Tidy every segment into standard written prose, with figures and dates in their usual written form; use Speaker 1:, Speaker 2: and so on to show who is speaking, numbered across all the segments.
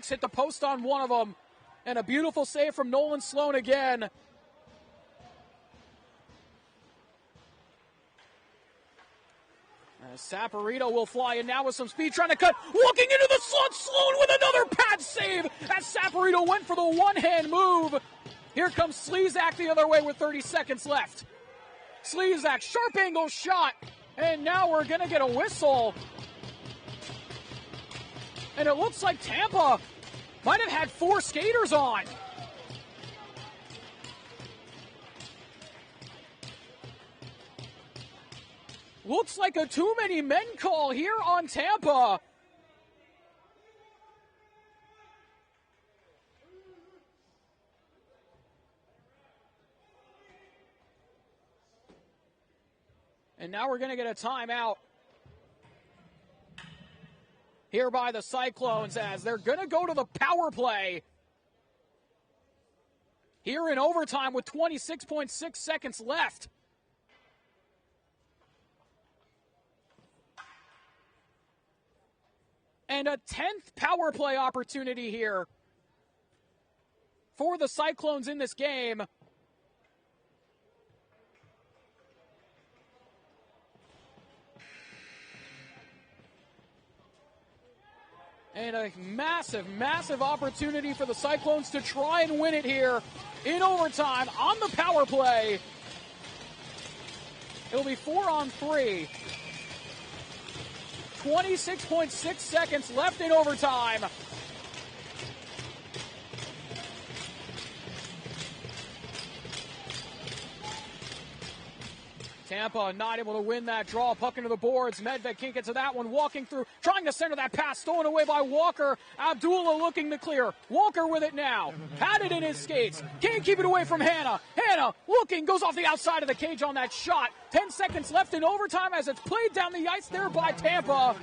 Speaker 1: looks, hit the post on one of them. And a beautiful save from Nolan Sloan again. Saporito will fly in now with some speed, trying to cut, walking into the slot. Sloan with another pad save as Saporito went for the one-hand move. Here comes Slezak the other way with 30 seconds left. Slezak, sharp angle shot, and now we're going to get a whistle. And it looks like Tampa might have had 4 skaters on. Looks like a too many men call here on Tampa. And now we're going to get a timeout here by the Cyclones as they're going to go to the power play here in overtime with 26.6 seconds left. And a 10th power play opportunity here for the Cyclones in this game. And a massive, massive opportunity for the Cyclones to try and win it here in overtime on the power play. It'll be 4-on-3. 26.6 seconds left in overtime. Tampa not able to win that draw. Puck into the boards. Medved can't get to that one. Walking through, trying to center that pass. Stolen away by Walker. Abdullah looking to clear. Walker with it now. Had it in his skates. Can't keep it away from Hanna. Hanna looking, goes off the outside of the cage on that shot. 10 seconds left in overtime as it's played down the ice there by Tampa.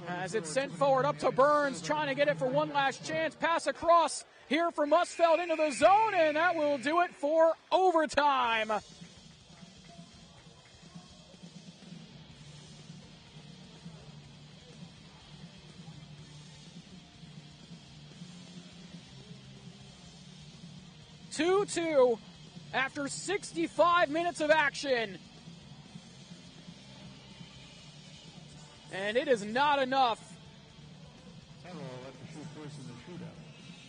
Speaker 1: As it's sent forward up to Burns, trying to get it for one last chance. Pass across here for Musfeld into the zone, and that will do it for overtime. Two after 65 minutes of action. And it is not enough.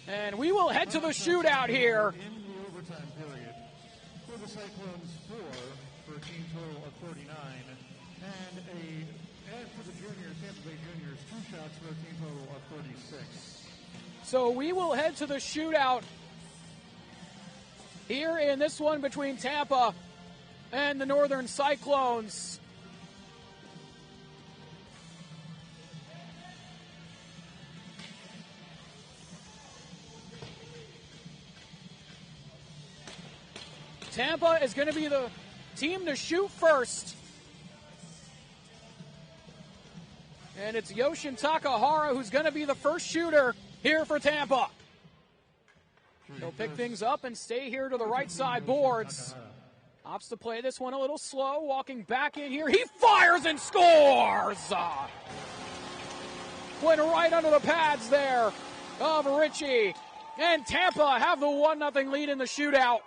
Speaker 1: And we will head to the shootout here.
Speaker 2: In the overtime period, for the Cyclones 4 for a team total of 39, and for the juniors, Tampa Bay juniors, 2 shots for a team total of 36.
Speaker 1: So we will head to the shootout here in this one between Tampa and the Northern Cyclones. Tampa is going to be the team to shoot first. And it's Yoshin Takahara who's going to be the first shooter here for Tampa. He'll pick things up and stay here to the right side boards. Opts to play this one a little slow, walking back in here. He fires and scores! Went right under the pads there of Ritchie. And Tampa have the 1-0 lead in the shootout.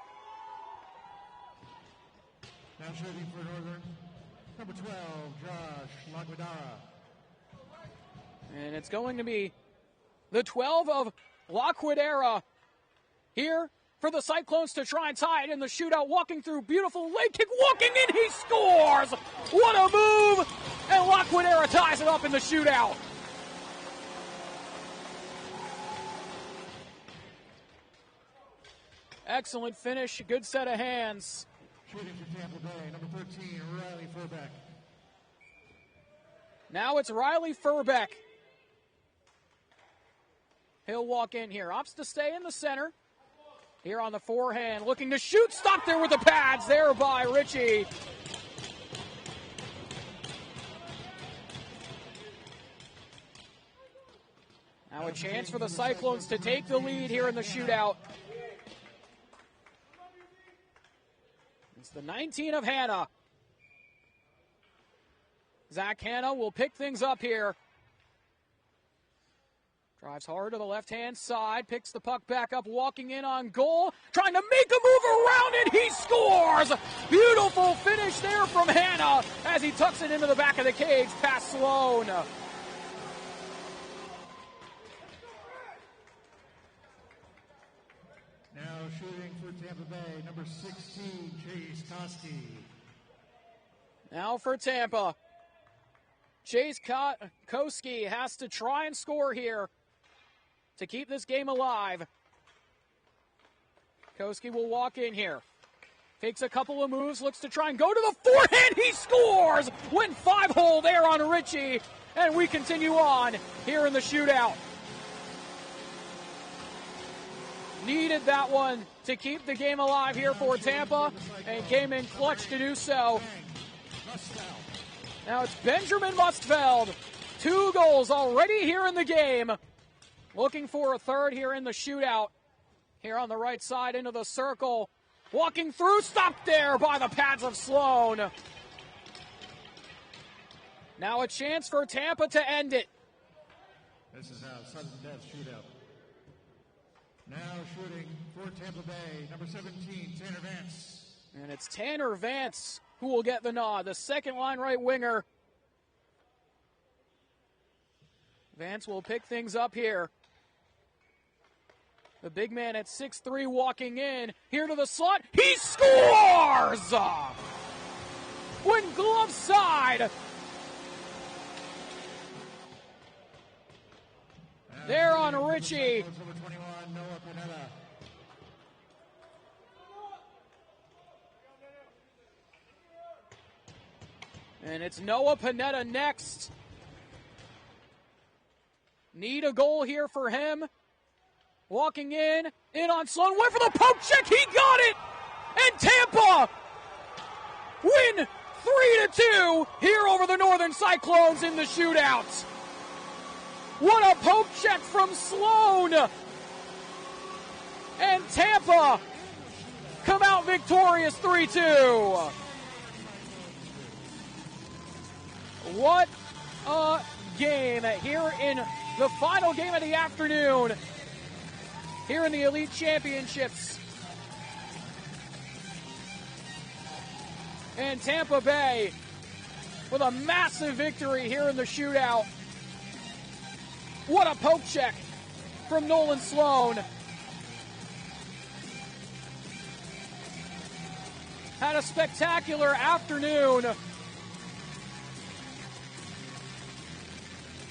Speaker 2: Now shooting for Northern, number 12, Josh Laguadara.
Speaker 1: And it's going to be the 12 of Laquidera here for the Cyclones to try and tie it in the shootout. Walking through, beautiful leg kick, walking in, he scores! What a move! And Laquidera ties it up in the shootout. Excellent finish, good set of hands.
Speaker 2: Shooting for Tampa Bay, number 13, Riley Furbeck.
Speaker 1: Now it's Riley Furbeck. He'll walk in here. Opts to stay in the center. Here on the forehand, looking to shoot. Stopped there with the pads there by Ritchie. Now a chance for the Cyclones to take the lead here in the shootout. It's the 19 of Hanna. Zach Hanna will pick things up here. Drives hard to the left-hand side, picks the puck back up, walking in on goal, trying to make a move around it, he scores! Beautiful finish there from Hanna as he tucks it into the back of the cage past Sloan.
Speaker 2: Now shooting for Tampa Bay, number 16, Chase Koski.
Speaker 1: Now for Tampa. Chase Koski has to try and score here to keep this game alive. Koski will walk in here. Takes a couple of moves, looks to try and go to the forehand. He scores! Went 5-hole there on Ritchie. And we continue on here in the shootout. Needed that one to keep the game alive here for Tampa and came in clutch to do so. Now it's Benjamin Mustfeld. 2 goals already here in the game. Looking for a third here in the shootout. Here on the right side into the circle. Walking through, stopped there by the pads of Sloan. Now a chance for Tampa to end it.
Speaker 2: This is how sudden death shootout. Now shooting for Tampa Bay, number 17, Tanner Vance.
Speaker 1: And it's Tanner Vance who will get the nod, the second line right winger. Vance will pick things up here. The big man at 6'3" walking in. Here to the slot. He scores! Went glove side. There on Ritchie. And it's Noah Panetta next. Need a goal here for him. Walking in on Sloan, went for the poke check, he got it! And Tampa win 3-2 here over the Northern Cyclones in the shootout. What a poke check from Sloan! And Tampa come out victorious 3-2. What a game here in the final game of the afternoon. Here in the Elite Championships. And Tampa Bay with a massive victory here in the shootout. What a poke check from Nolan Sloan. Had a spectacular afternoon.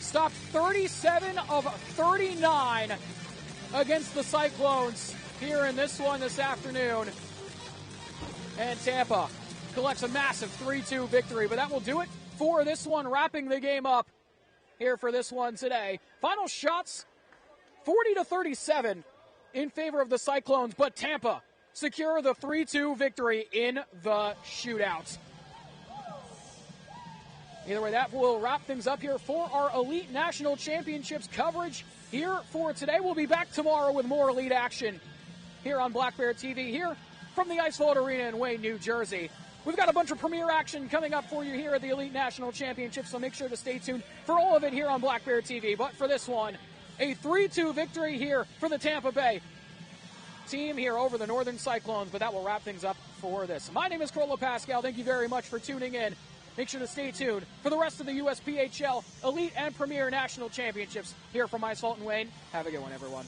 Speaker 1: Stopped 37 of 39 against the Cyclones here in this one this afternoon. And Tampa collects a massive 3-2 victory. But that will do it for this one, wrapping the game up here for this one today. Final shots, 40-37 in favor of the Cyclones, but Tampa secure the 3-2 victory in the shootout. Either way, that will wrap things up here for our Elite National Championships coverage here for today. We'll be back tomorrow with more Elite action here on Black Bear TV, here from the Ice Vault Arena in Wayne, New Jersey. We've got a bunch of premiere action coming up for you here at the Elite National Championships, so make sure to stay tuned for all of it here on Black Bear TV. But for this one, a 3-2 victory here for the Tampa Bay team here over the Northern Cyclones, but that will wrap things up for this. My name is Carlo Pascal. Thank you very much for tuning in. Make sure to stay tuned for the rest of the USPHL Elite and Premier National Championships here from Ice Vault and Wayne. Have a good one, everyone.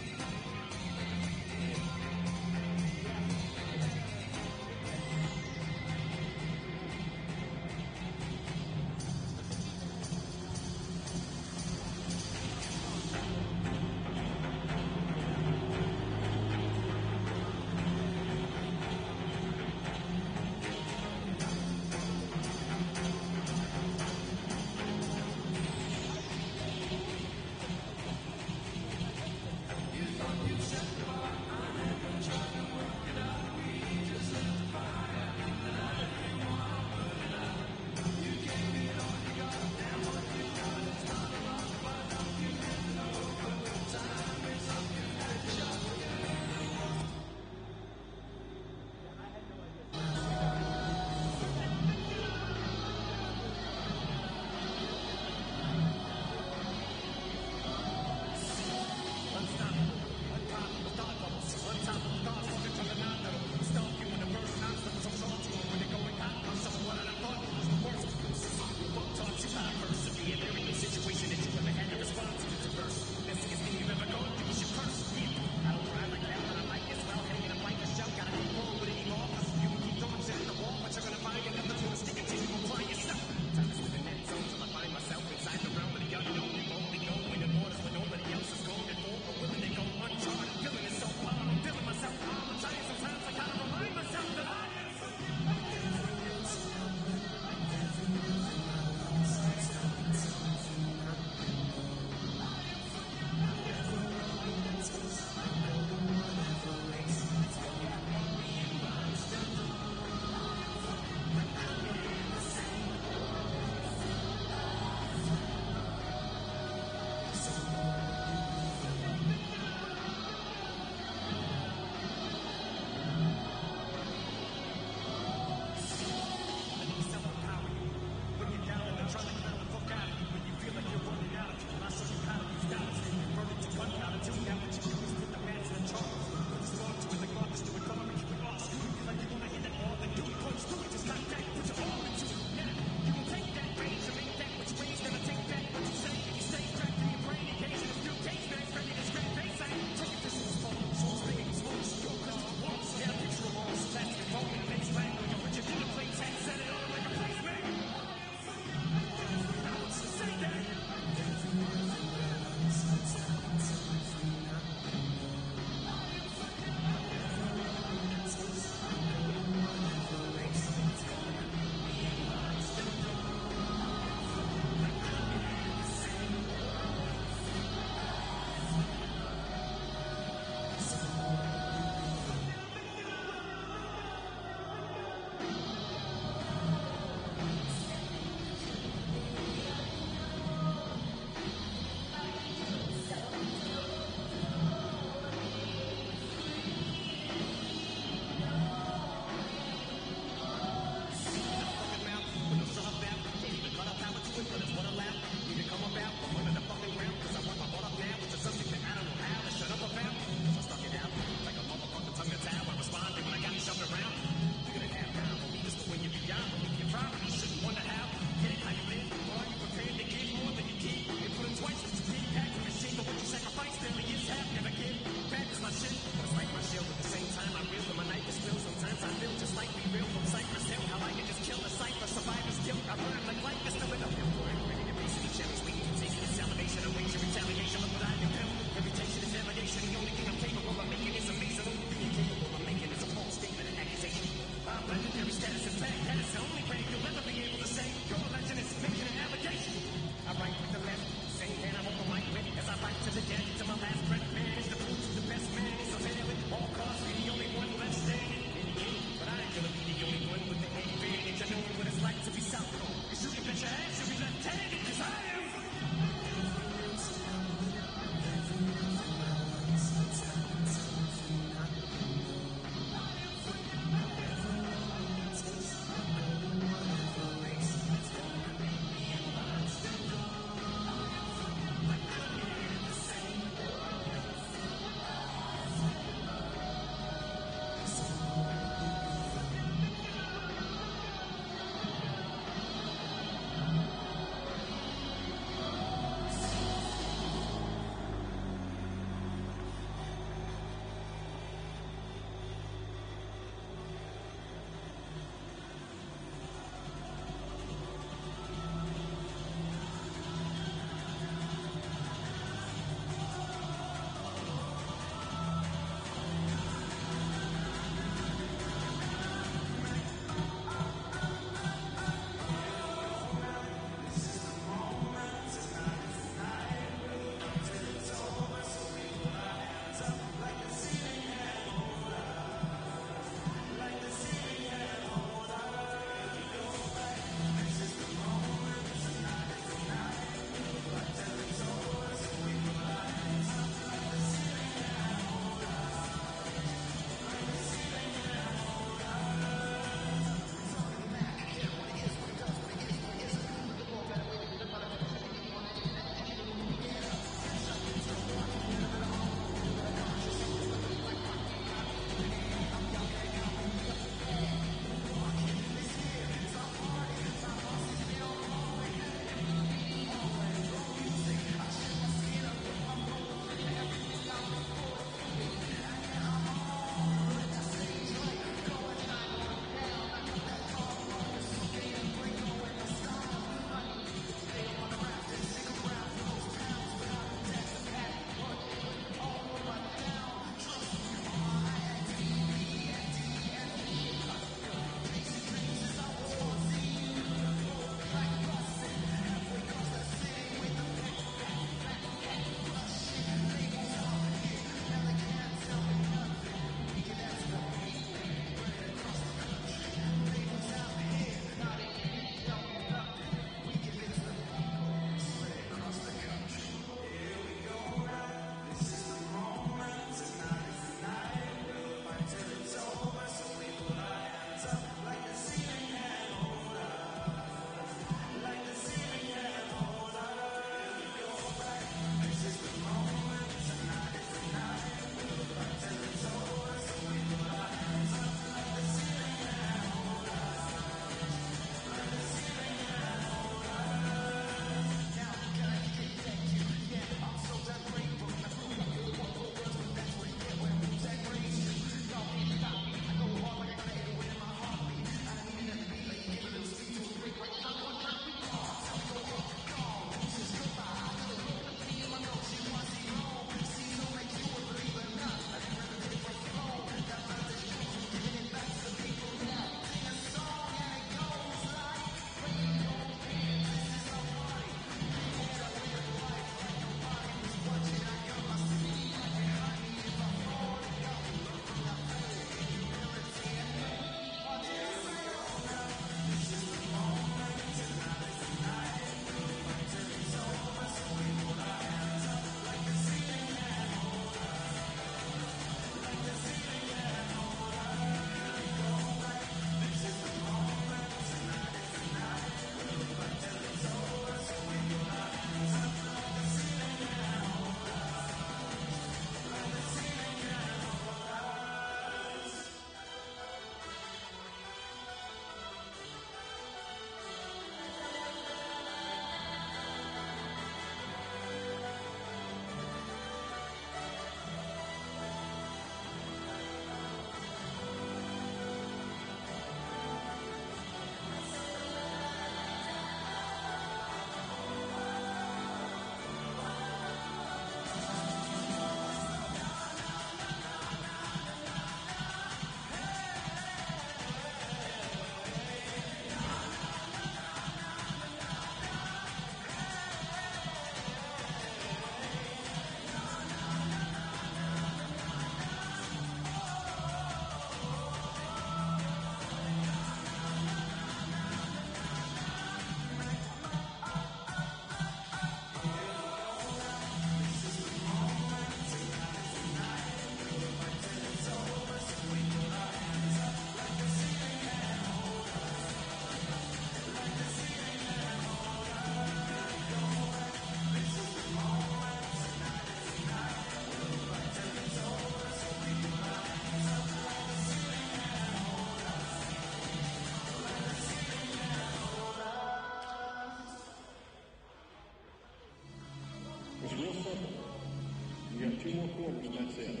Speaker 3: 2 more quarters and that's it.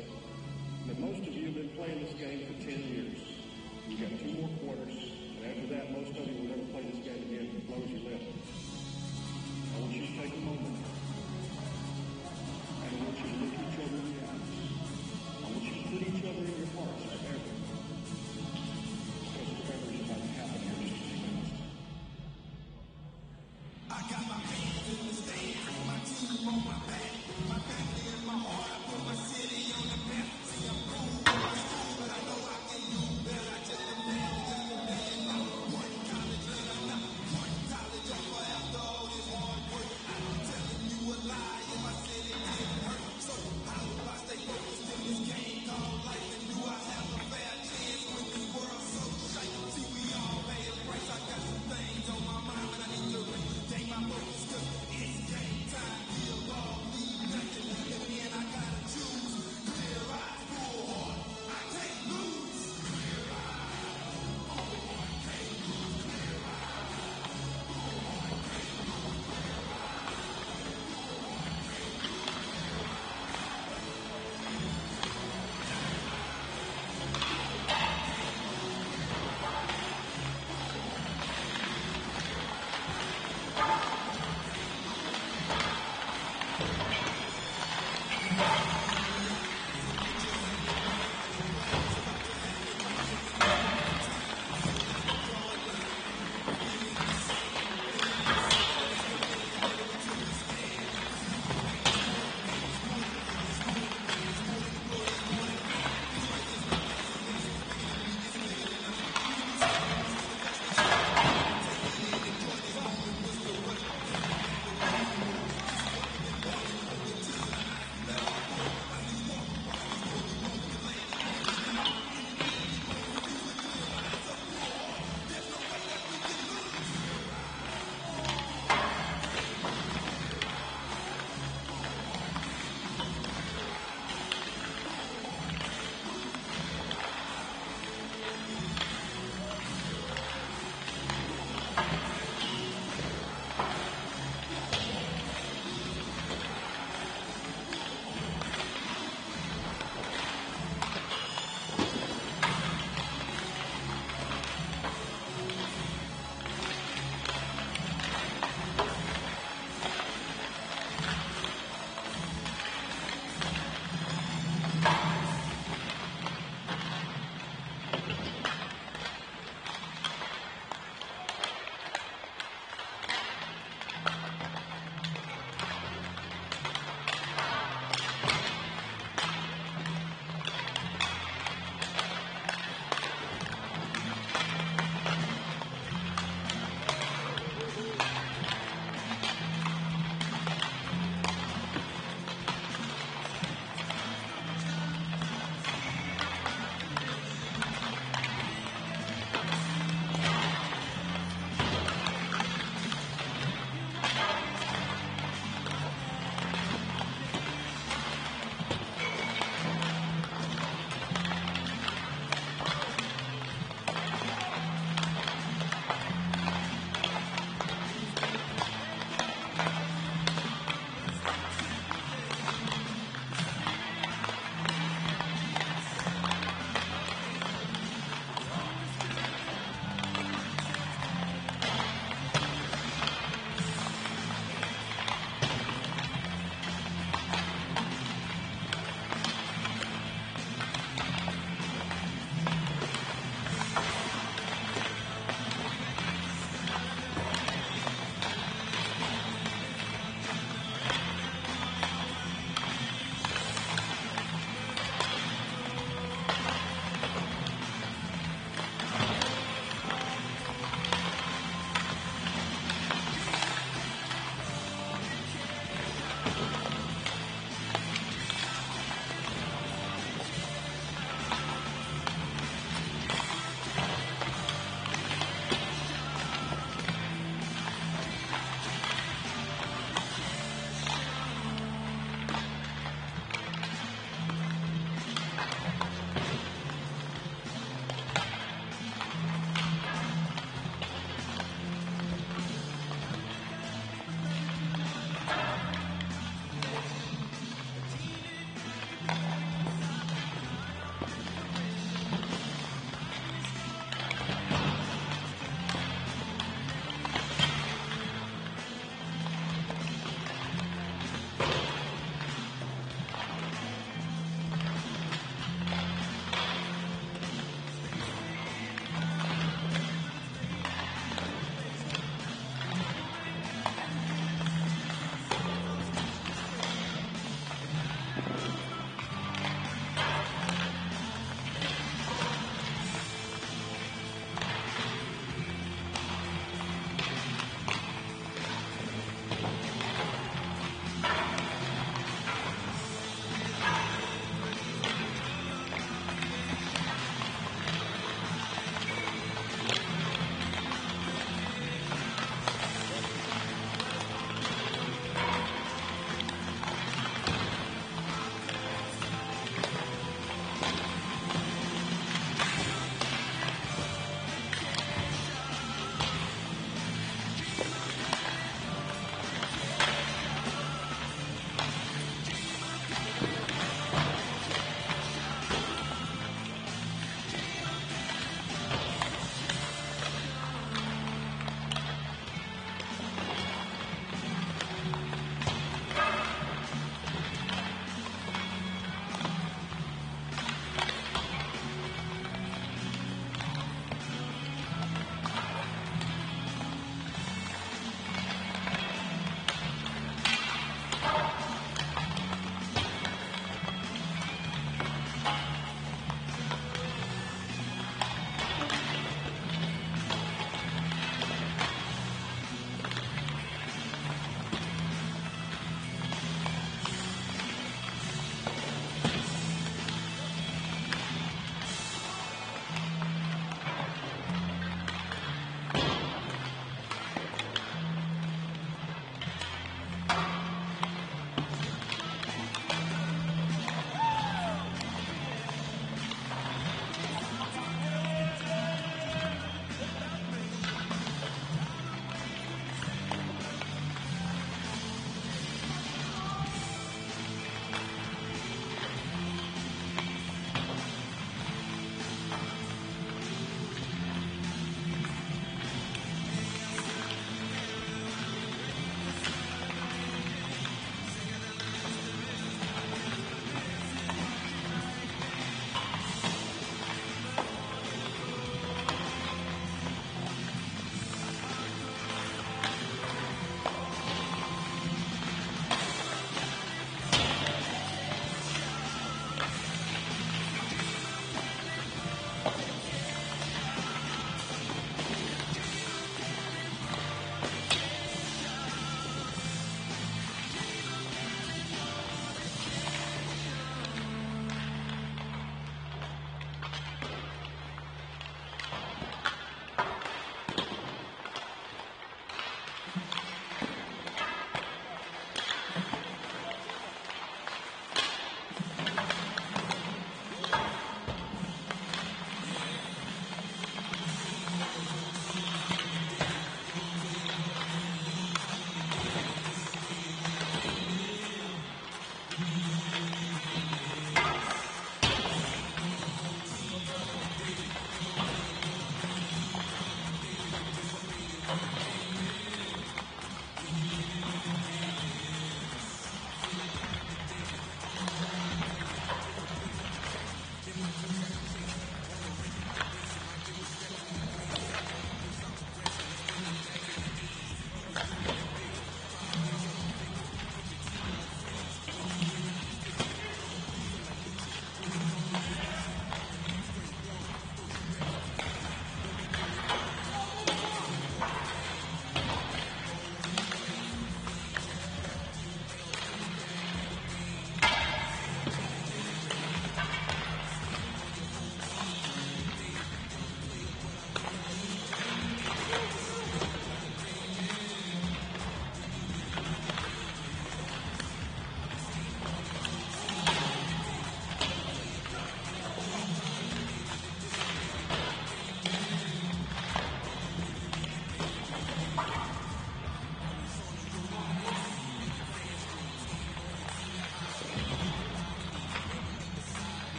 Speaker 3: But most of you have been playing this game for 10 years. You've got 2 more quarters, and after that, most of you will never play this game again and close your lips. I want you to take a moment, and I want you to look each other in the eyes. I want you to put each other in your hearts forever. Because forever is about to happen here in just a few minutes. I got my hands in the stand, my team on my back, my family in my heart, I put my city on the map. See, I'm cool with my school, but I know I can do better. I just a man, one college and I'm not one college offer after all this hard work. I'm telling you a lie, in my city didn't hurt. So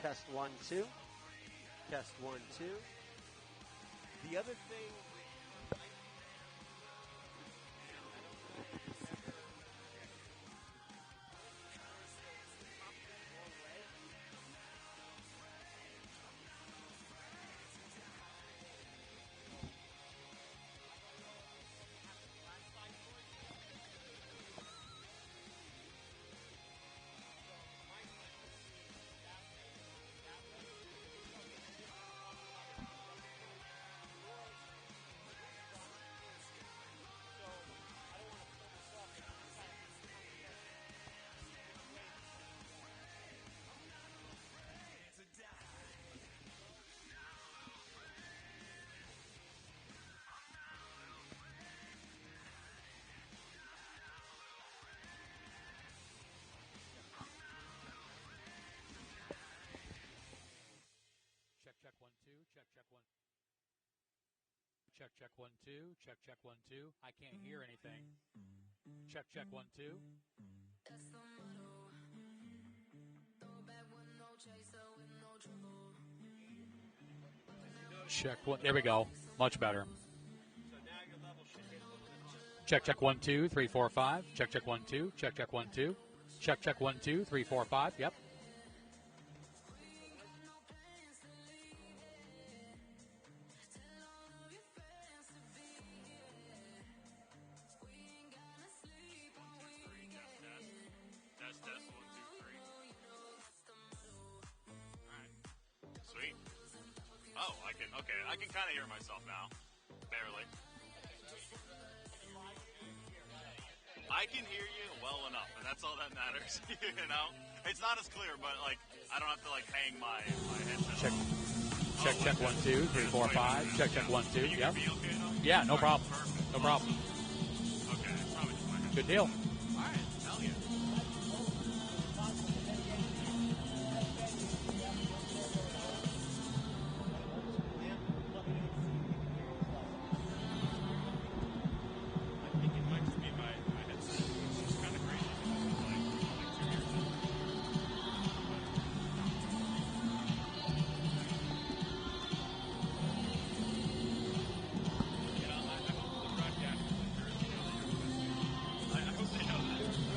Speaker 4: Test 1, 2. Test 1, 2. The other thing.
Speaker 1: Check 1 2. Check 1. Check 1 2. Check 1 2. I can't hear anything. Check 1 2.
Speaker 5: That's the motto. Throw back with no chaser, with no trouble.
Speaker 1: Check 1. There we go. Much better.
Speaker 4: So now your level should hit a little bit higher.
Speaker 1: Check 1 2 3 4 5. Check 1 2. Check 1 2. Check 1 2 3 4 5. Yep.
Speaker 6: Test 1 2 3. Alright. Sweet. Oh, I can kind of hear myself now. Barely. I can hear you well enough, and that's all that matters. You know, it's not as clear, but like I don't have to like hang my headset.
Speaker 1: Check 1 2 3 4 5. Check 1 2.
Speaker 6: You
Speaker 1: Yep.
Speaker 6: can be okay now?
Speaker 1: Yeah, no
Speaker 6: All right,
Speaker 1: problem.
Speaker 6: perfect.
Speaker 1: No problem.
Speaker 6: Okay, it's probably just my headset.
Speaker 1: Good deal.
Speaker 6: All right, hell yeah. I think it might just be my headset, which is kind of crazy. Like 2 years ago. You know, I hope the broadcasters in Jersey know that you're listening. I hope they know that.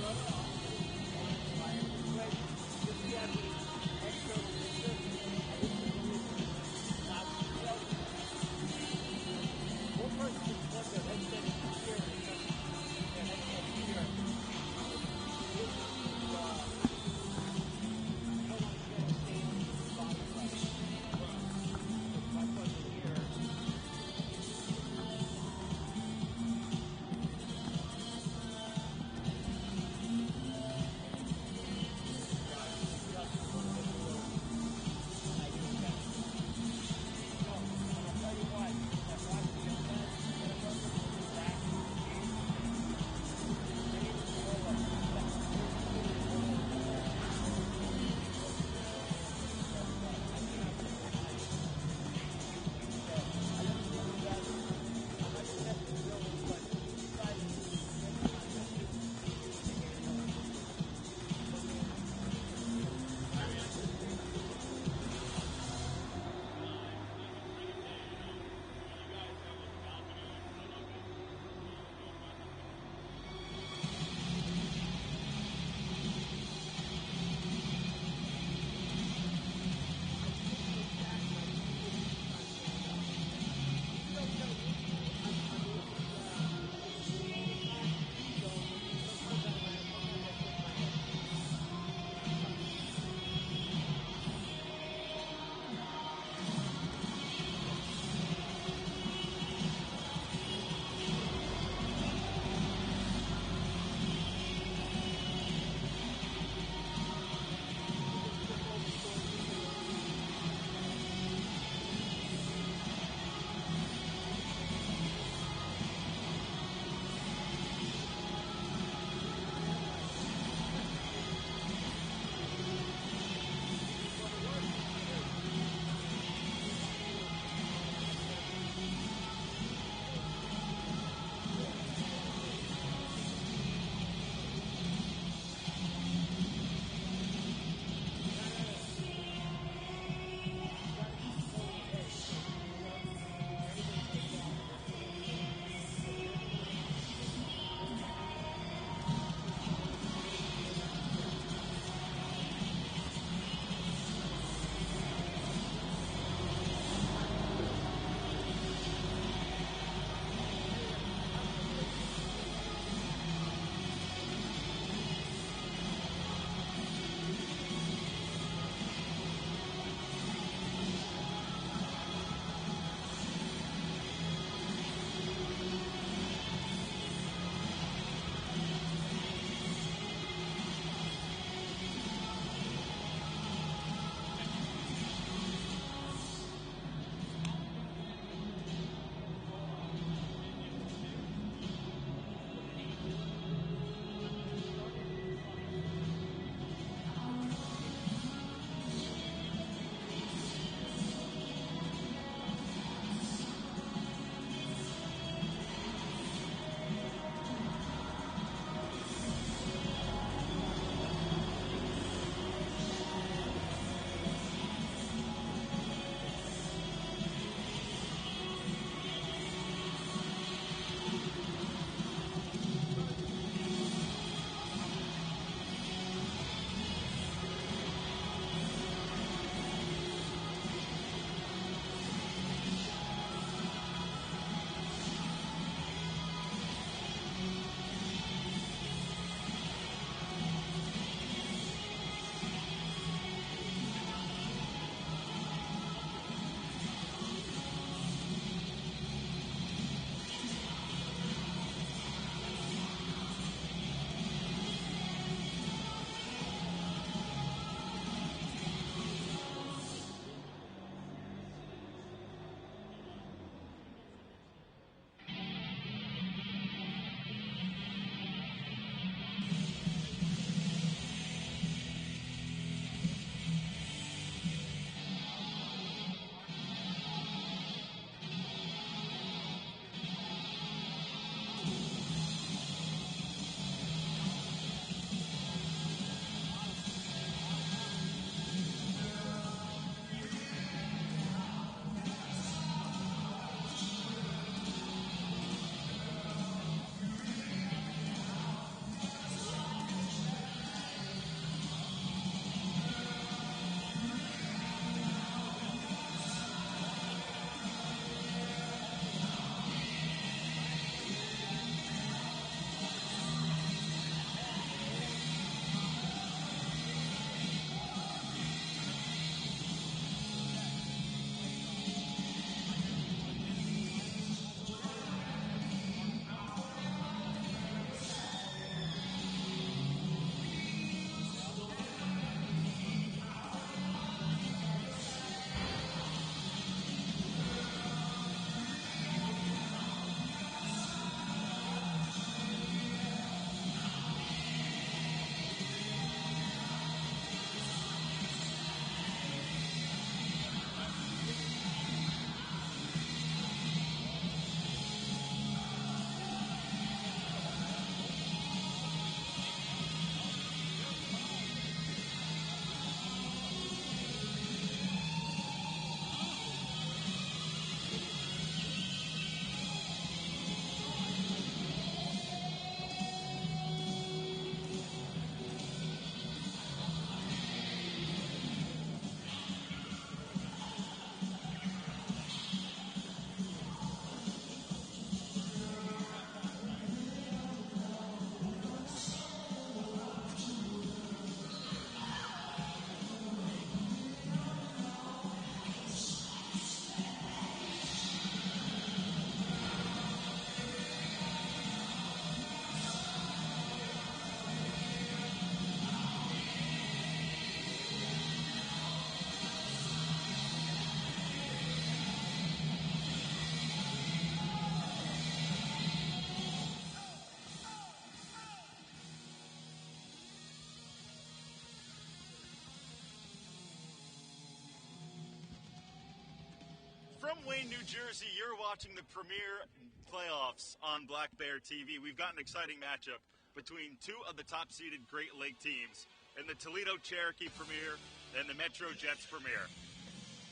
Speaker 6: From Wayne, New Jersey, you're watching the premier playoffs on Black Bear TV. We've got an exciting matchup between two of the top-seeded Great Lake teams in the Toledo Cherokee Premier and the MetroJets Premier.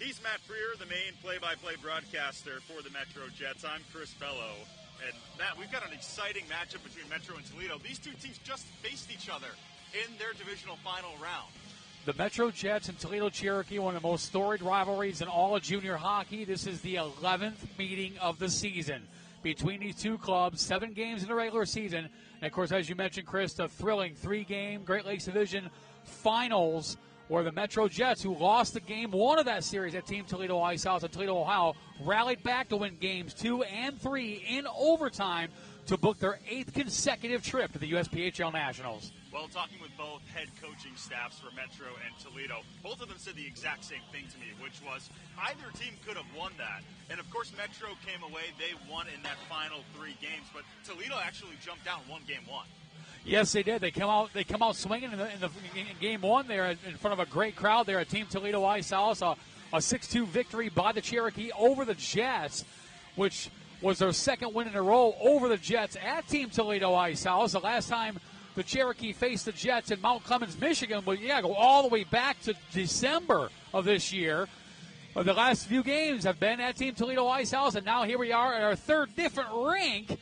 Speaker 6: He's Matt Freer, the main play-by-play broadcaster for the MetroJets. I'm Chris Bello. And Matt, we've got an exciting matchup between Metro and Toledo. These two teams just faced each other in their divisional final round.
Speaker 1: The MetroJets and Toledo Cherokee, one of the most storied rivalries in all of junior hockey. This is the 11th meeting of the season between these two clubs, 7 games in the regular season. And, of course, as you mentioned, Chris, the thrilling 3-game Great Lakes Division Finals where the MetroJets, who lost the game 1 of that series at Team Toledo Ice House in Toledo, Ohio, rallied back to win games 2 and 3 in overtime to book their 8th consecutive trip to the USPHL Nationals.
Speaker 6: Well, talking with both head coaching staffs for Metro and Toledo, both of them said the exact same thing to me, which was either team could have won that. And, of course, Metro came away. They won in that final 3 games, but Toledo actually jumped down and won game 1.
Speaker 1: Yes, they did. They come out swinging in game 1 there in front of a great crowd there at Team Toledo Ice House. A 6-2 victory by the Cherokee over the Jets, which was their second win in a row over the Jets at Team Toledo Ice House. The last time the Cherokee faced the Jets in Mount Clemens, Michigan, but go all the way back to December of this year. But the last few games have been at Team Toledo Ice House, and now here we are at our third different rink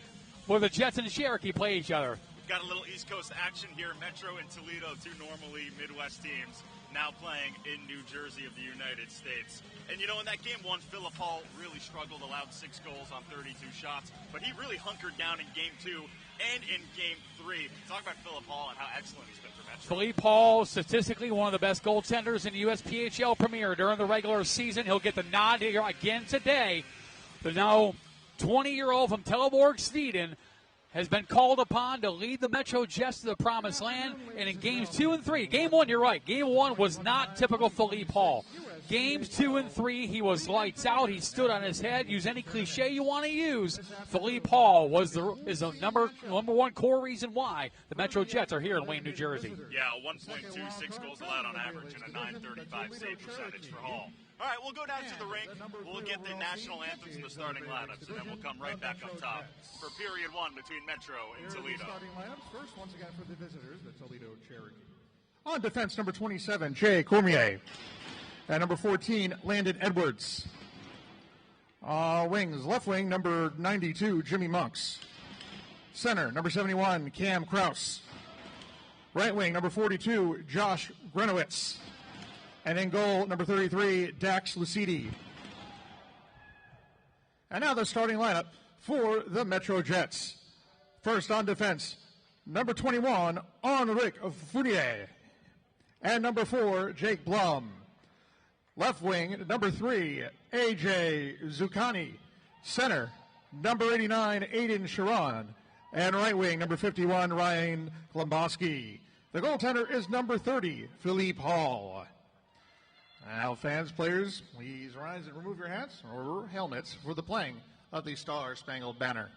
Speaker 1: where the Jets and the Cherokee play each other.
Speaker 6: Got a little East Coast action here. Metro and Toledo, two normally Midwest teams, now playing in New Jersey of the United States. And, in that game 1, Philip Hall really struggled, allowed 6 goals on 32 shots, but he really hunkered down in game 2 and in game 3. Talk about Philip Hall and how excellent he's been for Metro.
Speaker 1: Philippe Hall, statistically one of the best goaltenders in the USPHL Premier during the regular season. He'll get the nod here again today. The now 20-year-old from Teleborg, Sweden, has been called upon to lead the MetroJets to the promised land. And in games 2 and 3, game 1, you're right, game 1 was not typical Philippe Hall. Games 2 and 3, he was lights out. He stood on his head. Use any cliche you want to use. Philippe Hall is the number one core reason why the MetroJets are here in Wayne, New Jersey.
Speaker 6: Yeah, 1.26 goals allowed on average and a .935 save percentage for Hall. All right, we'll go down to the rink. We'll get the national anthems and the starting lineups, and then we'll come right back up top for period 1 between Metro and Toledo.
Speaker 2: Starting lineups first, once again for the visitors, the Toledo Cherokee. On defense, number 27, Jay Cormier. At number 14, Landon Edwards. Wings, left wing, number 92, Jimmy Monks. Center, number 71, Cam Kraus. Right wing, number 42, Josh Grenowitz. And in goal, number 33, Dax Lucidi. And now the starting lineup for the MetroJets. First on defense, number 21, Henrik Fournier. And number 4, Jake Blum. Left wing, number 3, A.J. Zucchani. Center, number 89, Aiden Sharon. And right wing, number 51, Ryan Klomboski. The goaltender is number 30, Philippe Hall. Now, fans, players, please rise and remove your hats or helmets for the playing of the Star-Spangled Banner.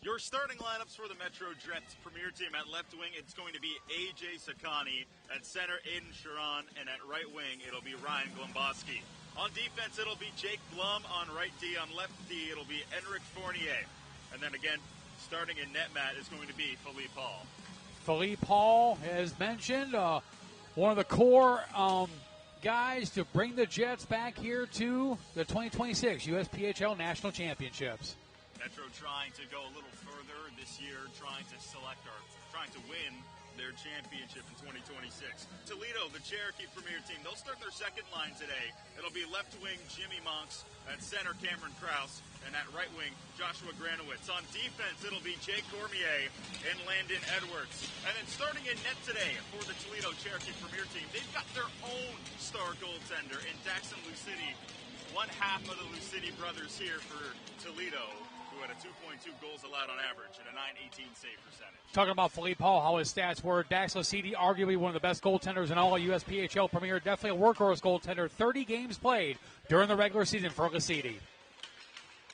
Speaker 6: Your starting lineups for the MetroJets Premier Team: at left wing, it's going to be A.J. Sakani. At center, Aiden Sharon. And at right wing, it'll be Ryan Glomboski. On defense, it'll be Jake Blum. On right D, on left D, it'll be Enric Fournier. And then again, starting in net mat is going to be Philippe Hall.
Speaker 7: Philippe Hall, as mentioned, one of the core guys to bring the Jets back here to the 2026 USPHL National Championships.
Speaker 6: Metro trying to go a little further this year, trying to win their championship in 2026. Toledo, the Cherokee Premier Team, they'll start their second line today. It'll be left wing Jimmy Monks, at center Cameron Krause, and at right wing Joshua Granowitz. On defense, it'll be Jake Cormier and Landon Edwards. And then starting in net today for the Toledo Cherokee Premier Team, they've got their own star goaltender in Daxon Lucidi, one half of the Lucidi brothers here for Toledo, who had a 2.2 goals allowed on average and a .918 save percentage.
Speaker 7: Talking about Philippe Hall, how his stats were. Dax Lucidi, arguably one of the best goaltenders in all of USPHL Premier. Definitely a workhorse goaltender. 30 games played during the regular season for Lucidi.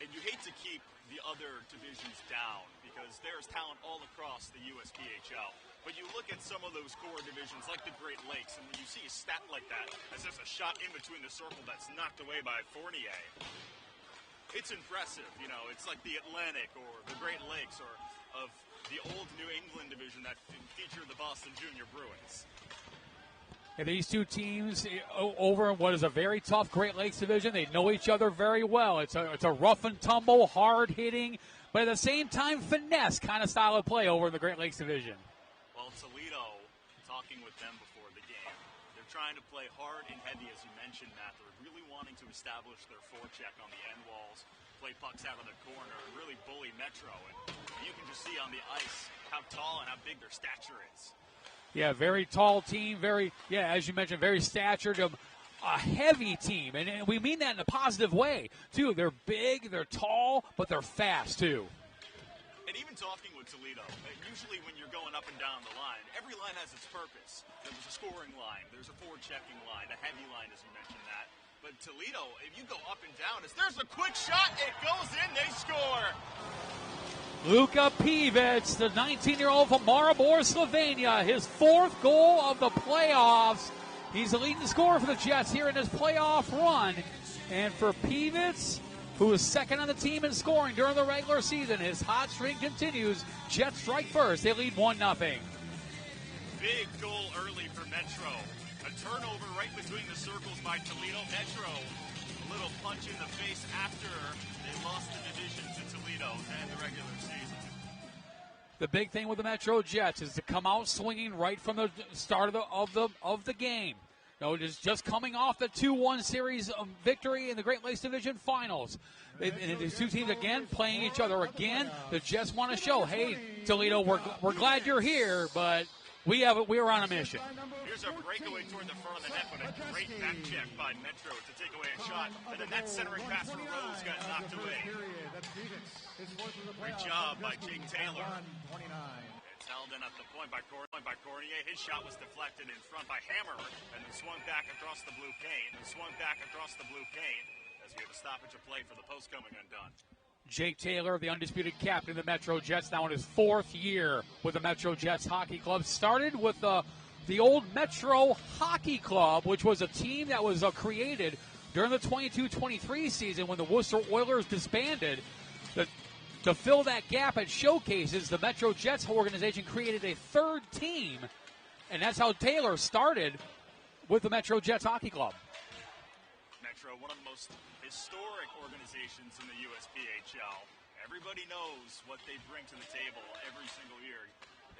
Speaker 6: And you hate to keep the other divisions down because there's talent all across the USPHL. But you look at some of those core divisions like the Great Lakes, and when you see a stat like that, as there's a shot in between the circle that's knocked away by Fournier, it's impressive. You know, it's like the Atlantic or the Great Lakes or of the old New England division that featured the Boston Junior Bruins.
Speaker 7: And these two teams over in what is a very tough Great Lakes division, they know each other very well. It's a rough and tumble, hard hitting, but at the same time finesse kind of style of play over in the Great Lakes division.
Speaker 6: Well, Toledo, talking with them before the game, they're trying to play hard and heavy, as you mentioned, Matt. They're really wanting to establish their forecheck on the end walls, play pucks out of the corner, and really bully Metro. And you can just see on the ice how tall and how big their stature is.
Speaker 7: Yeah, very tall team, as you mentioned, very statured, a heavy team. And we mean that in a positive way, too. They're big, they're tall, but they're fast, too.
Speaker 6: And even talking with Toledo, usually when you're going up and down the line, every line has its purpose. There's a scoring line, there's a forward-checking line, a heavy line, as you mentioned that. But Toledo, if you go up and down, there's a quick shot, it goes in, they score.
Speaker 7: Luka Pivets, the 19-year-old from Maribor, Slovenia, his fourth goal of the playoffs. He's the leading scorer for the Jets here in this playoff run. And for Pivets, who is second on the team in scoring during the regular season, his hot streak continues. Jets strike first. They lead 1-0.
Speaker 6: Big goal early for Metro. A turnover right between the circles by Toledo. Metro, a little punch in the face after they lost the division to Toledo to end the regular season.
Speaker 7: The big thing with the MetroJets is to come out swinging right from the start of the game. You know, just coming off the 2-1 series victory in the Great Lakes Division Finals. And these two teams again playing each other again. The Jets want to show, hey, Toledo, we're glad you're here, but we're on a mission.
Speaker 6: Here's a breakaway toward the front of the net, but a great back check by Metro to take away a shot. And then that centering pass for Rose got knocked away. Great job by Jake Taylor. It's held in at the point by Cornier. His shot was deflected in front by Hammer, and then swung back across the blue paint. As we have a stoppage of play for the post coming undone.
Speaker 7: Jake Taylor, the undisputed captain of the MetroJets, now in his fourth year with the MetroJets Hockey Club. Started with the old Metro Hockey Club, which was a team that was created during the 22-23 season when the Worcester Oilers disbanded. To fill that gap at showcases, the MetroJets organization created a third team, and that's how Taylor started with the MetroJets Hockey Club.
Speaker 6: Metro, one of the most historic organizations in the USPHL. Everybody knows what they bring to the table every single year.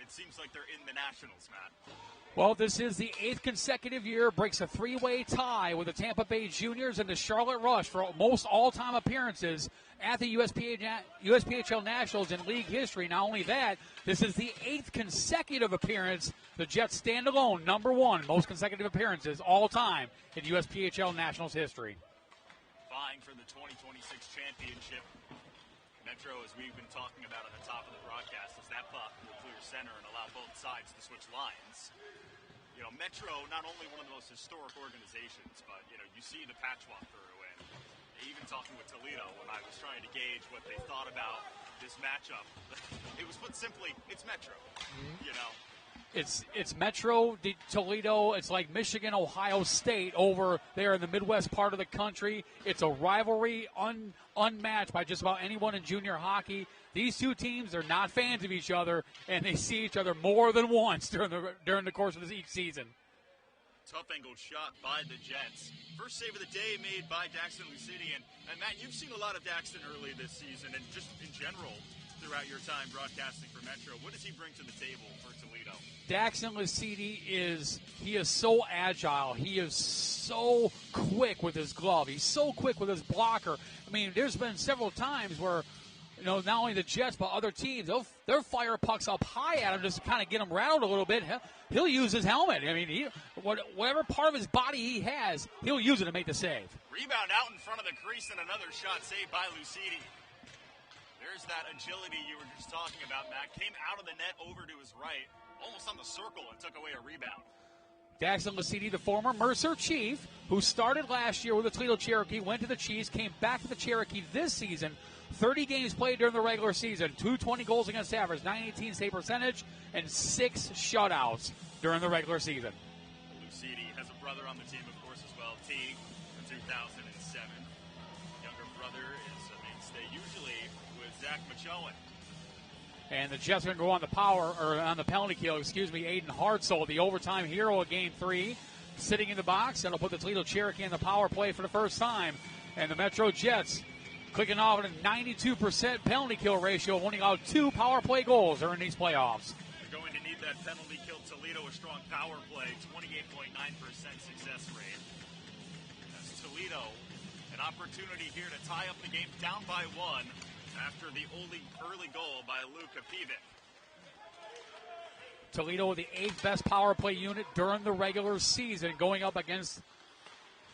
Speaker 6: It seems like they're in the Nationals, Matt.
Speaker 7: Well, this is the 8th consecutive year, breaks a 3-way tie with the Tampa Bay Juniors and the Charlotte Rush for most all-time appearances at the USPHL Nationals in league history. Not only that, this is the 8th consecutive appearance. The Jets stand alone, number one, most consecutive appearances all time in USPHL Nationals history.
Speaker 6: Vying for the 2026 championship. Metro, as we've been talking about at the top of the broadcast, is that puck will clear center and allow both sides to switch lines. You know, Metro, not only one of the most historic organizations, but, you know, you see the patchwork through, and even talking with Toledo when I was trying to gauge what they thought about this this matchup. It was put simply, it's Metro. You know,
Speaker 7: It's Metro, Toledo. It's like Michigan, Ohio State over there in the Midwest part of the country. It's a rivalry unmatched by just about anyone in junior hockey. These two teams are not fans of each other, and they see each other more than once during the course of each season.
Speaker 6: tough angled shot by the Jets. First save of the day made by Daxton Lucidian. And Matt, you've seen a lot of Daxton early this season, and just in general throughout your time broadcasting for Metro. What does he bring to the table for Toledo?
Speaker 7: Daxton Lucidi is so agile. He is so quick with his glove. He's so quick with his blocker. I mean, there's been several times where, you know, not only the Jets but other teams, they'll fire pucks up high at him just to kind of get him rattled a little bit. He'll use his helmet. I mean, whatever part of his body he has, he'll use it to make the save.
Speaker 6: Rebound out in front of the crease and another shot saved by Lucidi. There's that agility you were just talking about, Matt. Came out of the net over to his right, almost on the circle, and took away a rebound.
Speaker 7: Daxton Lucidi, the former Mercer Chief, who started last year with the Toledo Cherokee, went to the Chiefs, came back to the Cherokee this season. 30 games played during the regular season, 220 goals against average, 918 save percentage, and 6 shutouts during the regular season.
Speaker 6: Lucidi has a brother on the team, of course, as well, Teague, from 2007. Younger brother is a mainstay usually with Zach Machoan.
Speaker 7: And the Jets are going to go on the penalty kill, Aiden Hartzell, the overtime hero of Game 3, sitting in the box. That'll put the Toledo Cherokee in the power play for the first time. And the Metro Jets clicking off at a 92% penalty kill ratio, winning out 2 power play goals during these playoffs.
Speaker 6: They're going to need that penalty kill. Toledo, a strong power play, 28.9% success rate. That's Toledo, an opportunity here to tie up the game down by 1 after the early goal by Luka Pivic.
Speaker 7: Toledo with the 8th best power play unit during the regular season, going up against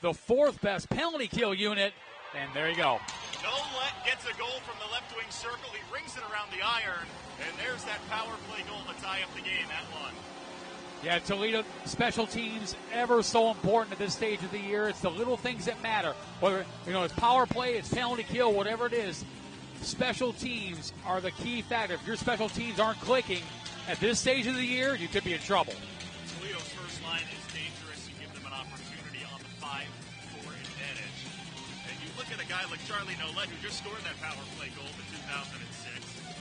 Speaker 7: the 4th best penalty kill unit. And there you go.
Speaker 6: Nolet gets a goal from the left wing circle. He rings it around the iron. And there's that power play goal to tie up the game at 1.
Speaker 7: Yeah, Toledo special teams ever so important at this stage of the year. It's the little things that matter. Whether, it's power play, it's penalty kill, whatever it is. Special teams are the key factor. If your special teams aren't clicking at this stage of the year, you could be in trouble.
Speaker 6: Toledo's first line is dangerous. You give them an opportunity on the 5-4 advantage. And you look at a guy like Charlie Nolet, who just scored that power play goal in 2006.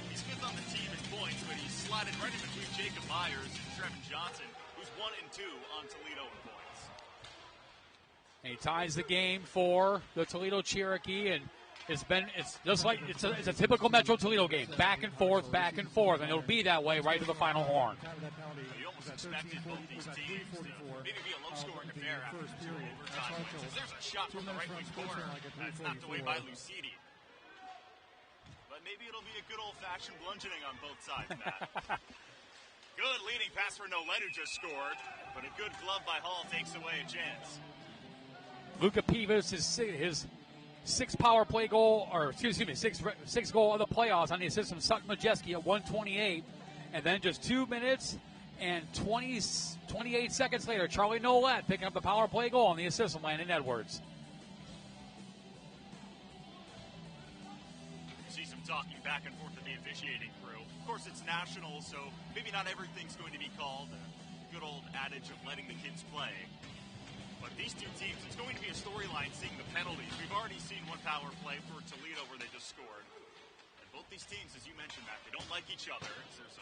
Speaker 6: He's fifth on the team in points, but he's slotted right in between Jacob Myers and Trevin Johnson, who's 1 and 2 on Toledo in points.
Speaker 7: And he ties the game for the Toledo Cherokee, and it's a typical Metro Toledo game, back and forth, and it'll be that way right to the final horn.
Speaker 6: You almost expected both these teams to maybe be a low-scoring affair after 2 overtime wins. There's a shot from the right wing corner that's knocked away by Lucidi. But maybe it'll be a good old-fashioned bludgeoning on both sides, Matt. Good leading pass for Nolet, who just scored, but a good glove by Hall takes away a chance.
Speaker 7: Luka Pivas is his 6th power play goal, sixth goal of the playoffs on the assist from Sutton Majeski at 1:28, and then just 2 minutes and 28 seconds later, Charlie Nolet picking up the power play goal on the assist from Landon Edwards.
Speaker 6: See some talking back and forth with the officiating crew. Of course, it's national, so maybe not everything's going to be called. A good old adage of letting the kids play. But these two teams, it's going to be a storyline seeing the penalties. We've already seen one power play for Toledo where they just scored. And both these teams, as you mentioned, Matt, they don't like each other.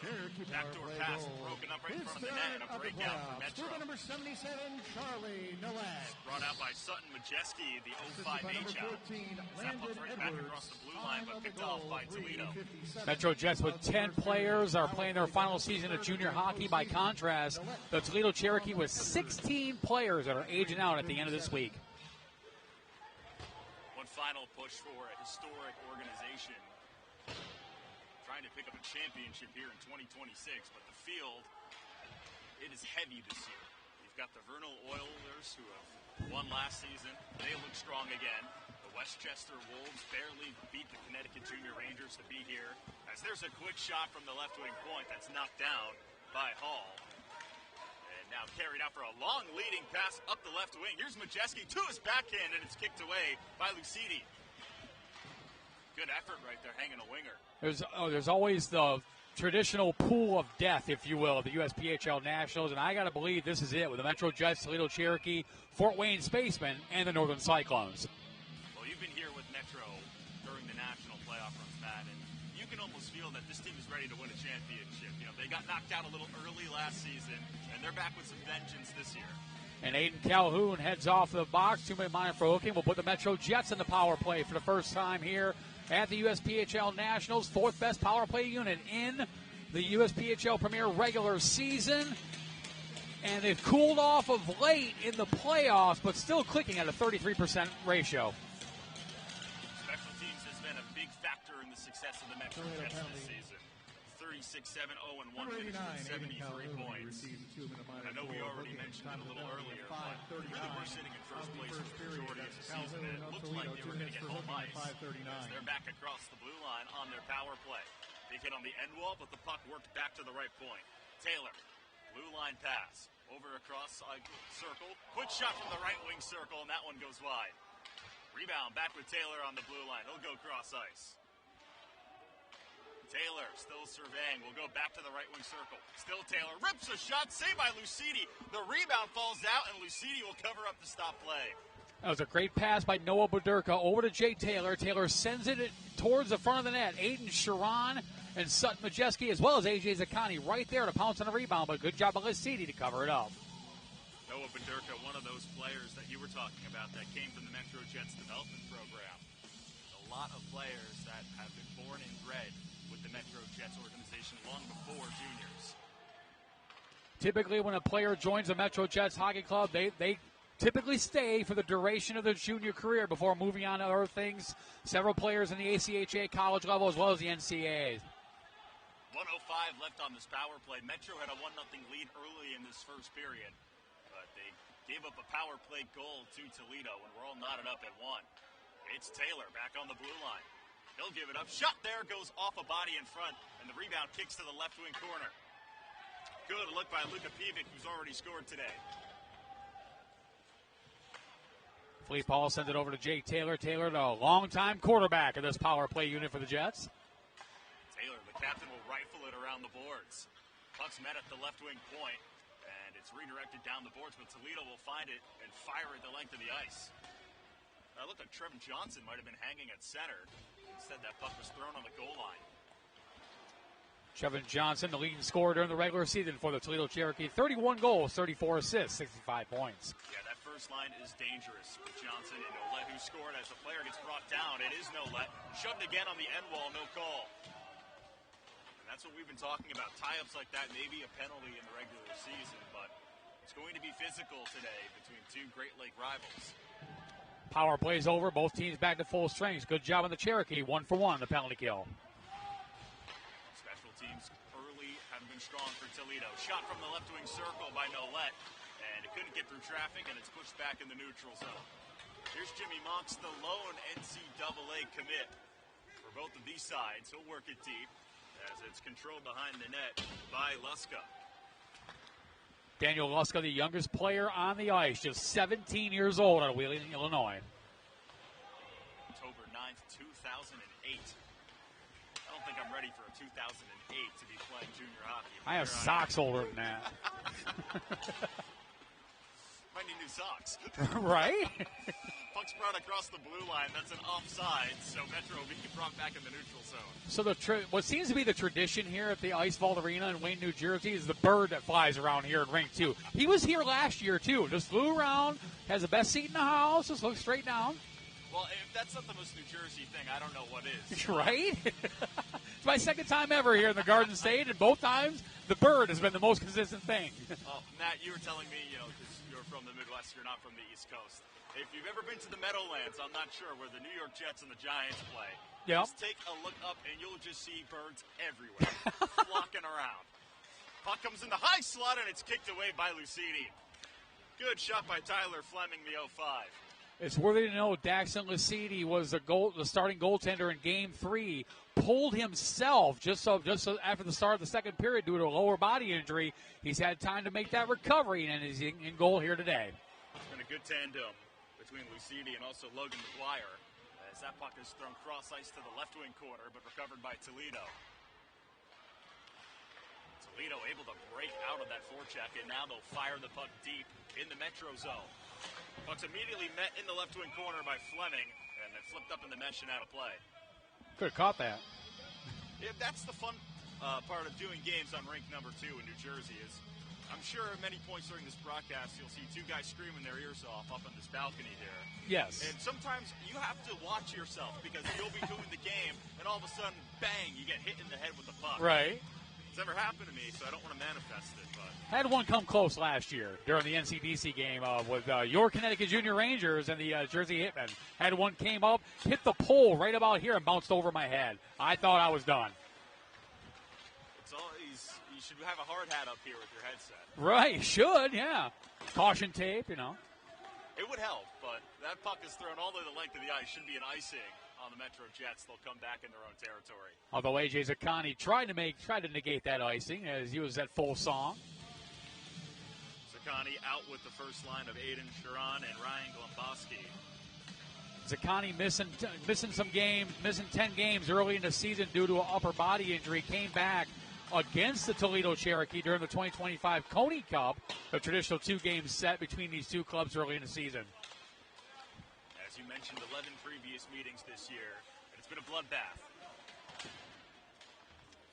Speaker 6: There's a backdoor pass broken up right in front of the net and a breakout for Metro.
Speaker 2: Number 77, Charlie Nolet.
Speaker 6: Brought out by Sutton Majeski, the 05 H-out. That puts right back across the blue line, but picked off by Toledo.
Speaker 7: Metro Jets with 10 players are playing their final season of junior hockey. By contrast, the Toledo Cherokee with 16 players that are aging out at the end of this week.
Speaker 6: One final push for a historic organization. Trying to pick up a championship here in 2026, but the field, it is heavy this year. You've got the Vernal Oilers, who have won last season. They look strong again. The Westchester Wolves barely beat the Connecticut Junior Rangers to be here. As there's a quick shot from the left wing point that's knocked down by Hall. And now carried out for a long leading pass up the left wing. Here's Majeski to his backhand, and it's kicked away by Lucidi. Good effort right there, hanging a winger.
Speaker 7: There's always the traditional pool of death, if you will, of the USPHL Nationals, and I got to believe this is it with the MetroJets, Toledo Cherokee, Fort Wayne Spacemen, and the Northern Cyclones.
Speaker 6: Well, you've been here with Metro during the national playoff runs, Matt, and you can almost feel that this team is ready to win a championship. You know, they got knocked out a little early last season, and they're back with some vengeance this year.
Speaker 7: And Aiden Calhoun heads off the box, 2-minute minor for hooking. We'll put the MetroJets in the power play for the first time here at the USPHL Nationals, fourth best power play unit in the USPHL Premier regular season. And they've cooled off of late in the playoffs, but still clicking at a 33% ratio.
Speaker 6: Special teams has been a big factor in the success of the MetroJets this season. 36-7-0-1 finished with 73 points. I know we already mentioned it a little earlier, but really we're sitting in first place for the majority of the season, and it looked like they were going to get home ice as they're back across the blue line on their power play. They hit on the end wall, but the puck worked back to the right point. Taylor, blue line pass, over across circle, quick shot from the right wing circle, and that one goes wide. Rebound back with Taylor on the blue line. He'll go cross ice. Taylor still surveying. Will go back to the right wing circle. Still Taylor. Rips a shot. Saved by Lucidi. The rebound falls out, and Lucidi will cover up the stop play.
Speaker 7: That was a great pass by Noah Budurka over to Jay Taylor. Taylor sends it towards the front of the net. Aiden Sharon and Sutton Majeski, as well as A.J. Zakani, right there to pounce on a rebound, but good job by Lucidi to cover it up.
Speaker 6: Noah Budurka, one of those players that you were talking about that came from the MetroJets development program. A lot of players that have been born and bred with the MetroJets organization long before juniors.
Speaker 7: Typically, when a player joins the MetroJets Hockey Club, they typically stay for the duration of their junior career before moving on to other things. Several players in the ACHA college level as well as the NCAA.
Speaker 6: 1:05 left on this power play. Metro had a 1-0 lead early in this first period, but they gave up a power play goal to Toledo, and we're all knotted up at 1. It's Taylor back on the blue line. He'll give it up. Shot there, goes off a body in front, and the rebound kicks to the left wing corner. Good look by Luka Pivic, who's already scored today.
Speaker 7: Fleet Paul sends it over to Jake Taylor. Taylor, the longtime quarterback of this power play unit for the Jets.
Speaker 6: Taylor, the captain, will rifle it around the boards. Puck's met at the left wing point, and it's redirected down the boards, but Toledo will find it and fire it the length of the ice. It looked like Trevin Johnson might have been hanging at center. Instead, that puck was thrown on the goal line.
Speaker 7: Trevin Johnson, the leading scorer during the regular season for the Toledo Cherokee. 31 goals, 34 assists, 65 points.
Speaker 6: Yeah, that first line is dangerous with Johnson and Nolet, who scored as the player gets brought down. It is Nolet. Shoved again on the end wall, no call. And that's what we've been talking about. Tie-ups like that may be a penalty in the regular season, but it's going to be physical today between two Great Lake rivals.
Speaker 7: Power plays over. Both teams back to full strength. Good job on the Cherokee. 1-for-1, the penalty kill.
Speaker 6: Special teams early have been strong for Toledo. Shot from the left wing circle by Nolet, and it couldn't get through traffic, and it's pushed back in the neutral zone. Here's Jimmy Monks, the lone NCAA commit for both of these sides. He'll work it deep as it's controlled behind the net by Luska.
Speaker 7: Daniel Luska, the youngest player on the ice, just 17 years old out of Wheeling, Illinois.
Speaker 6: October 9th, 2008. I don't think I'm ready for a 2008 to be playing junior hockey.
Speaker 7: I have socks older than that.
Speaker 6: Might need new socks.
Speaker 7: Right?
Speaker 6: Puck's brought across the blue line. That's an offside, so Metro will be brought back in the neutral zone.
Speaker 7: So what seems to be the tradition here at the Ice Vault Arena in Wayne, New Jersey is the bird that flies around here in Rink 2. He was here last year, too. Just flew around, has the best seat in the house, just looks straight down.
Speaker 6: Well, if that's not the most New Jersey thing, I don't know what is.
Speaker 7: Right? It's my second time ever here in the Garden State, and both times the bird has been the most consistent thing.
Speaker 6: Oh, Matt, you were telling me, because you're from the Midwest, you're not from the East Coast. If you've ever been to the Meadowlands, I'm not sure, where the New York Jets and the Giants play.
Speaker 7: Yep.
Speaker 6: Just take a look up, and you'll just see birds everywhere, flocking around. Puck comes in the high slot, and it's kicked away by Lucidi. Good shot by Tyler Fleming, the 0-5.
Speaker 7: It's worthy to know Daxon Lucidi was the starting goaltender in Game 3. Pulled himself just so after the start of the second period due to a lower body injury. He's had time to make that recovery, and is in goal here today.
Speaker 6: It's been a good tandem between Lucidi and also Logan McGuire, as that puck is thrown cross ice to the left wing corner, but recovered by Toledo. Toledo able to break out of that forecheck, and now they'll fire the puck deep in the Metro zone. Puck's immediately met in the left wing corner by Fleming, and then flipped up in the mesh and out of play.
Speaker 7: Could have caught that.
Speaker 6: Yeah, that's the fun part of doing games on rink number 2 in New Jersey is I'm sure at many points during this broadcast you'll see two guys screaming their ears off up on this balcony here.
Speaker 7: Yes.
Speaker 6: And sometimes you have to watch yourself because you'll be doing the game and all of a sudden, bang, you get hit in the head with the puck.
Speaker 7: Right.
Speaker 6: It's never happened to me, so I don't want to manifest it. But
Speaker 7: Had one come close last year during the NCDC game with your Connecticut Junior Rangers and the Jersey Hitmen. Had one came up, hit the pole right about here and bounced over my head. I thought I was done.
Speaker 6: You should have a hard hat up here with your headset.
Speaker 7: Right, should, yeah. Caution tape, you know.
Speaker 6: It would help, but that puck is thrown all the way the length of the ice. Should be an icing on the MetroJets. They'll come back in their own territory.
Speaker 7: Although A.J. Zaccani tried to negate that icing as he was at full song.
Speaker 6: Zaccani out with the first line of Aiden Sharon and Ryan Glomboski.
Speaker 7: Zaccani missing some games, missing 10 games early in the season due to an upper body injury. Came back against the Toledo Cherokee during the 2025 Coney Cup, the traditional 2-game set between these two clubs early in the season.
Speaker 6: As you mentioned, 11 previous meetings this year, and it's been a bloodbath.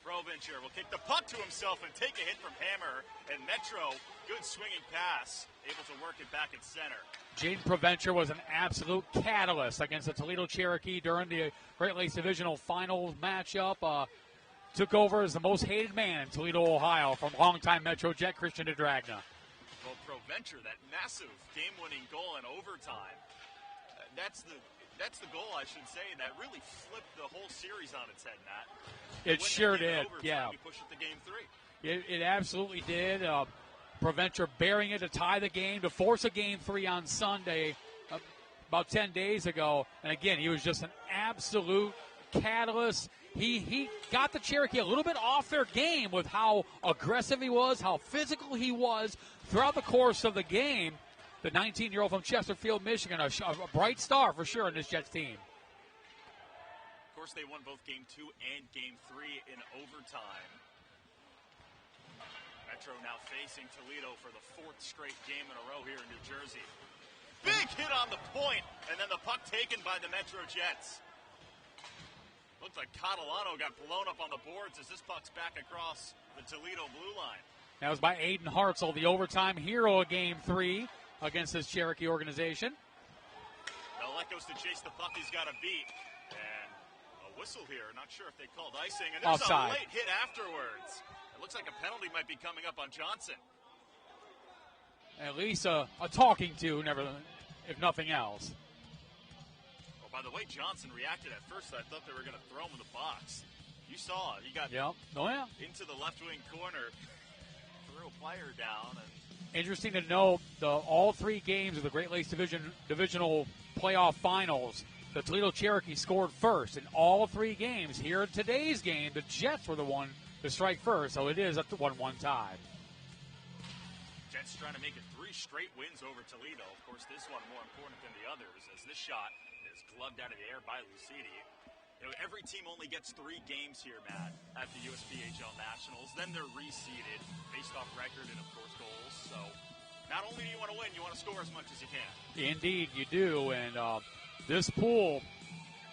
Speaker 6: Provencher will kick the puck to himself and take a hit from Hammer, and Metro, good swinging pass, able to work it back at center.
Speaker 7: Jaden Provencher was an absolute catalyst against the Toledo Cherokee during the Great Lakes Divisional Finals matchup. Took over as the most hated man in Toledo, Ohio, from longtime MetroJet Christian DeDragna.
Speaker 6: Well, Provencher, that massive game-winning goal in overtime, that's the goal, I should say, that really flipped the whole series on its head, Matt.
Speaker 7: It sure did, yeah.
Speaker 6: We pushed it to game 3.
Speaker 7: It absolutely did. Provencher bearing it to tie the game, to force a game 3 on Sunday about 10 days ago. And again, he was just an absolute catalyst. He got the Cherokee a little bit off their game with how aggressive he was, how physical he was throughout the course of the game. The 19-year-old from Chesterfield, Michigan, a bright star for sure in this Jets team.
Speaker 6: Of course, they won both Game 2 and Game 3 in overtime. Metro now facing Toledo for the 4th straight game in a row here in New Jersey. Big hit on the point, and then the puck taken by the MetroJets. Looks like Catalano got blown up on the boards as this puck's back across the Toledo blue line.
Speaker 7: That was by Aiden Hartzell, the overtime hero of Game 3 against this Cherokee organization.
Speaker 6: Melekos to chase the puck he's got to beat. And a whistle here. Not sure if they called icing. And there's
Speaker 7: offside.
Speaker 6: A late hit afterwards. It looks like a penalty might be coming up on Johnson.
Speaker 7: At least a talking to, if nothing else.
Speaker 6: By the way Johnson reacted at first, I thought they were going to throw him in the box. You saw it. He got into the left wing corner, threw a player down. And
Speaker 7: interesting to note, all 3 games of the Great Lakes Divisional Playoff Finals, the Toledo Cherokee scored first. In all 3 games, here in today's game, the Jets were the one to strike first, so it is a 1-1 tie.
Speaker 6: Jets trying to make it 3 straight wins over Toledo. Of course, this one more important than the others, as this shot is gloved out of the air by Lucidi. You know, every team only gets 3 games here, Matt, at the USPHL Nationals. Then they're reseeded based off record and, of course, goals. So not only do you want to win, you want to score as much as you can. Indeed,
Speaker 7: you do. And this pool,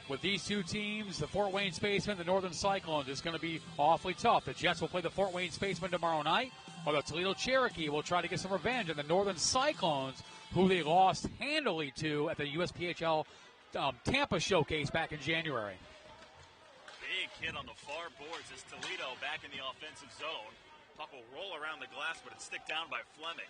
Speaker 7: with these 2 teams, the Fort Wayne Spacemen, the Northern Cyclones, is going to be awfully tough. The Jets will play the Fort Wayne Spacemen tomorrow night, while the Toledo Cherokee will try to get some revenge on the Northern Cyclones, who they lost handily to at the USPHL Tampa showcase back in January.
Speaker 6: Big hit on the far boards as Toledo back in the offensive zone. Puck will roll around the glass, but it's stick down by Fleming.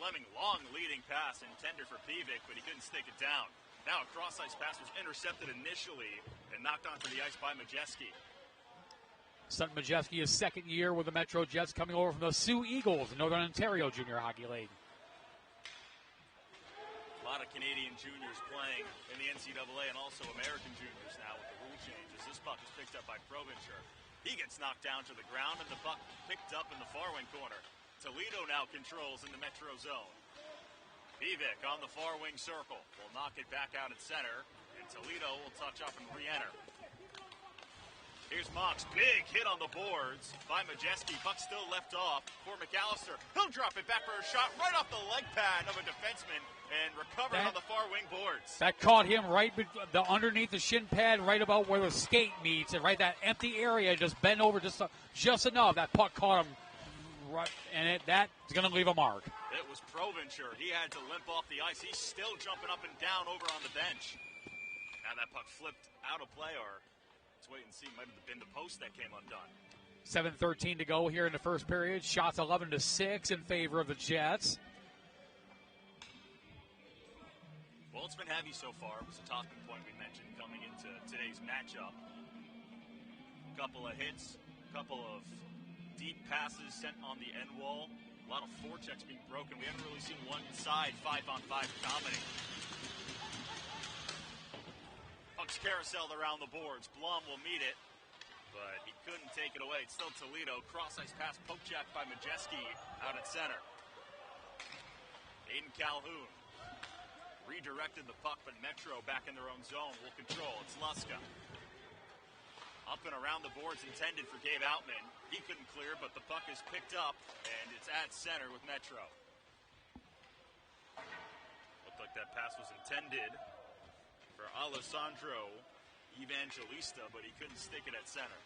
Speaker 6: Fleming, long leading pass, intended for Pivic, but he couldn't stick it down. Now a cross-ice pass was intercepted initially and knocked onto the ice by Majeski.
Speaker 7: Sutton Majeski, his 2nd year with the MetroJets, coming over from the Sioux Eagles in Northern Ontario Junior Hockey League.
Speaker 6: A lot of Canadian juniors playing in the NCAA and also American juniors now with the rule changes. This puck is picked up by Provencher. He gets knocked down to the ground, and the puck picked up in the far wing corner. Toledo now controls in the Metro zone. Pivic on the far wing circle will knock it back out at center, and And Toledo will touch up and re-enter. Here's Mox, big hit on the boards by Majeski. Puck still left off for McAllister. He'll drop it back for a shot right off the leg pad of a defenseman and recovered on the far wing boards.
Speaker 7: That caught him right underneath the shin pad, right about where the skate meets, and right that empty area, just bent over just enough. That puck caught him right, and that's going to leave a mark.
Speaker 6: It was Provencher. He had to limp off the ice. He's still jumping up and down over on the bench. Now that puck flipped out of play, or let's wait and see. Might have been the post that came undone.
Speaker 7: 7:13 to go here in the first period. Shots 11-6 in favor of the Jets.
Speaker 6: Well, it's been heavy so far. It was a talking point we mentioned coming into today's matchup. A couple of hits, a couple of deep passes sent on the end wall. A lot of forechecks being broken. We haven't really seen one side 5-on-5 dominate. Pucks carouseled around the boards. Blum will meet it, but he couldn't take it away. It's still Toledo. Cross-ice pass, poke check by Majeski out at center. Aiden Calhoun redirected the puck, but Metro back in their own zone will control. It's Luska. Up and around the boards intended for Gabe Outman. He couldn't clear, but the puck is picked up, and it's at center with Metro. Looked like that pass was intended for Alessandro Evangelista, but he couldn't stick it at center.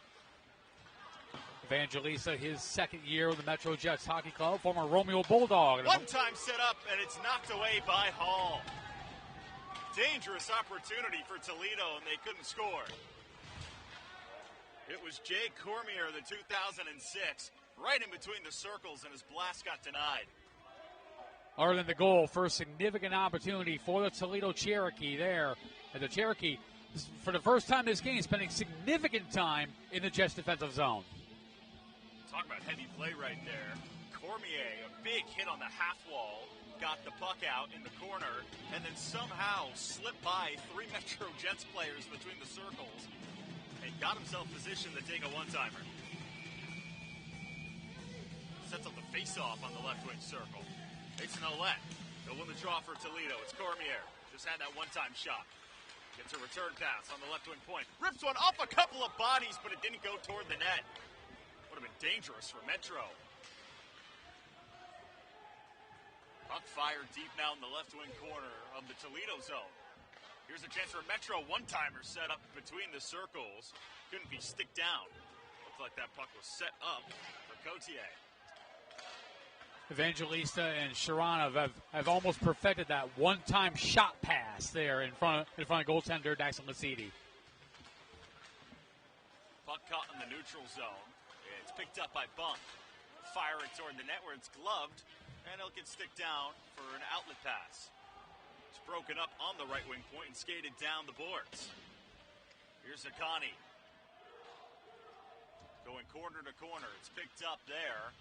Speaker 7: Evangelista, his second year with the MetroJets Hockey Club, former Romeo Bulldog.
Speaker 6: One time set up, and it's knocked away by Hall. Dangerous opportunity for Toledo, and they couldn't score. It was Jay Cormier, the 2006, right in between the circles, and his blast got denied.
Speaker 7: Other than the goal, first significant opportunity for the Toledo Cherokee there. And the Cherokee, for the first time this game, spending significant time in the Jets' defensive zone.
Speaker 6: Talk about heavy play right there. Cormier, a big hit on the half wall, got the puck out in the corner, and then somehow slipped by three MetroJets players between the circles and got himself positioned to take a one-timer. Sets up the face-off on the left wing circle. It's Nolet. They'll win the draw for Toledo. It's Cormier. Just had that one-time shot. Gets a return pass on the left wing point. Rips one off a couple of bodies, but it didn't go toward the net. Would have been dangerous for Metro. Puck fired deep now in the left wing corner of the Toledo zone. Here's a chance for a Metro one-timer set up between the circles. Couldn't be sticked down. Looked like that puck was set up for Cotier.
Speaker 7: Evangelista and Sharonov have almost perfected that one-time shot pass there in front of goaltender Daxon Lasidi.
Speaker 6: Puck caught in the neutral zone. It's picked up by Bunk. Fire it toward the net where it's gloved, and it'll get sticked down for an outlet pass. It's broken up on the right wing point and skated down the boards. Here's Zakani. Going corner to corner. It's picked up there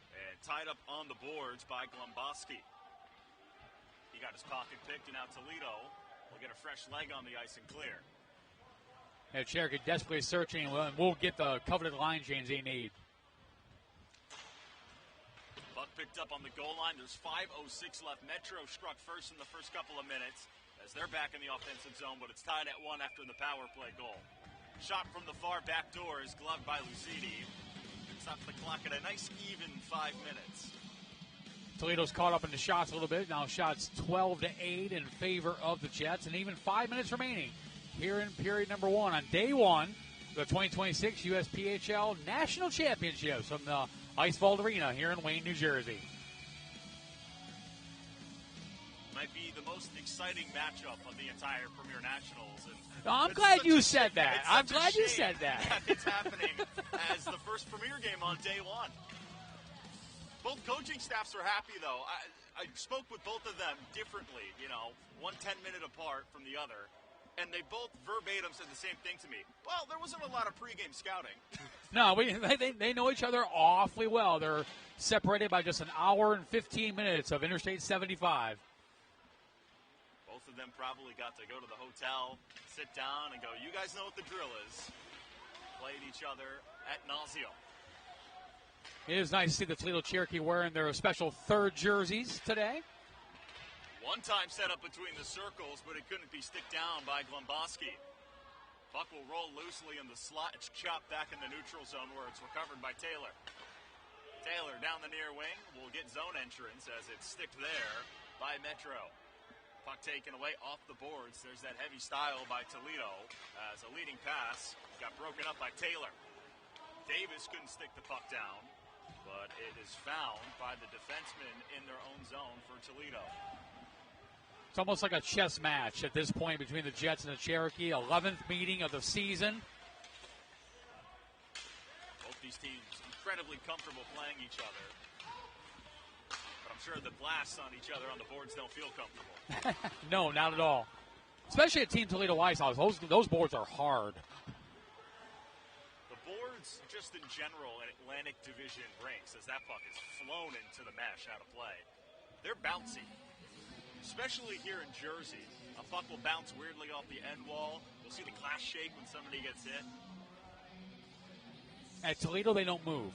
Speaker 6: and tied up on the boards by Glomboski. He got his pocket picked, and now Toledo will get a fresh leg on the ice and clear.
Speaker 7: And Cherokee desperately searching, and we'll get the coveted line change they need.
Speaker 6: Puck picked up on the goal line. There's 5:06 left. Metro struck first in the first couple of minutes as they're back in the offensive zone, but it's tied at 1 after the power play goal. Shot from the far back door is gloved by Lucidi. Stops the clock at a nice even 5 minutes.
Speaker 7: Toledo's caught up in the shots a little bit. Now shots 12-8 in favor of the Jets, and even 5 minutes remaining here in period number 1. On day 1, the 2026 USPHL National Championships from the Ice Vault Arena here in Wayne, New Jersey.
Speaker 6: Might be the most exciting matchup of the entire Premier Nationals. And
Speaker 7: I'm glad you said that. I'm glad you said that.
Speaker 6: It's happening as the first Premier game on day 1. Both coaching staffs are happy, though. I spoke with both of them differently, one 10-minute apart from the other. And they both verbatim said the same thing to me. Well, there wasn't a lot of pregame scouting.
Speaker 7: No, they know each other awfully well. They're separated by just an hour and 15 minutes of Interstate 75.
Speaker 6: Both of them probably got to go to the hotel, sit down, and go, you guys know what the drill is. Played each other at nauseum.
Speaker 7: It is nice to see the Toledo Cherokee wearing their special third jerseys today.
Speaker 6: One-time setup between the circles, but it couldn't be sticked down by Glomboski. Puck will roll loosely in the slot. It's chopped back in the neutral zone where it's recovered by Taylor. Taylor down the near wing will get zone entrance as it's sticked there by Metro. Puck taken away off the boards. There's that heavy style by Toledo as a leading pass got broken up by Taylor. Davis couldn't stick the puck down, but it is found by the defenseman in their own zone for Toledo.
Speaker 7: It's almost like a chess match at this point between the Jets and the Cherokee. 11th meeting of the season.
Speaker 6: Both these teams incredibly comfortable playing each other. But I'm sure the blasts on each other on the boards don't feel comfortable.
Speaker 7: No, not at all. Especially at Team Toledo Ice House. Those boards are hard.
Speaker 6: The boards, just in general, in Atlantic Division rinks, as that puck is flown into the mesh out of play, they're bouncy. Especially here in Jersey, a puck will bounce weirdly off the end wall. You'll see the glass shake when somebody gets hit.
Speaker 7: At Toledo, they don't move.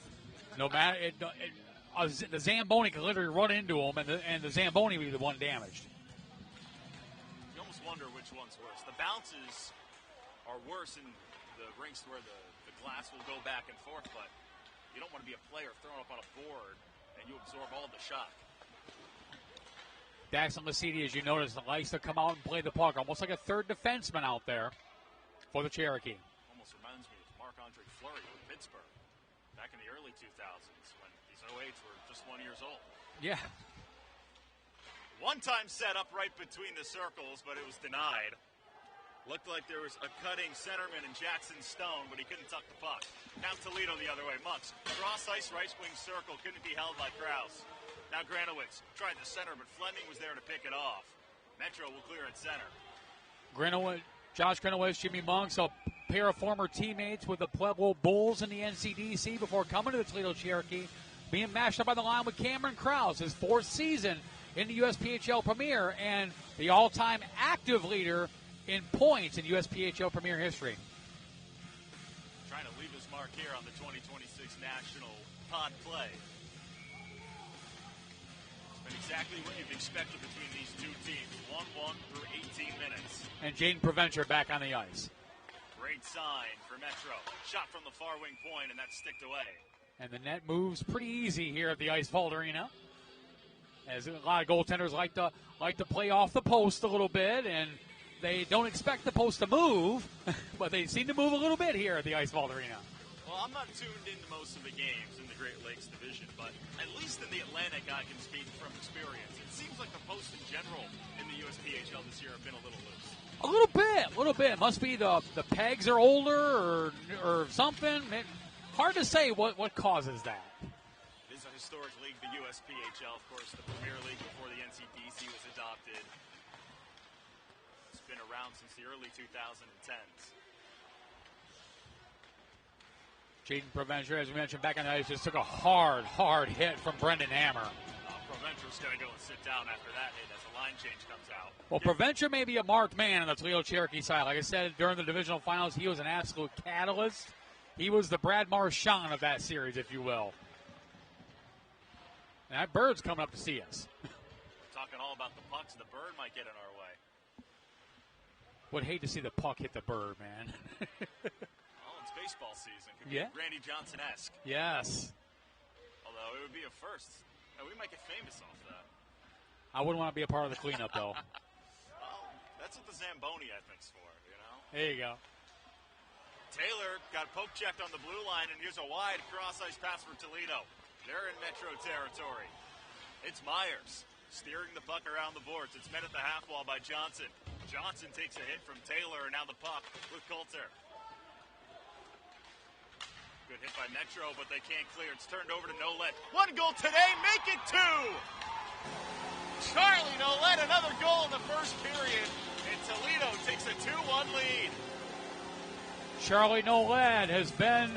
Speaker 7: No matter the Zamboni can literally run into them, and the Zamboni will be the one damaged.
Speaker 6: You almost wonder which one's worse. The bounces are worse in the rinks where the glass will go back and forth, but you don't want to be a player thrown up on a board and you absorb all the shock.
Speaker 7: Daxon Lasiti, as you notice, likes to come out and play the puck, almost like a third defenseman out there for the Cherokee.
Speaker 6: Almost reminds me of Marc-Andre Fleury with Pittsburgh back in the early 2000s when these 08s were just 1 year old.
Speaker 7: Yeah.
Speaker 6: One-time setup right between the circles, but it was denied. Looked like there was a cutting centerman in Jackson Stone, but he couldn't tuck the puck. Now Toledo the other way. Mux, cross ice, right wing circle, couldn't be held by Krause. Now Granowitz tried the center, but Fleming was there to pick it off. Metro will clear at center.
Speaker 7: Josh Granowitz, Jimmy Monks, a pair of former teammates with the Pueblo Bulls in the NCDC before coming to the Toledo Cherokee, being matched up by the line with Cameron Krause, his fourth season in the USPHL Premier, and the all-time active leader in points in USPHL Premier history.
Speaker 6: Trying to leave his mark here on the 2026 National Pod Play. It's been exactly what you've expected between these two teams. 1-1 through 18 minutes.
Speaker 7: And Jaden Preventure back on the ice.
Speaker 6: Great sign for Metro. Shot from the far wing point, and that's sticked away.
Speaker 7: And the net moves pretty easy here at the Ice Vault Arena, as a lot of goaltenders like to play off the post a little bit, and they don't expect the post to move, but they seem to move a little bit here at the Ice Vault Arena.
Speaker 6: Well, I'm not tuned into most of the games in the Great Lakes Division, but at least in the Atlantic, I can speak from experience. It seems like the posts in general in the USPHL this year have been a little loose.
Speaker 7: A little bit. Must be the pegs are older or something. Hard to say what causes that.
Speaker 6: It is a historic league, the USPHL, of course, the Premier League before the NCDC was adopted. It's been around since the early 2010s.
Speaker 7: Jaden Preventure, as we mentioned back on the ice, just took a hard hit from Brendan Hammer.
Speaker 6: Preventure's going to go and sit down after that hit as the line change comes out.
Speaker 7: Well, Preventure may be a marked man on the Toledo Cherokee side. Like I said, during the divisional finals, he was an absolute catalyst. He was the Brad Marchand of that series, if you will. And that bird's coming up to see us.
Speaker 6: Talking all about the pucks, the bird might get in our way.
Speaker 7: Would hate to see the puck hit the bird, man.
Speaker 6: Well, it's baseball season. Could be Randy Johnson-esque.
Speaker 7: Yes.
Speaker 6: Although it would be a first. And we might get famous off that.
Speaker 7: I wouldn't want to be a part of the cleanup, though.
Speaker 6: Well, that's what the Zamboni, I think's for, you know?
Speaker 7: There you go.
Speaker 6: Taylor got poke checked on the blue line, and here's a wide cross-ice pass for Toledo. They're in Metro territory. It's Myers steering the puck around the boards. It's met at the half wall by Johnson. Johnson takes a hit from Taylor, and now the puck with Coulter. Good hit by Metro, but they can't clear. It's turned over to Nolet. One goal today, make it two! Charlie Nolet, another goal in the first period, and Toledo takes a 2-1 lead.
Speaker 7: Charlie Nolet has been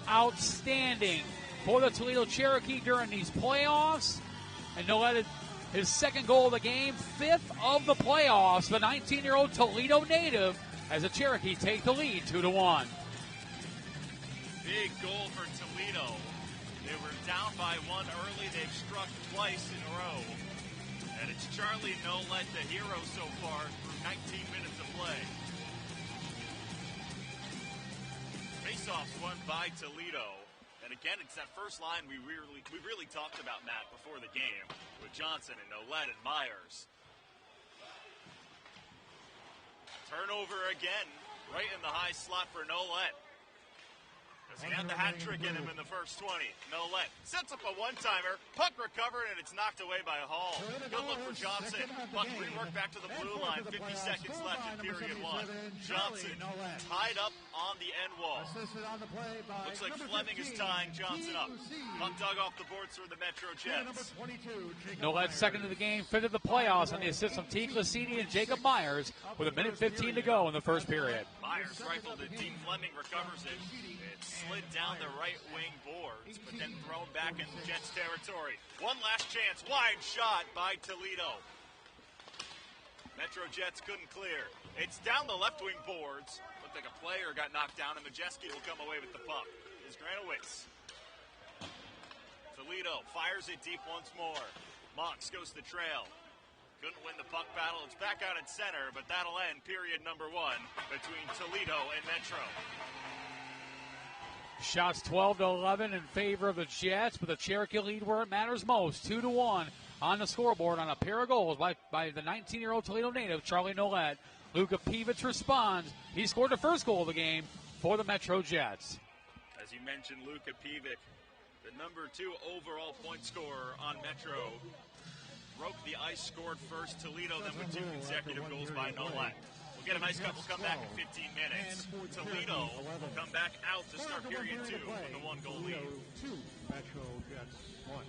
Speaker 7: outstanding for the Toledo Cherokee during these playoffs. And Nolet, his second goal of the game, fifth of the playoffs. The 19-year-old Toledo native as the Cherokee take the lead 2-1.
Speaker 6: Big goal for Toledo. They were down by one early. They've struck twice in a row. And it's Charlie Nolet, the hero so far, through 19 minutes of play. Faceoffs won by Toledo. And again, it's that first line we really talked about, Matt, before the game, with Johnson and Nolet and Myers. Turnover again, right in the high slot for Nolet. Because he had the hat trick in him in the first 20. Nolet sets up a one-timer. Puck recovered, and it's knocked away by Hall. Good look for Johnson. Puck reworked back to the blue line. 50 seconds left in period one. Johnson tied up on the end wall. Looks like Fleming is tying Johnson up. Puck dug off the boards for the MetroJets.
Speaker 7: Nolet second in the game, fifth of the playoffs on the assist from Teague Lasidi and Jacob Myers with 1:15 to go in the first period.
Speaker 6: Myers rifled it deep. Fleming recovers it. It slid down the right wing boards, but then thrown back in Jets territory. One last chance. Wide shot by Toledo. MetroJets couldn't clear. It's down the left wing boards. Looked like a player got knocked down, and Majeski will come away with the puck. It's Granowitz. Toledo fires it deep once more. Mox goes the trail. Couldn't win the puck battle. It's back out at center, but that'll end period number one between Toledo and Metro.
Speaker 7: Shots 12-11 in favor of the Jets, but the Cherokee lead where it matters most, 2-1 on the scoreboard on a pair of goals by the 19-year-old Toledo native, Charlie Nolet. Luka Pivich responds. He scored the first goal of the game for the MetroJets.
Speaker 6: As you mentioned, Luka Pivich, the number 2 overall point scorer on Metro, broke the ice, scored first. Toledo then with 2 consecutive goals by Nolet. We'll get a nice couple come back in 15 minutes. Toledo will come back out to start period 2 with a 1-goal lead.
Speaker 2: 2, MetroJets 1.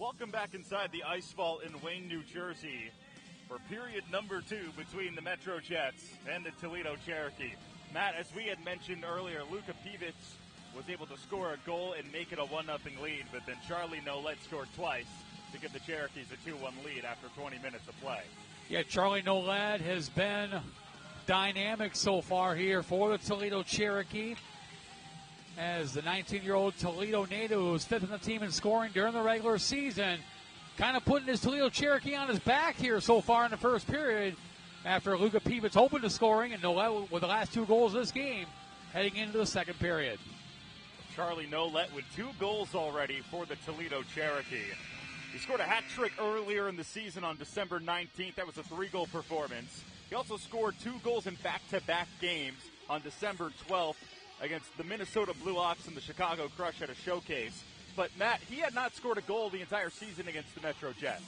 Speaker 6: Welcome back inside the Ice Vault in Wayne, New Jersey for period number 2 between the MetroJets and the Toledo Cherokee. Matt, as we had mentioned earlier, Luka Pivits was able to score a goal and make it a 1-0 lead, but then Charlie Nolet scored twice to give the Cherokees a 2-1 lead after 20 minutes of play.
Speaker 7: Yeah, Charlie Nolet has been dynamic so far here for the Toledo Cherokee, as the 19-year-old Toledo native, who was 5th in the team in scoring during the regular season, kind of putting his Toledo Cherokee on his back here so far in the first period after Luka Pivits opened the scoring, and Nolet with the last 2 goals of this game heading into the second period.
Speaker 6: Charlie Nolet with 2 goals already for the Toledo Cherokee. He scored a hat trick earlier in the season on December 19th. That was a 3-goal performance. He also scored 2 goals in back-to-back games on December 12th against the Minnesota Blue Ox and the Chicago Crush at a showcase. But, Matt, he had not scored a goal the entire season against the MetroJets.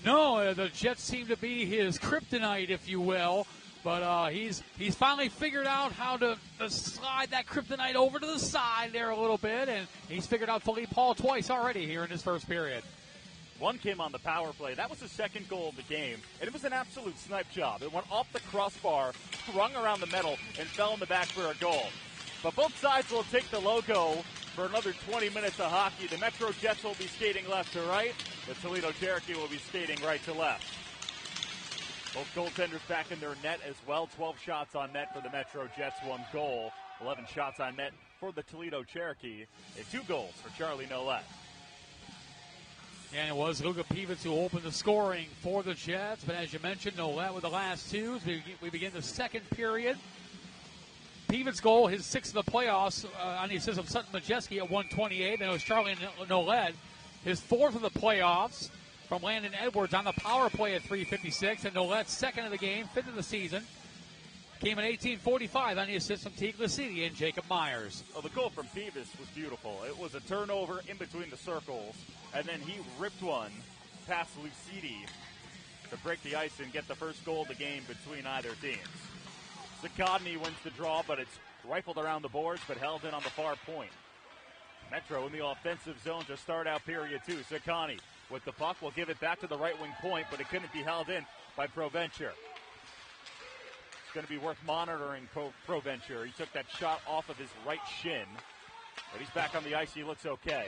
Speaker 7: No, the Jets seem to be his kryptonite, if you will. But he's finally figured out how to slide that kryptonite over to the side there a little bit, and he's figured out Philippe Hall twice already here in his first period.
Speaker 6: One came on the power play. That was the second goal of the game, and it was an absolute snipe job. It went off the crossbar, rung around the metal, and fell in the back for a goal. But both sides will take the logo for another 20 minutes of hockey. The MetroJets will be skating left to right. The Toledo Cherokee will be skating right to left. Both goaltenders back in their net as well. 12 shots on net for the MetroJets, 1 goal. 11 shots on net for the Toledo Cherokee, and 2 goals for Charlie Nolet.
Speaker 7: And it was Luka Pivits who opened the scoring for the Jets. But as you mentioned, Nolet with the last 2. We begin the second period. Pivits' goal, his 6th of the playoffs, on the assist of Sutton Majeski at 1:28. Then it was Charlie Nolet, his 4th of the playoffs from Landon Edwards on the power play at 3:56. And Nolet's 2nd of the game, 5th of the season, came at 18:45 on the assist from Teague Lasiti and Jacob Myers.
Speaker 6: Well, the goal from Pivits was beautiful. It was a turnover in between the circles, and then he ripped one past Lasiti to break the ice and get the first goal of the game between either teams. Zakotny wins the draw, but it's rifled around the boards, but held in on the far point. Metro in the offensive zone to start out period 2. Zakotny with the puck will give it back to the right wing point, but it couldn't be held in by Provencher. It's going to be worth monitoring Provencher. He took that shot off of his right shin, but he's back on the ice. He looks okay.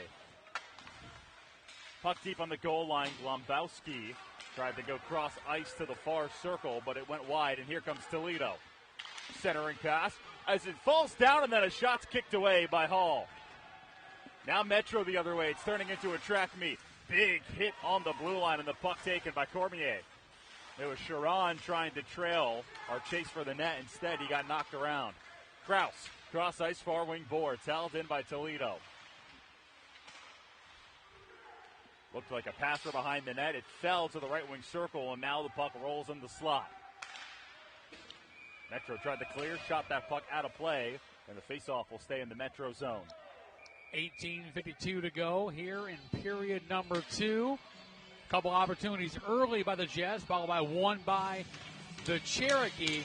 Speaker 6: Puck deep on the goal line. Glombowski tried to go cross ice to the far circle, but it went wide, and here comes Toledo. Centering pass as it falls down, and then a shot's kicked away by Hall. Now Metro the other way. It's turning into a track meet. Big hit on the blue line, and the puck taken by Cormier. It was Sharon trying to trail or chase for the net. Instead, he got knocked around. Kraus, cross ice far wing boards, held in by Toledo. Looked like a passer behind the net. It fell to the right wing circle, and now the puck rolls in the slot. Metro tried to clear, shot that puck out of play, and the faceoff will stay in the Metro zone.
Speaker 7: 18:52 to go here in period number 2. Couple opportunities early by the Jets, followed by one by the Cherokee.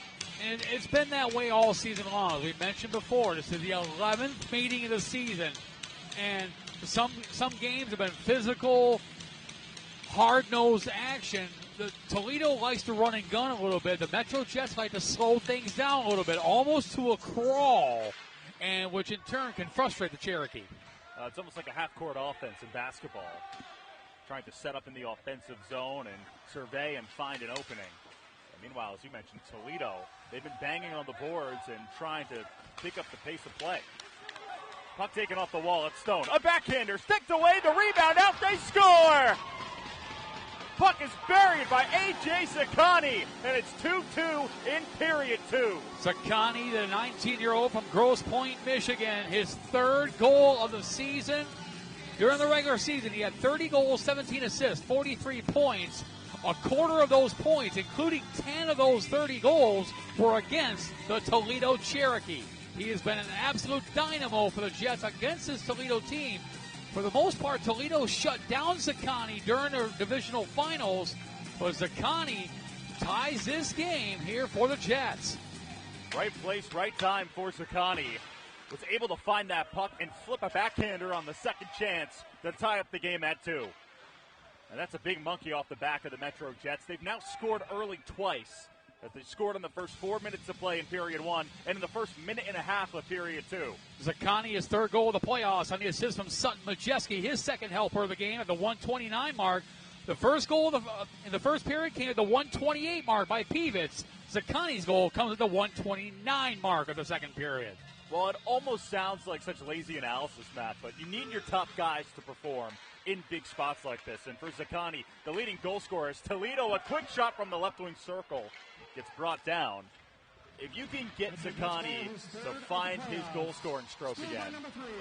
Speaker 7: And it's been that way all season long. As we mentioned before, this is the 11th meeting of the season. And some games have been physical, hard-nosed action. The Toledo likes to run and gun a little bit. The MetroJets like to slow things down a little bit, almost to a crawl, and which in turn can frustrate the Cherokee.
Speaker 6: It's almost like a half-court offense in basketball. Trying to set up in the offensive zone and survey and find an opening. And meanwhile, as you mentioned, Toledo, they've been banging on the boards and trying to pick up the pace of play. Puck taken off the wall at Stone. A backhander, sticked away, the rebound out, they score! Puck is buried by A.J. Zakotny, and it's 2-2 in period 2.
Speaker 7: Zakotny, the 19-year-old from Grosse Pointe, Michigan, his 3rd goal of the season. During the regular season, he had 30 goals, 17 assists, 43 points. A quarter of those points, including 10 of those 30 goals, were against the Toledo Cherokee. He has been an absolute dynamo for the Jets against this Toledo team. For the most part, Toledo shut down Zakotny during their divisional finals, but Zakotny ties this game here for the Jets.
Speaker 6: Right place, right time for Zakotny. Was able to find that puck and flip a backhander on the second chance to tie up the game at 2.
Speaker 8: And that's a big monkey off the back of the MetroJets. They've now scored early twice. As they scored in the first 4 minutes of play in period one and in the first minute and a half of period two.
Speaker 7: Zaccani, his third goal of the playoffs on the assist from Sutton Majeski, his second helper of the game at the 129 mark. The first goal in the first period came at the 128 mark by Pevitz. Zaccani's goal comes at the 129 mark of the second period.
Speaker 8: Well, it almost sounds like such lazy analysis, Matt, but you need your top guys to perform in big spots like this. And for Zaccani, the leading goal scorer is Toledo. A quick shot from the left wing circle gets brought down. If you can get Zaccani to find his goal scoring stroke again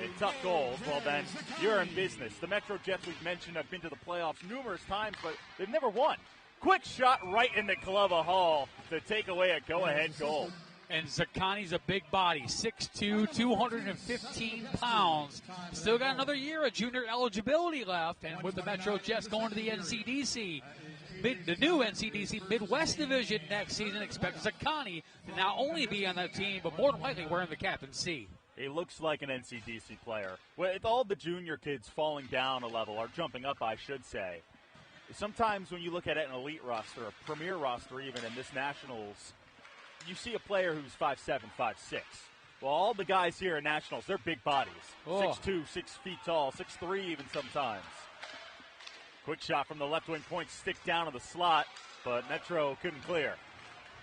Speaker 8: in tough goals, well then you're in business. The MetroJets, we've mentioned, have been to the playoffs numerous times, but they've never won. Quick shot right in the glove of Hall to take away a go-ahead goal.
Speaker 7: And Zaccani's a big body, 6'2", 215 pounds. Still got another year of junior eligibility left, and with the MetroJets going to the NCDC, the new NCDC Midwest Division next season, expect Zaccani to not only be on that team, but more than likely wearing the captaincy.
Speaker 8: He looks like an NCDC player. With all the junior kids falling down a level, or jumping up, I should say, sometimes when you look at an elite roster, a premier roster even in this Nationals, you see a player who's 5'7", 5'6". Well, all the guys here at Nationals, they're big bodies. 6'2", 6 feet tall, 6'3" even sometimes. Quick shot from the left wing point, stick down to the slot, but Metro couldn't clear.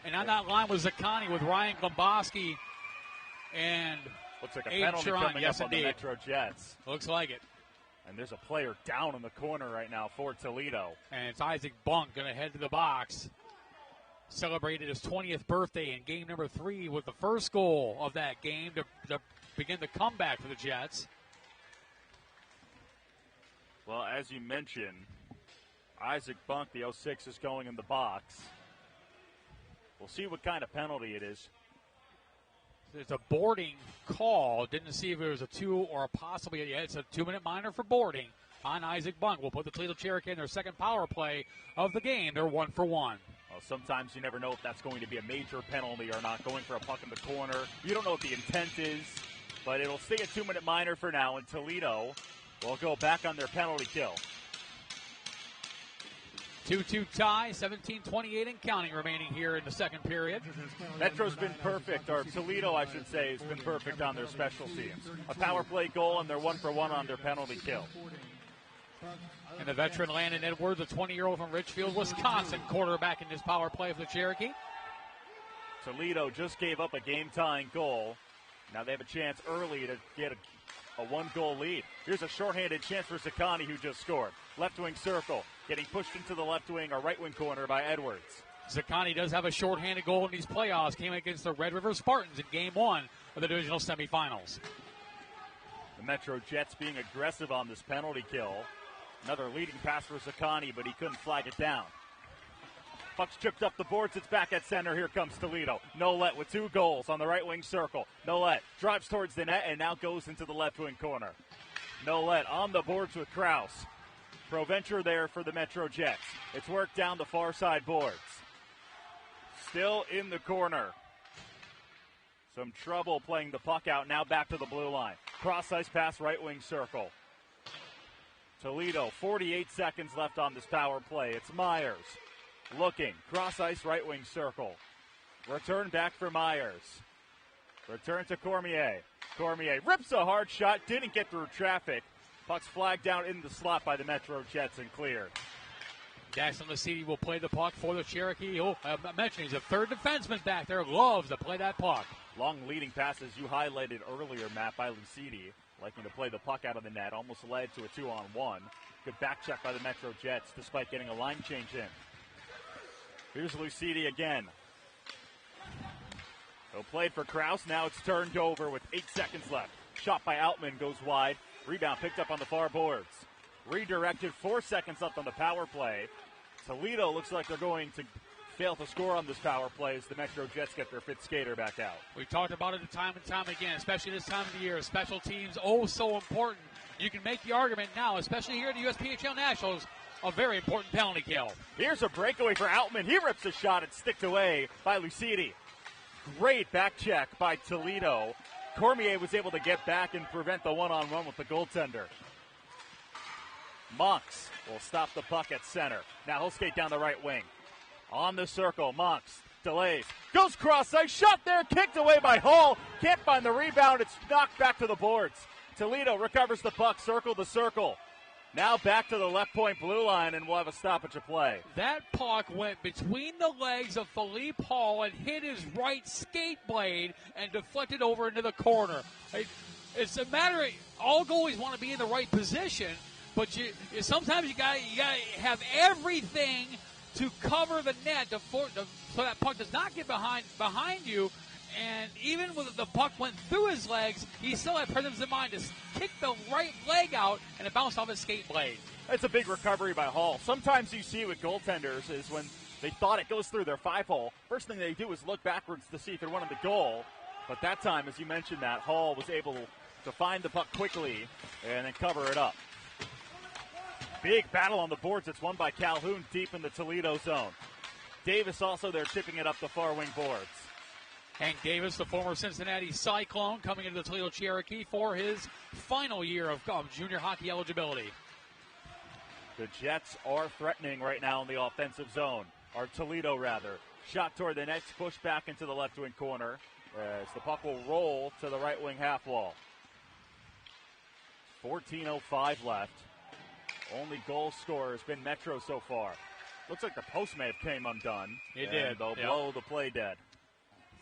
Speaker 7: And on that line was Zaccani with Ryan Glomboski and
Speaker 8: looks like a penalty coming up on the MetroJets.
Speaker 7: Looks like it.
Speaker 8: And there's a player down in the corner right now for Toledo.
Speaker 7: And it's Isaac Bunk going to head to the box. Celebrated his 20th birthday in game number 3 with the first goal of that game to begin the comeback for the Jets.
Speaker 8: Well, as you mentioned, Isaac Bunk, the 06, is going in the box. We'll see what kind of penalty it is.
Speaker 7: It's a boarding call. Didn't see if it was a 2 or possibly it's a 2-minute minor for boarding on Isaac Bunk. We'll put the Toledo Cherokee in their second power play of the game. They're 1 for 1.
Speaker 8: Well, sometimes you never know if that's going to be a major penalty or not, going for a puck in the corner. You don't know what the intent is, but it'll stay a 2-minute minor for now, and Toledo will go back on their penalty kill.
Speaker 7: 2-2 tie, 17:28 and counting remaining here in the second period.
Speaker 8: Metro's been perfect, or Toledo, I should say, has been perfect on their special teams. A power play goal, and they're 1 for 1 on their penalty kill.
Speaker 7: And the veteran Landon Edwards, a 20-year-old from Richfield, Wisconsin, quarterback in this power play for the Cherokee.
Speaker 8: Toledo just gave up a game-tying goal. Now they have a chance early to get a one-goal lead. Here's a shorthanded chance for Zaccani, who just scored. Left wing circle, getting pushed into the left wing or right wing corner by Edwards.
Speaker 7: Zaccani does have a shorthanded goal in these playoffs. Came against the Red River Spartans in Game 1 of the divisional semifinals.
Speaker 8: The MetroJets being aggressive on this penalty kill. Another leading pass for Zaccani, but he couldn't flag it down. Puck's chipped up the boards. It's back at center. Here comes Toledo. Nolet with 2 goals on the right wing circle. Nolet drives towards the net and now goes into the left wing corner. Nolet on the boards with Kraus. Proventure there for the MetroJets. It's worked down the far side boards. Still in the corner. Some trouble playing the puck out. Now back to the blue line. Cross ice pass right wing circle. Toledo, 48 seconds left on this power play. It's Myers looking. Cross ice right wing circle. Return back for Myers. Return to Cormier. Cormier rips a hard shot. Didn't get through traffic. Puck's flagged down in the slot by the MetroJets and cleared.
Speaker 7: Jackson Lasiti will play the puck for the Cherokee. I mentioned he's a third defenseman back there. Loves to play that puck.
Speaker 8: Long leading passes you highlighted earlier, Matt, by Lasiti. Liking to play the puck out of the net. Almost led to a 2-on-1. Good back check by the MetroJets despite getting a line change in. Here's Lucidi again. So played for Kraus. Now it's turned over with 8 seconds left. Shot by Outman goes wide. Rebound picked up on the far boards. Redirected. 4 seconds left on the power play. Toledo looks like they're going to fail to score on this power play as the MetroJets get their fifth skater back out.
Speaker 7: We've talked about it time and time again, especially this time of the year. Special teams, so important. You can make the argument now, especially here at the USPHL Nationals, a very important penalty kill.
Speaker 8: Here's a breakaway for Outman. He rips a shot and sticked away by Lucidi. Great back check by Toledo. Cormier was able to get back and prevent the one-on-one with the goaltender. Monks will stop the puck at center. Now he'll skate down the right wing. On the circle, Monks delays. Goes cross ice, shot there, kicked away by Hall. Can't find the rebound. It's knocked back to the boards. Toledo recovers the puck, circle to circle. Now back to the left point blue line, and we'll have a stoppage of play.
Speaker 7: That puck went between the legs of Philippe Hall and hit his right skate blade and deflected over into the corner. It's a matter of all goalies want to be in the right position, but sometimes you got to have everything to cover the net so that puck does not get behind you. And even when the puck went through his legs, he still had presence of mind to kick the right leg out, and it bounced off his skate blade.
Speaker 8: It's a big recovery by Hall. Sometimes you see with goaltenders is when they thought it goes through their 5-hole, first thing they do is look backwards to see if they're one of the goal. But that time, as you mentioned that, Hall was able to find the puck quickly and then cover it up. Big battle on the boards. It's won by Calhoun deep in the Toledo zone. Davis also there tipping it up the far wing boards.
Speaker 7: Hank Davis, the former Cincinnati Cyclone, coming into the Toledo Cherokee for his final year of junior hockey eligibility.
Speaker 8: The Jets are threatening right now in the offensive zone. Or Toledo, rather. Shot toward the net, push back into the left wing corner as the puck will roll to the right wing half wall. 14:05 left. Only goal scorer has been Metro so far. Looks like the post may have came undone.
Speaker 7: It did.
Speaker 8: They'll blow the play dead.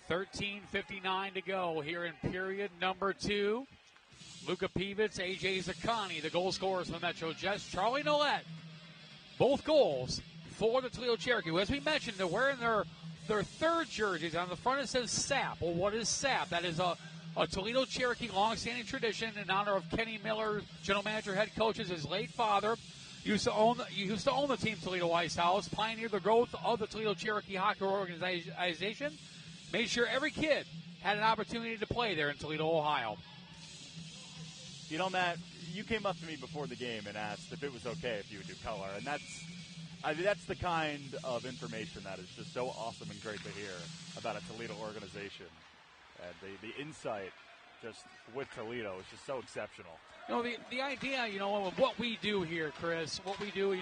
Speaker 7: 13:59 to go here in period number 2. Luka Pivits, A.J. Zaccani, the goal scorers for the MetroJets. Charlie Nolet, both goals for the Toledo Cherokee. As we mentioned, they're wearing their third jerseys. On the front it says SAP. Well, what is SAP? That is a Toledo Cherokee long-standing tradition in honor of Kenny Miller, general manager, head coach, his late father. Used to own the team Toledo Ice House, pioneered the growth of the Toledo Cherokee Hockey Organization, made sure every kid had an opportunity to play there in Toledo, Ohio.
Speaker 8: You know, Matt, you came up to me before the game and asked if it was okay if you would do color, and that's the kind of information that is just so awesome and great to hear about a Toledo organization. And the insight just with Toledo is just so exceptional.
Speaker 7: You know, the idea, of what we do here, Chris, what we do,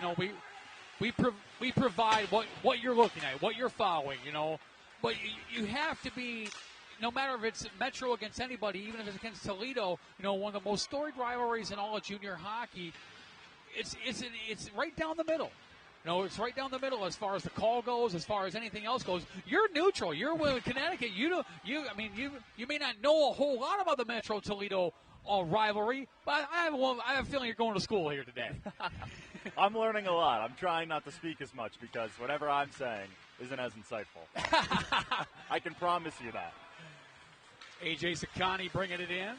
Speaker 7: we provide what you're looking at, what you're following, but you have to be, no matter if it's Metro against anybody, even if it's against Toledo, one of the most storied rivalries in all of junior hockey, it's right down the middle. It's right down the middle as far as the call goes, as far as anything else goes. You're neutral. You're with Connecticut. You may not know a whole lot about the Metro Toledo rivalry, but I have a feeling you're going to school here today.
Speaker 8: I'm learning a lot. I'm trying not to speak as much because whatever I'm saying isn't as insightful. I can promise you that.
Speaker 7: A.J. Zaccani bringing it in.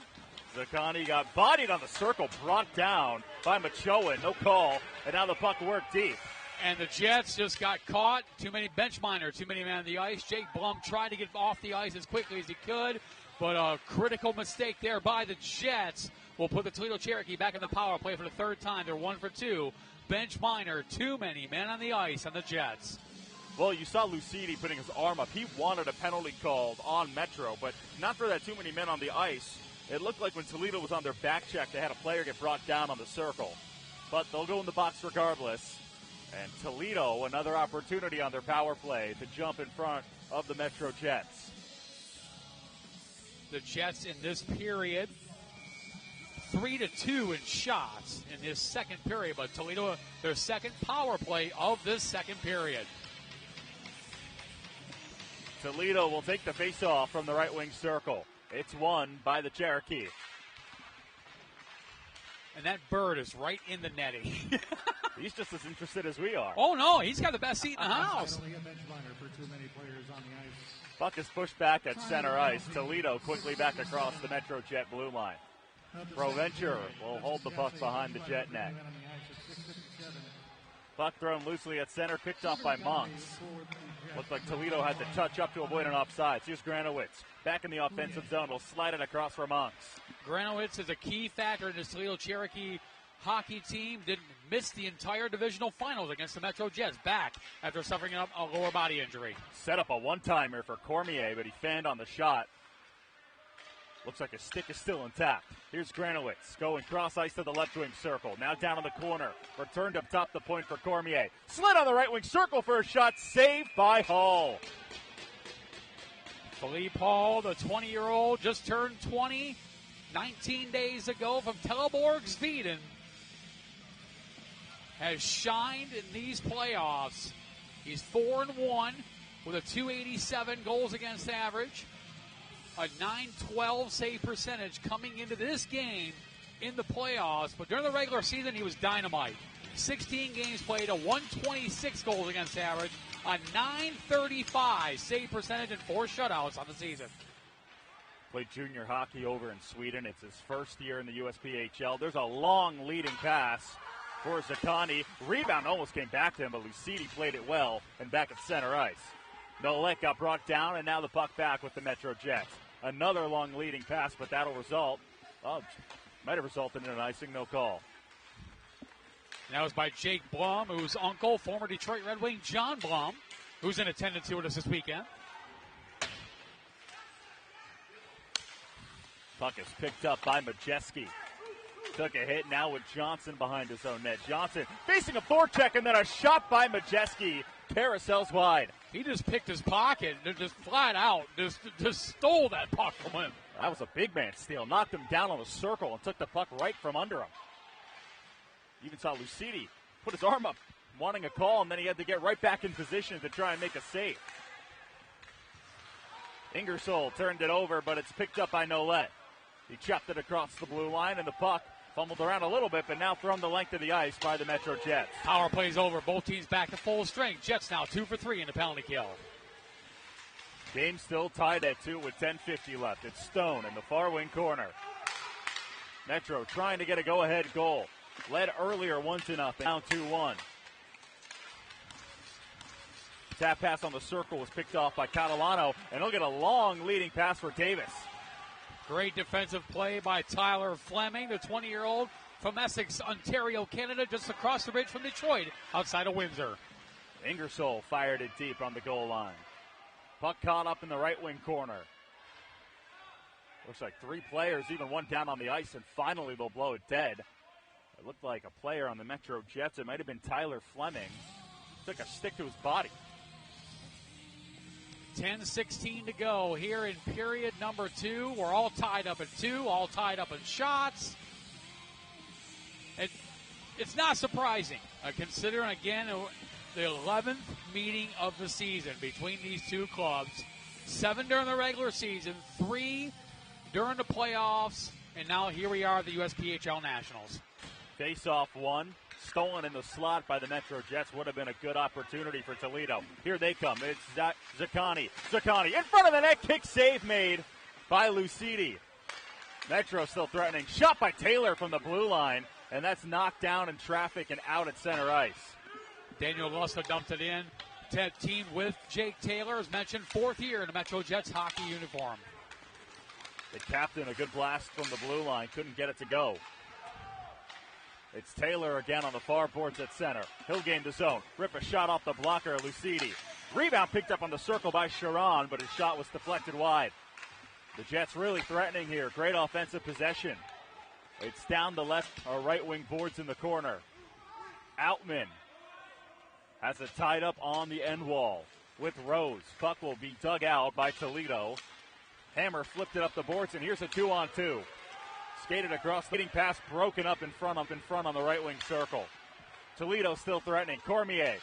Speaker 8: Zaccani got bodied on the circle, brought down by Machoa. No call, and now the puck worked deep.
Speaker 7: And the Jets just got caught. Too many bench minor, too many men on the ice. Jake Blum tried to get off the ice as quickly as he could, but a critical mistake there by the Jets will put the Toledo Cherokee back in the power play for the third time. They're 1 for 2. Bench minor, too many men on the ice on the Jets.
Speaker 8: Well, you saw Lucidi putting his arm up. He wanted a penalty called on Metro, but not for that too many men on the ice. It looked like when Toledo was on their back check, they had a player get brought down on the circle. But they'll go in the box regardless. And Toledo, another opportunity on their power play to jump in front of the MetroJets.
Speaker 7: The Jets in this period, 3-2 in shots in this second period. But Toledo, their second power play of this second period.
Speaker 8: Toledo will take the face-off from the right wing circle. It's won by the Cherokee.
Speaker 7: And that bird is right in the netting.
Speaker 8: He's just as interested as we are.
Speaker 7: Oh, no, he's got the best seat in the house.
Speaker 8: Puck is pushed back at center ice. Toledo quickly back across the MetroJet blue line. Proventure will hold the puck behind the Jet net. Puck thrown loosely at center, picked up by Monks. Looked like Toledo had to touch up to avoid an offside. Here's Granowitz back in the offensive zone. Will slide it across for Monks.
Speaker 7: Granowitz is a key factor in this Toledo Cherokee hockey team. Didn't miss the entire divisional finals against the MetroJets. Back after suffering a lower body injury.
Speaker 8: Set up a one-timer for Cormier, but he fanned on the shot. Looks like his stick is still intact. Here's Granowitz going cross ice to the left wing circle. Now down in the corner. Returned up top the point for Cormier. Slid on the right wing circle for a shot. Saved by Hall.
Speaker 7: Philippe Hall, the 20-year-old, just turned 20 19 days ago from Teleborg Sweden, has shined in these playoffs. He's 4-1 with a .287 goals against average, a .912 save percentage coming into this game in the playoffs. But during the regular season, he was dynamite. 16 games played, a .126 goals against average, a .935 save percentage, and 4 shutouts on the season.
Speaker 8: Played junior hockey over in Sweden. It's his first year in the USPHL. There's a long leading pass for Zaccani. Rebound almost came back to him, but Lucidi played it well and back at center ice. Nolet got brought down, and now the puck back with the MetroJets. Another long leading pass, but that'll result. Might have resulted in an icing, no call.
Speaker 7: And that was by Jake Blum, whose uncle, former Detroit Red Wing John Blum, who's in attendance here with us this weekend.
Speaker 8: Puck is picked up by Majeski. Took a hit now with Johnson behind his own net. Johnson facing a forecheck and then a shot by Majeski. Carousels wide.
Speaker 7: He just picked his pocket, just flat out, just stole that puck from him.
Speaker 8: That was a big man steal. Knocked him down on a circle and took the puck right from under him. Even saw Lucidi put his arm up, wanting a call, and then he had to get right back in position to try and make a save. Ingersoll turned it over, but it's picked up by Nolet. He chopped it across the blue line, and the puck fumbled around a little bit, but now thrown the length of the ice by the MetroJets.
Speaker 7: Power plays over. Both teams back to full strength. Jets now 2 for 3 in the penalty kill.
Speaker 8: Game still tied at 2 with 10:50 left. It's Stone in the far wing corner. Metro trying to get a go-ahead goal. Led earlier 1-0, now 2-1. Tap pass on the circle was picked off by Catalano, and he'll get a long leading pass for Davis.
Speaker 7: Great defensive play by Tyler Fleming, the 20-year-old from Essex, Ontario, Canada, just across the bridge from Detroit, outside of Windsor.
Speaker 8: Ingersoll fired it deep on the goal line. Puck caught up in the right wing corner. Looks like 3 players, even one down on the ice, and finally they'll blow it dead. It looked like a player on the MetroJets. It might have been Tyler Fleming. Took a stick to his body.
Speaker 7: 10:16 to go here in period number 2. We're all tied up at 2, all tied up in shots. It's not surprising, considering, again, the 11th meeting of the season between these two clubs. 7 during the regular season, 3 during the playoffs, and now here we are at the USPHL Nationals.
Speaker 8: Face-off one. Stolen in the slot by the MetroJets. Would have been a good opportunity for Toledo. Here they come. It's Zaccani. Zaccani in front of the net. Kick save made by Lucidi. Metro still threatening. Shot by Taylor from the blue line. And that's knocked down in traffic and out at center ice.
Speaker 7: Daniel Lusta dumped it in. Team with Jake Taylor, as mentioned, 4th year in the MetroJets hockey uniform.
Speaker 8: The captain, a good blast from the blue line. Couldn't get it to go. It's Taylor again on the far boards at center. He'll gain the zone. Rip a shot off the blocker, Lucidi. Rebound picked up on the circle by Sharon, but his shot was deflected wide. The Jets really threatening here. Great offensive possession. It's down the left or right wing boards in the corner. Outman has it tied up on the end wall with Rose. Puck will be dug out by Toledo. Hammer flipped it up the boards, and here's a 2-on-2. Skated across, leading pass broken up in front on the right wing circle. Toledo still threatening. Cormier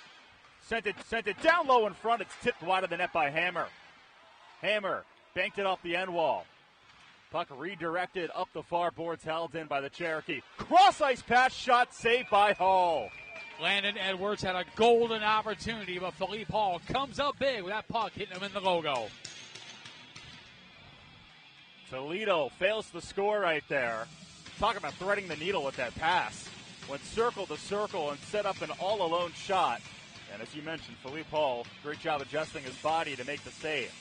Speaker 8: sent it down low in front. It's tipped wide of the net by Hammer. Hammer banked it off the end wall. Puck redirected up the far boards, held in by the Cherokee. Cross ice pass shot saved by Hall.
Speaker 7: Landon Edwards had a golden opportunity, but Philippe Hall comes up big with that puck hitting him in the logo.
Speaker 8: Toledo fails to score right there. Talk about threading the needle with that pass. Went circle to circle and set up an all-alone shot. And as you mentioned, Philippe Hall, great job adjusting his body to make the save.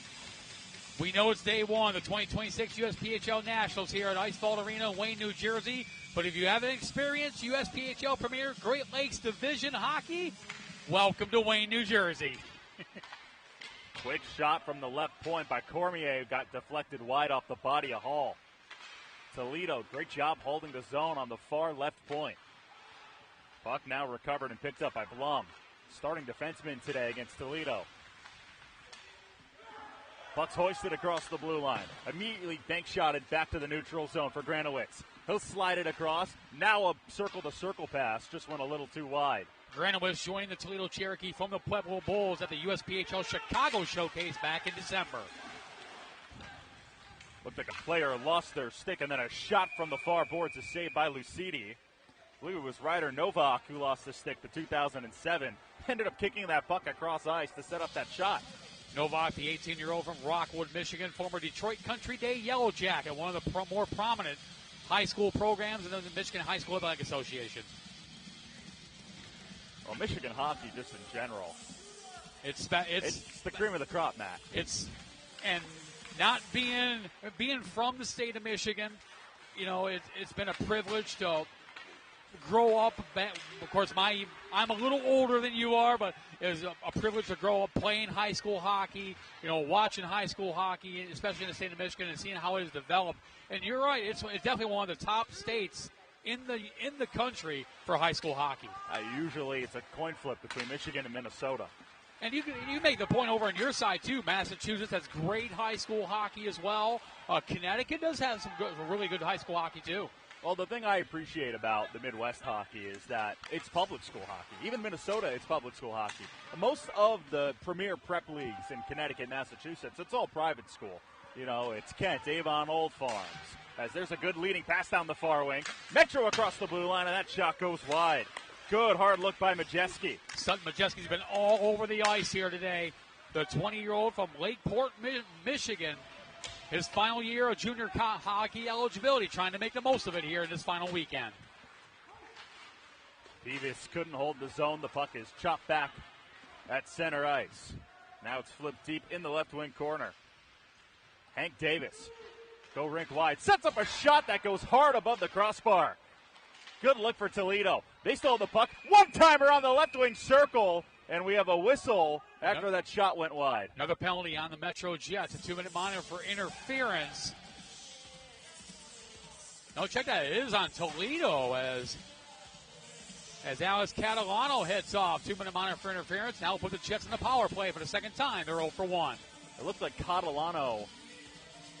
Speaker 7: We know it's day 1, the 2026 USPHL Nationals here at Iceball Arena in Wayne, New Jersey. But if you haven't experienced USPHL Premier Great Lakes Division Hockey, welcome to Wayne, New Jersey.
Speaker 8: Quick shot from the left point by Cormier, got deflected wide off the body of Hall. Toledo, great job holding the zone on the far left point. Puck now recovered and picked up by Blum. Starting defenseman today against Toledo. Puck's hoisted across the blue line. Immediately bank shotted back to the neutral zone for Granowitz. He'll slide it across. Now a circle-to-circle pass. Just went a little too wide.
Speaker 7: Granowitz joining the Toledo Cherokee from the Pueblo Bulls at the USPHL Chicago Showcase back in December.
Speaker 8: Looked like a player lost their stick, and then a shot from the far boards is saved by Lucidi. I believe it was Ryder Novak who lost his stick in 2007. Ended up kicking that puck across ice to set up that shot.
Speaker 7: Novak, the 18-year-old from Rockwood, Michigan, former Detroit Country Day Yellow Jacket, one of the more prominent high school programs in the Michigan High School Athletic Association.
Speaker 8: Well, Michigan hockey, just in general,
Speaker 7: it's
Speaker 8: the cream of the crop, Matt.
Speaker 7: And not being from the state of Michigan, you know, it's been a privilege to grow up. Of course, I'm a little older than you are, but it was a privilege to grow up playing high school hockey, you know, watching high school hockey, especially in the state of Michigan, and seeing how it has developed. And you're right, it's definitely one of the top states in the country for high school hockey.
Speaker 8: Usually it's a coin flip between Michigan and Minnesota.
Speaker 7: And you make the point over on your side, too. Massachusetts has great high school hockey as well. Connecticut does have some really good high school hockey, too.
Speaker 8: Well, the thing I appreciate about the Midwest hockey is that it's public school hockey. Even Minnesota, it's public school hockey. Most of the premier prep leagues in Connecticut, Massachusetts, it's all private school. You know, it's Kent, Avon, Old Farms. As there's a good leading pass down the far wing. Metro across the blue line, and that shot goes wide. Good hard look by Majeski.
Speaker 7: Sutton Majeski's been all over the ice here today. The 20-year-old from Lakeport, Michigan. His final year of junior hockey eligibility, trying to make the most of it here in this final weekend.
Speaker 8: Beavis couldn't hold the zone. The puck is chopped back at center ice. Now it's flipped deep in the left wing corner. Hank Davis, go rink wide, sets up a shot that goes hard above the crossbar. Good look for Toledo. They stole the puck. One-timer on the left wing circle, and we have a whistle after that shot went wide.
Speaker 7: Another penalty on the MetroJets, a 2-minute minor for interference. No, check that. It is on Toledo as Alex Catalano heads off. 2-minute minor for interference. Now we'll put the Jets in the power play for the second time. They're 0 for 1.
Speaker 8: It looked like Catalano,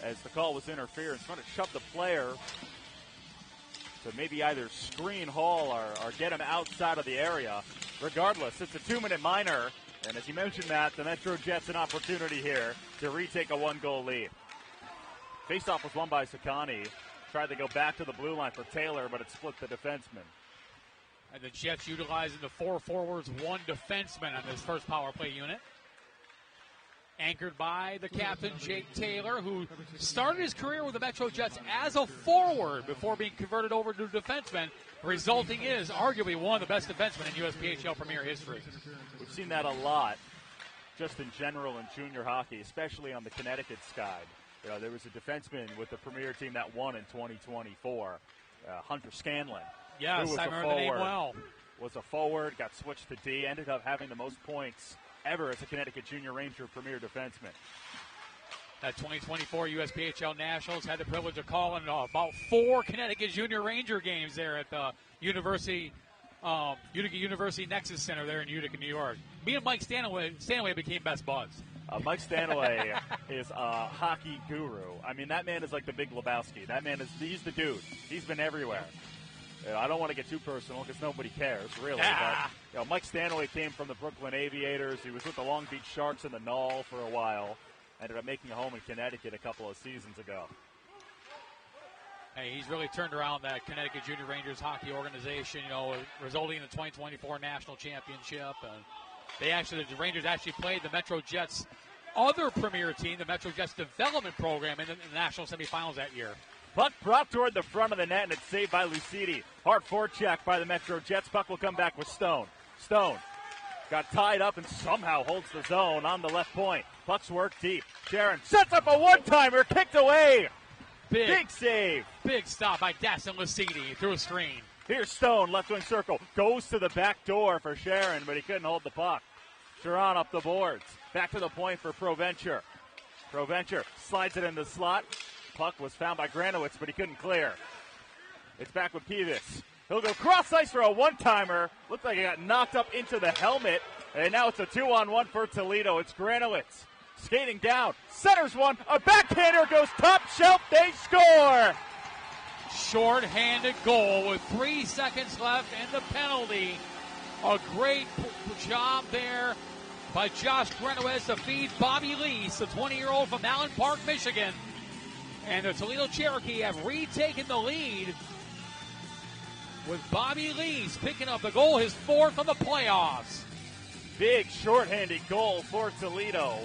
Speaker 8: as the call was interference, trying to shove the player to maybe either screen Hall or get him outside of the area. Regardless, it's a 2-minute minor. And as you mentioned, Matt, the MetroJets an opportunity here to retake a 1-goal lead. Faceoff was won by Sakani. Tried to go back to the blue line for Taylor, but it split the defenseman.
Speaker 7: And the Jets utilizing the 4 forwards, 1 defenseman on this first power play unit. Anchored by the captain, Jake Taylor, who started his career with the MetroJets as a forward before being converted over to defenseman, resulting in is arguably one of the best defensemen in USPHL Premier history.
Speaker 8: We've seen that a lot just in general in junior hockey, especially on the Connecticut side. You know, there was a defenseman with the Premier team that won in 2024, Hunter Scanlon.
Speaker 7: Yes, I remember the name well.
Speaker 8: Was a forward, got switched to D, ended up having the most points ever as a Connecticut Junior Ranger Premier defenseman.
Speaker 7: That 2024 USPHL Nationals had the privilege of calling about 4 Connecticut Junior Ranger games there at the Utica University Nexus Center there in Utica, New York. Me and Mike Stanaway became best buds.
Speaker 8: Mike Stanaway is a hockey guru. I mean, that man is like the Big Lebowski. That man he's the dude. He's been everywhere. I don't want to get too personal because nobody cares, really. But Mike Stanaway came from the Brooklyn Aviators. He was with the Long Beach Sharks in the Null for a while. Ended up making a home in Connecticut a couple of seasons ago.
Speaker 7: Hey, he's really turned around that Connecticut Junior Rangers hockey organization, resulting in the 2024 National Championship. The Rangers actually played the MetroJets' other premier team, the MetroJets development program, in the national semifinals that year.
Speaker 8: Puck brought toward the front of the net, and it's saved by Lucidi. Hard forecheck by the MetroJets. Puck will come back with Stone. Stone got tied up and somehow holds the zone on the left point. Puck's work deep. Sharon sets up a one-timer, kicked away. Big save.
Speaker 7: Big stop by Dassin Lucidi through a screen.
Speaker 8: Here's Stone, left wing circle. Goes to the back door for Sharon, but he couldn't hold the puck. Sharon up the boards. Back to the point for Proventure. Proventure slides it in the slot. puck was found by Granowitz, but he couldn't clear. It's back with Peevis. He'll go cross ice for a one-timer. Looks like he got knocked up into the helmet. And now it's a 2-on-1 for Toledo. It's Granowitz skating down. Centers one. A backhander goes top shelf. They score.
Speaker 7: Short-handed goal with 3 seconds left and the penalty. A great job there by Josh Grenowitz to feed Bobby Lease, the 20-year-old from Allen Park, Michigan. And the Toledo Cherokee have retaken the lead with Bobby Lease picking up the goal, his 4th of the playoffs.
Speaker 8: Big short-handed goal for Toledo.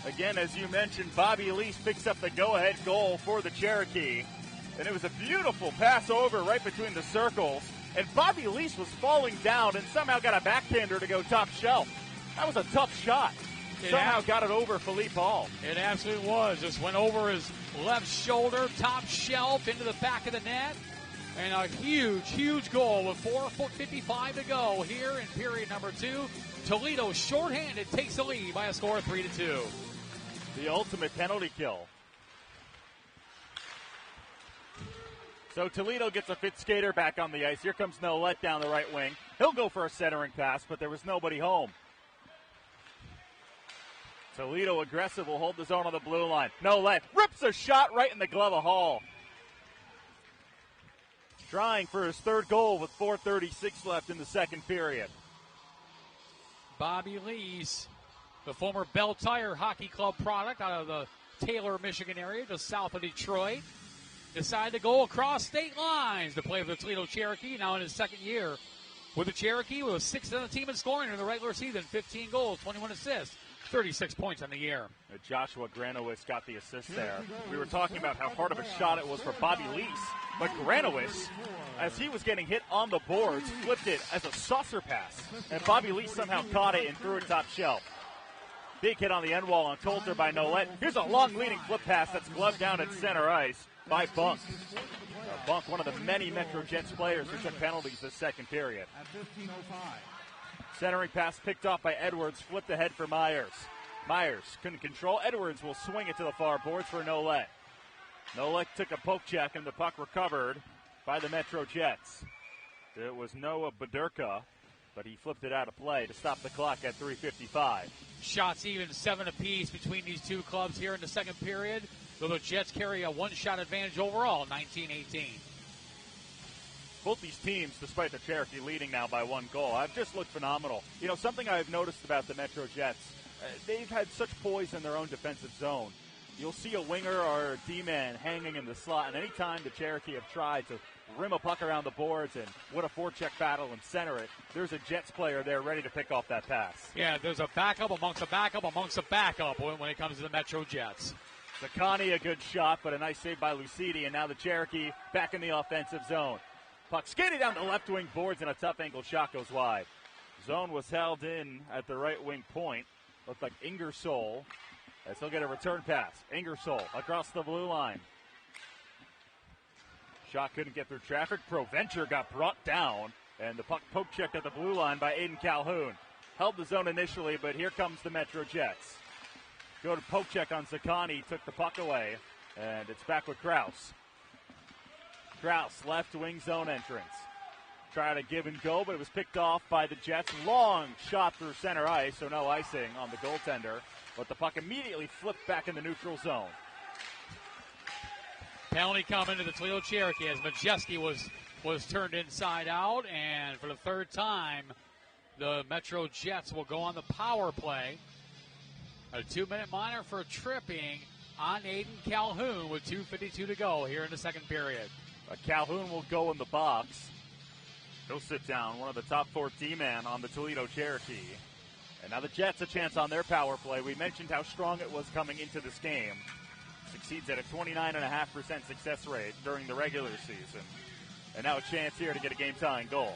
Speaker 8: Again, as you mentioned, Bobby Lease picks up the go-ahead goal for the Cherokee. And it was a beautiful pass over right between the circles. And Bobby Lease was falling down and somehow got a backhander to go top shelf. That was a tough shot. Somehow got it over Philippe Hall.
Speaker 7: It absolutely was. Just went over his left shoulder, top shelf, into the back of the net. And a huge, huge goal with 4:55 to go here in period number 2. Toledo shorthanded takes the lead by a score of 3-2.
Speaker 8: The ultimate penalty kill. So Toledo gets a fit skater back on the ice. Here comes Nolet down the right wing. He'll go for a centering pass, but there was nobody home. Toledo aggressive will hold the zone on the blue line. Nolet rips a shot right in the glove of Hall. Trying for his 3rd goal with 4:36 left in the second period.
Speaker 7: Bobby Lease, the former Bell Tire Hockey Club product out of the Taylor, Michigan area, just south of Detroit, decided to go across state lines to play for the Toledo Cherokee, now in his 2nd year with the Cherokee, with 6th on the team in scoring in the regular season, 15 goals, 21 assists, 36 points on the year.
Speaker 8: Joshua Granowitz got the assist there. We were talking about how hard of a shot it was for Bobby Lease, but Granowitz, as he was getting hit on the boards, flipped it as a saucer pass, and Bobby Lease somehow caught it and threw it top shelf. Big hit on the end wall on Coulter by Nolet. Here's a long leading flip pass that's gloved down at center ice by Bunk. Bunk, one of the many MetroJets players who took penalties this second period. Centering pass picked off by Edwards, flipped ahead for Myers. Myers couldn't control. Edwards will swing it to the far boards for Nolet. Nolet took a poke check and the puck recovered by the MetroJets. It was Noah Badurka, but he flipped it out of play to stop the clock at 3:55.
Speaker 7: Shots even 7 apiece between these two clubs here in the second period. So the Jets carry a 1-shot advantage overall, 19-18.
Speaker 8: Both these teams, despite the Cherokee leading now by 1 goal, have just looked phenomenal. You know, something I've noticed about the MetroJets, they've had such poise in their own defensive zone. You'll see a winger or a D-man hanging in the slot, and anytime the Cherokee have tried to rim a puck around the boards and win a forecheck battle and center it, there's a Jets player there ready to pick off that pass.
Speaker 7: Yeah, there's a backup amongst a backup amongst a backup when it comes to the MetroJets.
Speaker 8: Zakani, a good shot, but a nice save by Lucidi, and now the Cherokee back in the offensive zone. Puck skated down the left wing boards, and a tough angle shot goes wide. Zone was held in at the right wing point. Looked like Ingersoll, as he'll get a return pass. Ingersoll across the blue line. Shot couldn't get through traffic. Provencher got brought down, and the puck poke checked at the blue line by Aiden Calhoun. Held the zone initially, but here comes the MetroJets. Go to poke check on Zakani, took the puck away, and it's back with Kraus. Kraus, left wing zone entrance. Tried to give and go, but it was picked off by the Jets. Long shot through center ice, so no icing on the goaltender. But the puck immediately flipped back in the neutral zone.
Speaker 7: Penalty coming to the Toledo Cherokee as Majeski was turned inside out. And for the 3rd time, the MetroJets will go on the power play. A 2-minute minor for tripping on Aiden Calhoun with 2:52 to go here in the second period.
Speaker 8: Calhoun will go in the box. He'll sit down, one of the top 4 D-man on the Toledo Cherokee. And now the Jets a chance on their power play. We mentioned how strong it was coming into this game. Succeeds at a 29.5% success rate during the regular season. And now a chance here to get a game-tying goal.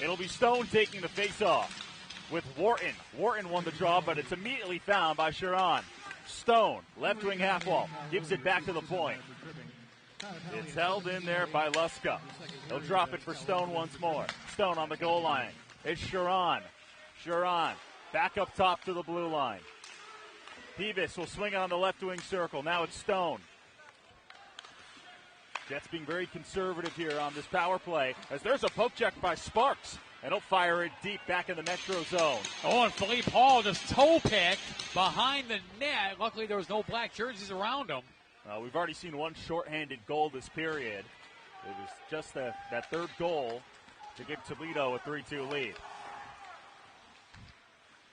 Speaker 8: It'll be Stone taking the face-off with Wharton. Wharton won the draw, but it's immediately found by Sharon. Stone, left wing half wall, gives it back to the point. It's held in there by Luska. He'll drop it for Stone once more. Stone on the goal line. It's Sharon. Sharon back up top to the blue line. Peevis will swing it on the left wing circle. Now it's Stone. Jets being very conservative here on this power play as there's a poke check by Sparks. And he'll fire it deep back in the Metro zone.
Speaker 7: Oh, and Philippe Hall just toe picked behind the net. Luckily, there was no black jerseys around him.
Speaker 8: We've already seen one shorthanded goal this period. It was just that third goal to give Toledo a 3-2 lead.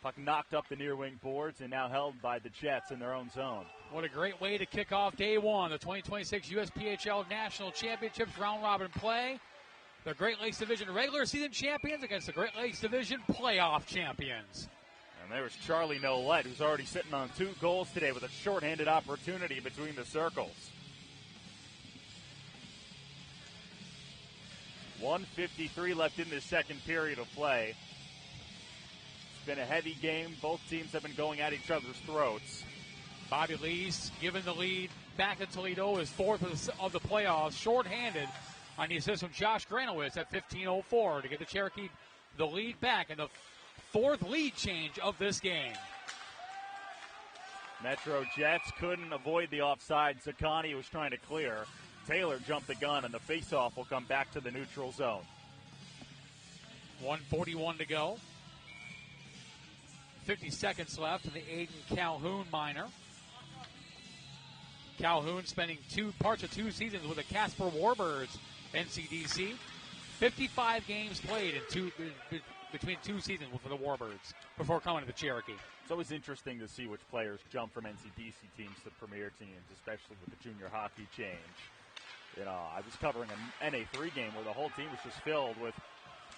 Speaker 8: Puck knocked up the near wing boards and now held by the Jets in their own zone.
Speaker 7: What a great way to kick off day one, the 2026 USPHL National Championships round robin play. The Great Lakes Division regular season champions against the Great Lakes Division playoff champions.
Speaker 8: And there was Charlie Nolet, who's already sitting on 2 goals today with a shorthanded opportunity between the circles. 1:53 left in the second period of play. It's been a heavy game. Both teams have been going at each other's throats.
Speaker 7: Bobby Lee's given the lead back to Toledo, his fourth of the playoffs, shorthanded on the assist from Josh Granowitz at 15:04 to get the Cherokee the lead back in the fourth lead change of this game.
Speaker 8: Metro Jets couldn't avoid the offside. Zakani was trying to clear. Taylor jumped the gun, and the faceoff will come back to the neutral zone.
Speaker 7: 1:41 to go. 50 seconds left in the Aiden Calhoun minor. Calhoun spending parts of 2 seasons with the Casper Warbirds NCDC. 55 games played between 2 seasons for the Warbirds before coming to the Cherokee.
Speaker 8: It's always interesting to see which players jump from NCDC teams to premier teams, especially with the junior hockey change. You know, I was covering an NA3 game where the whole team was just filled with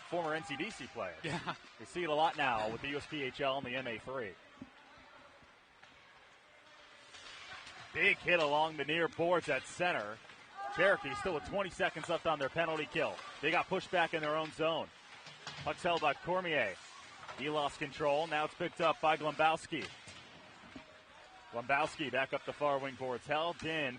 Speaker 8: former NCDC players.
Speaker 7: Yeah.
Speaker 8: You see it a lot now with the USPHL and the MA3. Big hit along the near boards at center. Cherokee still with 20 seconds left on their penalty kill. They got pushed back in their own zone. Puck's held by Cormier. He lost control. Now it's picked up by Glombowski. Glombowski back up the far wing boards. Held in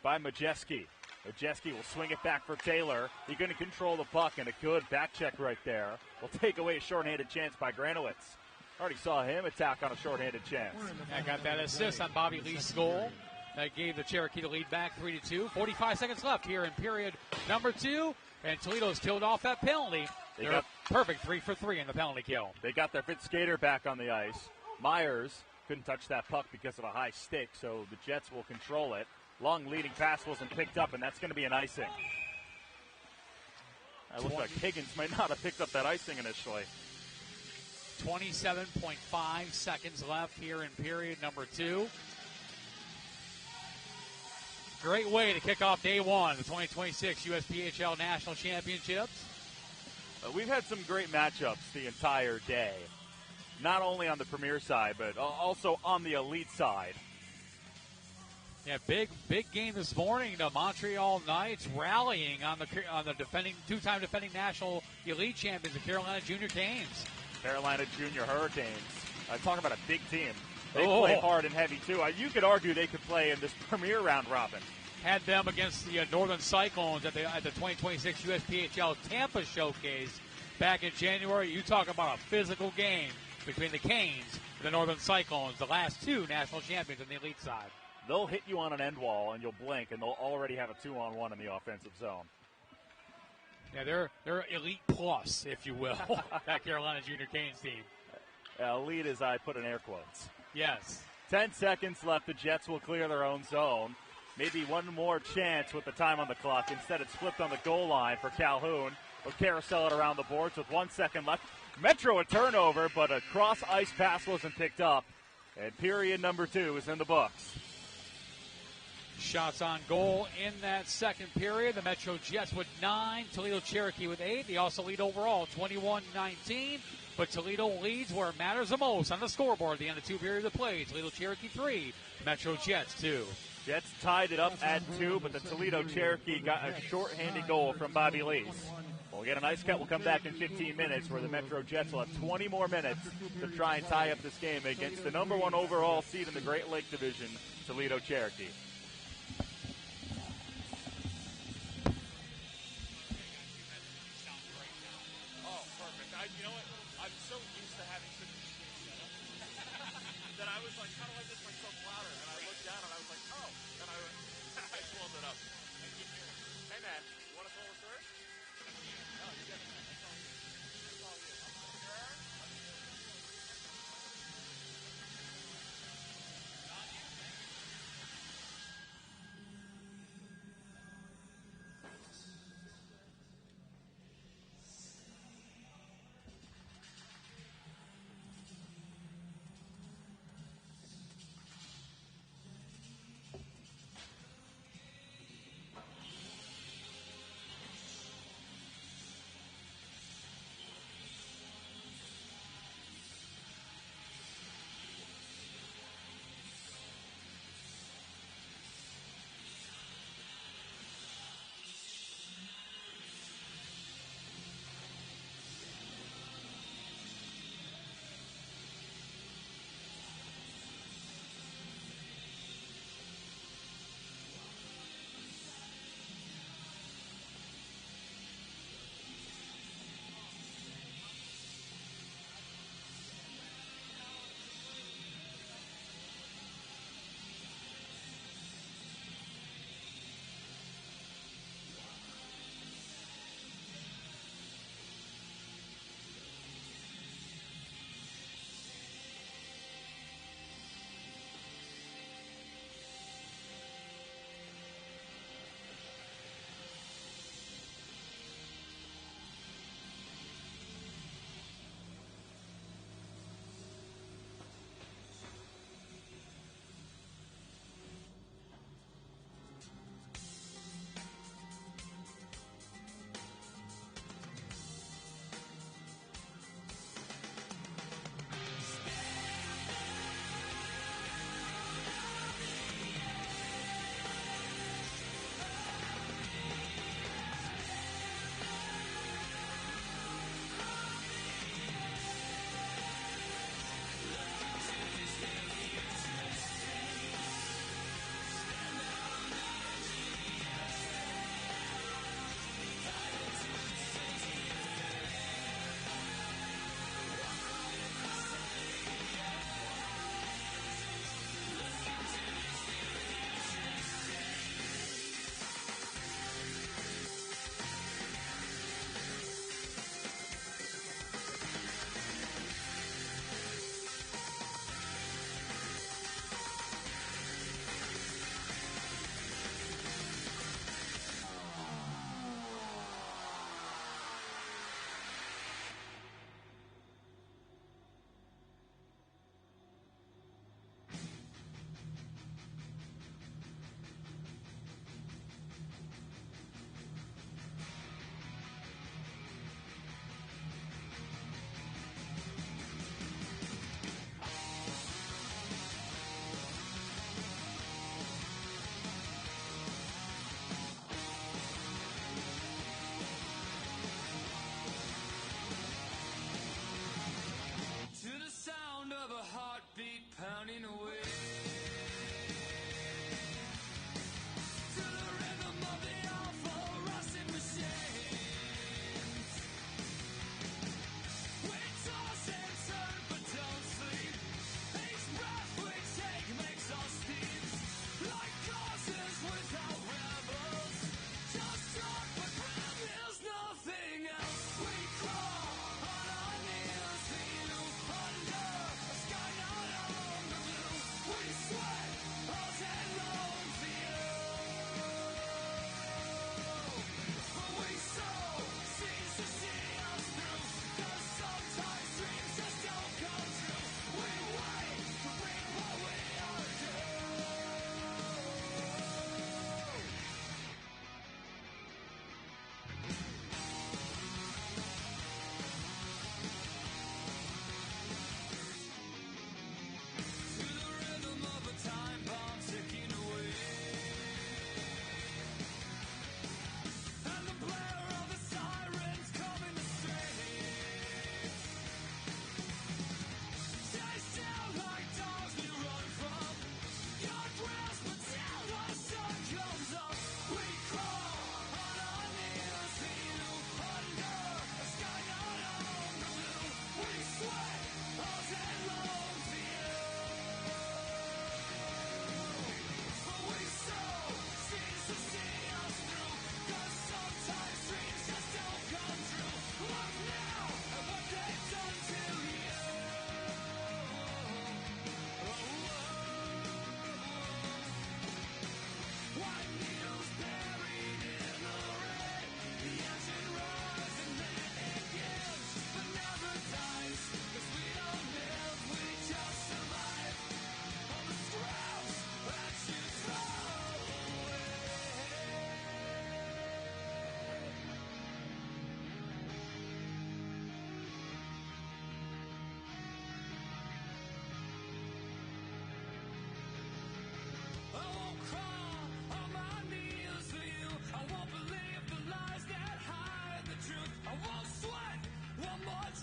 Speaker 8: by Majeski. Majeski will swing it back for Taylor. He's going to control the puck, and a good back check right there will take away a shorthanded chance by Granowitz. Already saw him attack on a shorthanded chance.
Speaker 7: I got that assist on Bobby Lee's goal. That gave the Cherokee the lead back 3-2. 45 seconds left here in period number 2. And Toledo's killed off that penalty. They're perfect 3 for 3 in the penalty kill.
Speaker 8: They got their fifth skater back on the ice. Myers couldn't touch that puck because of a high stick, so the Jets will control it. Long leading pass wasn't picked up, and that's going to be an icing. It looks like Higgins might not have picked up that icing initially.
Speaker 7: 27.5 seconds left here in period number 2. Great way to kick off day one, the 2026 USPHL National Championships.
Speaker 8: We've had some great matchups the entire day. Not only on the premier side, but also on the elite side.
Speaker 7: Yeah, big game this morning. The Montreal Knights rallying on the two-time defending national elite champions, the Carolina Junior Canes.
Speaker 8: Carolina Junior Hurricanes. Talking about a big team. They play hard and heavy, too. You could argue they could play in this premier round robin.
Speaker 7: Had them against the Northern Cyclones at the 2026 USPHL Tampa Showcase back in January. You talk about a physical game between the Canes and the Northern Cyclones, the last 2 national champions on the elite side.
Speaker 8: They'll hit you on an end wall, and you'll blink, and they'll already have a 2-on-1 in the offensive zone.
Speaker 7: Yeah, they're elite plus, if you will, that Carolina Junior Canes team.
Speaker 8: Elite as I put in air quotes.
Speaker 7: Yes.
Speaker 8: 10 seconds left. The Jets will clear their own zone. Maybe one more chance with the time on the clock. Instead, it's flipped on the goal line for Calhoun. They'll carousel it around the boards with 1 second left. Metro a turnover, but a cross-ice pass wasn't picked up. And period number 2 is in the books.
Speaker 7: Shots on goal in that second period. The Metro Jets with 9, Toledo Cherokee with 8. They also lead overall 21-19. But Toledo leads where it matters the most on the scoreboard at the end of 2 periods of play. Toledo Cherokee 3, Metro Jets 2.
Speaker 8: Jets tied it up at 2, but the Toledo Cherokee got a short-handed goal from Bobby Lees. We'll get an ice cut. We'll come back in 15 minutes where the Metro Jets will have 20 more minutes to try and tie up this game against the number 1 overall seed in the Great Lake Division, Toledo Cherokee.
Speaker 9: then I was like, how do I make myself louder? And I looked down and I was like, oh. And I I swelled it up. Hey, man, you want to call us first? No, you got it, man. That's all you. That's all you.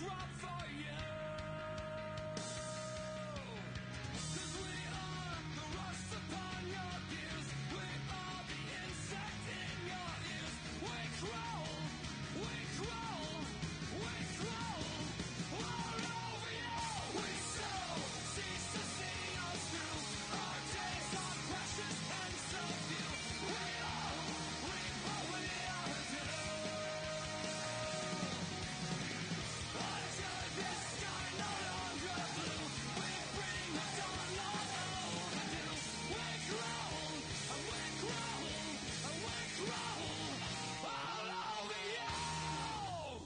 Speaker 3: drop for you. 'Cause we are the rust upon your gears. We are the insect in your ears. We crawl, we crawl, we crawl all over you. We so cease to see us through. Our days are precious and so few. We all reap what we are due. Until this sky no longer blue, we bring the dawn long overdue. We crawl, and we crawl, and we crawl all over you.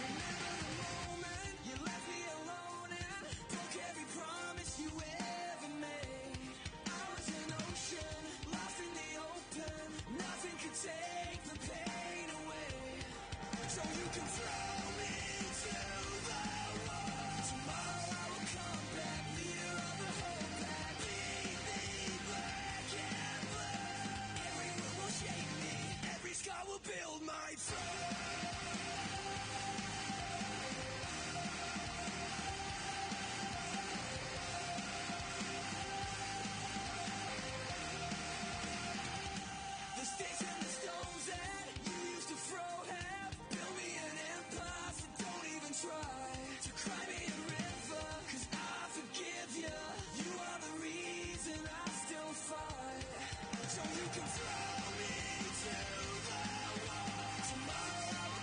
Speaker 3: Remember the moment you left me alone and broke every promise you ever made. I was an ocean, lost in the open. Nothing could take the pain away. So you can throw me to the wall. Tomorrow I will come back, leader of the whole pack. Leave me black and blue. Every move will shape me, every scar will build my throne. The sticks and the stones that you used to throw have built me an empire, so don't even try to cry me a river, 'cause I forgive you. You are the reason I still fight. So you can throw me to the wall. Tomorrow I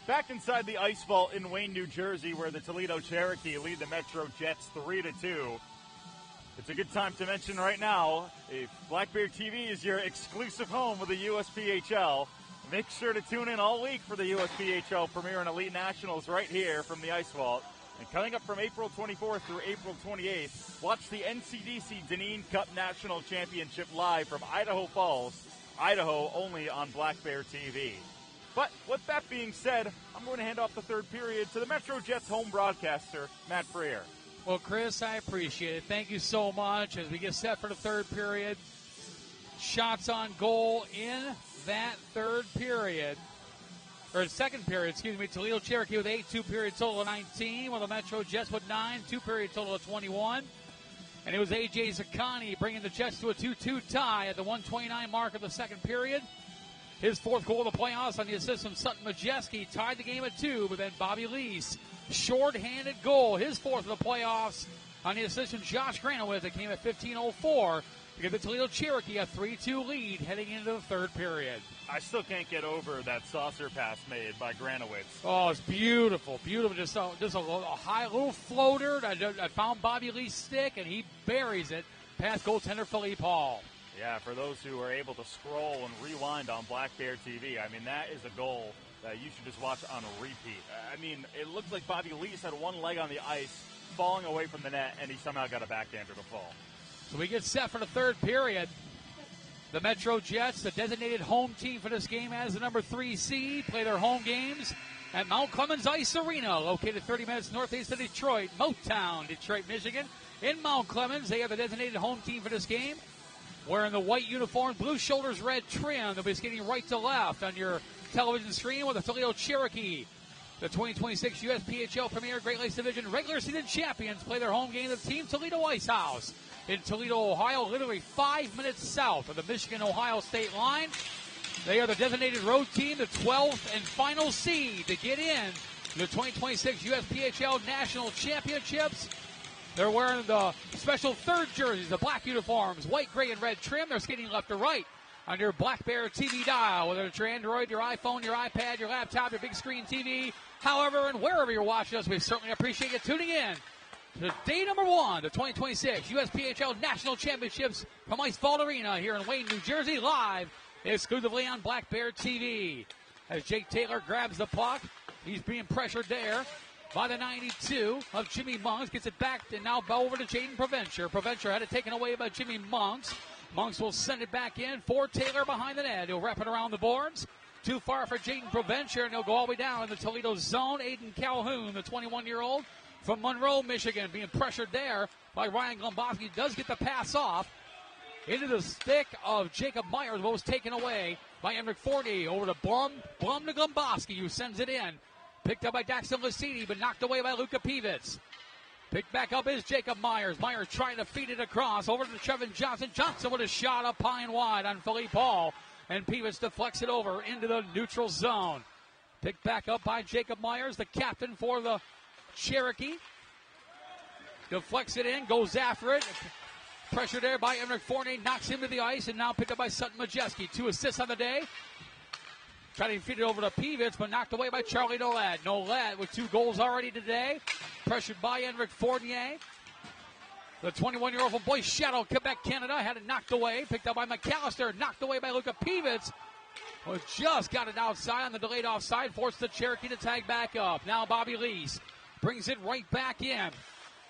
Speaker 8: Back inside the Ice Vault in Wayne, New Jersey, where the Toledo Cherokee lead the MetroJets 3-2. It's a good time to mention right now, if Black Bear TV is your exclusive home with the USPHL, make sure to tune in all week for the USPHL Premier and Elite Nationals right here from the Ice Vault. And coming up from April 24th through April 28th, watch the NCDC Deneen Cup National Championship live from Idaho Falls, Idaho, only on Black Bear TV. But with that being said, I'm going to hand off the third period to the MetroJets home broadcaster, Matt Freer.
Speaker 7: Well, Chris, I appreciate it. Thank you so much. As we get set for the third period, shots on goal in that third period, or second period, excuse me. Toledo Cherokee with 8, 2-period total of 19, while the MetroJets with 9, 2-period total of 21. And it was A.J. Zaccani bringing the Jets to a 2-2 tie at the 1:29 mark of the second period. His fourth goal of the playoffs on the assist from Sutton Majeski tied the game at 2, but then Bobby Lease, short-handed goal, his fourth of the playoffs on the assist from Josh Granowitz. That came at 15:04 to give the Toledo Cherokee a 3-2 lead heading into the third period.
Speaker 8: I still can't get over that saucer pass made by Granowitz.
Speaker 7: Oh, it's beautiful, beautiful. Just a high little floater. I found Bobby Lee's stick, and he buries it past goaltender Philippe Hall.
Speaker 8: Yeah, for those who are able to scroll and rewind on Black Bear TV, I mean, that is a goal that you should just watch on a repeat. I mean, it looks like Bobby Lease had one leg on the ice, falling away from the net, and he somehow got a backhander to fall.
Speaker 7: So we get set for the third period. The MetroJets, the designated home team for this game as the number 3 seed, play their home games at Mount Clemens Ice Arena, located 30 minutes northeast of Detroit, Motown, Detroit, Michigan. In Mount Clemens, they are the designated home team for this game. Wearing the white uniform, blue shoulders, red trim. They'll be skating right to left on your television screen with the Toledo Cherokee. The 2026 USPHL Premier Great Lakes Division regular season champions play their home game at Team Toledo Ice House in Toledo, Ohio, literally 5 minutes south of the Michigan-Ohio state line. They are the designated road team, the 12th and final seed to get in to the 2026 USPHL National Championships. They're wearing the special third jerseys, the black uniforms, white, gray, and red trim. They're skating left to right on your Black Bear TV dial, whether it's your Android, your iPhone, your iPad, your laptop, your big screen TV. However and wherever you're watching us, we certainly appreciate you tuning in to day number 1, the 2026 USPHL National Championships from Ice Vault Arena here in Wayne, New Jersey, live exclusively on Black Bear TV. As Jake Taylor grabs the puck, he's being pressured there by the 92 of Jimmy Monks. Gets it back and now over to Jaden Provencher. Provencher had it taken away by Jimmy Monks. Monks will send it back in for Taylor behind the net. He'll wrap it around the boards. Too far for Jaden Provencher, and he'll go all the way down in the Toledo zone. Aiden Calhoun, the 21-year-old from Monroe, Michigan, being pressured there by Ryan Glomboski. Does get the pass off into the stick of Jacob Myers. What was taken away by Emrick Forney over to Blum to Glomboski, who sends it in. Picked up by Daxton Lasiti, but knocked away by Luka Pivitz. Picked back up is Jacob Myers. Myers trying to feed it across over to Trevin Johnson. Johnson with a shot up high and wide on Philippe Hall. And Pivitz deflects it over into the neutral zone. Picked back up by Jacob Myers, the captain for the Cherokee. Deflects it in, goes after it. Pressure there by Emrick Forney, knocks him to the ice, and now picked up by Sutton Majeski. 2 assists on the day. Trying to feed it over to Pivitz, but knocked away by Charlie Nolet. Nolet with 2 goals already today. Pressured by Emrick Fournier. The 21-year-old from Boise Shadow, Quebec, Canada, had it knocked away. Picked up by McAllister, knocked away by Luka Pivitz. Well, just got it outside on the delayed offside, forced the Cherokee to tag back up. Now Bobby Lease brings it right back in.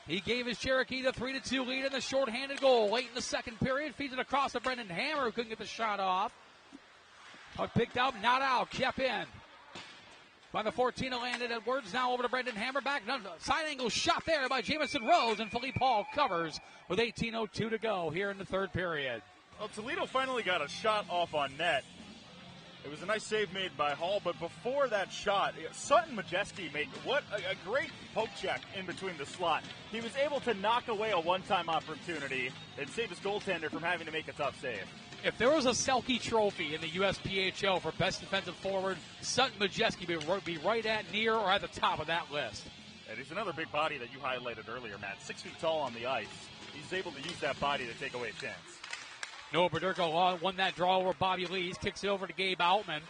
Speaker 7: He gave his Cherokee the 3-2 lead in the shorthanded goal. Late in the second period, feeds it across to Brendan Hammer, who couldn't get the shot off. Picked out, not out, kept in. By the 14 of Landon Edwards, now over to Brendan Hammer, back, side angle shot there by Jamison Rose, and Philippe Hall covers with 18:02 to go here in the third period.
Speaker 8: Well, Toledo finally got a shot off on net. It was a nice save made by Hall, but before that shot, Sutton Majeski made what a great poke check in between the slot. He was able to knock away a one-time opportunity and save his goaltender from having to make a tough save.
Speaker 7: If there was a Selke trophy in the USPHL for best defensive forward, Sutton Majeski would be right at, near, or at the top of that list.
Speaker 8: And he's another big body that you highlighted earlier, Matt. 6 feet tall on the ice. He's able to use that body to take away a chance.
Speaker 7: Noah Berderko won that draw over Bobby Lees. Kicks it over to Gabe Outman.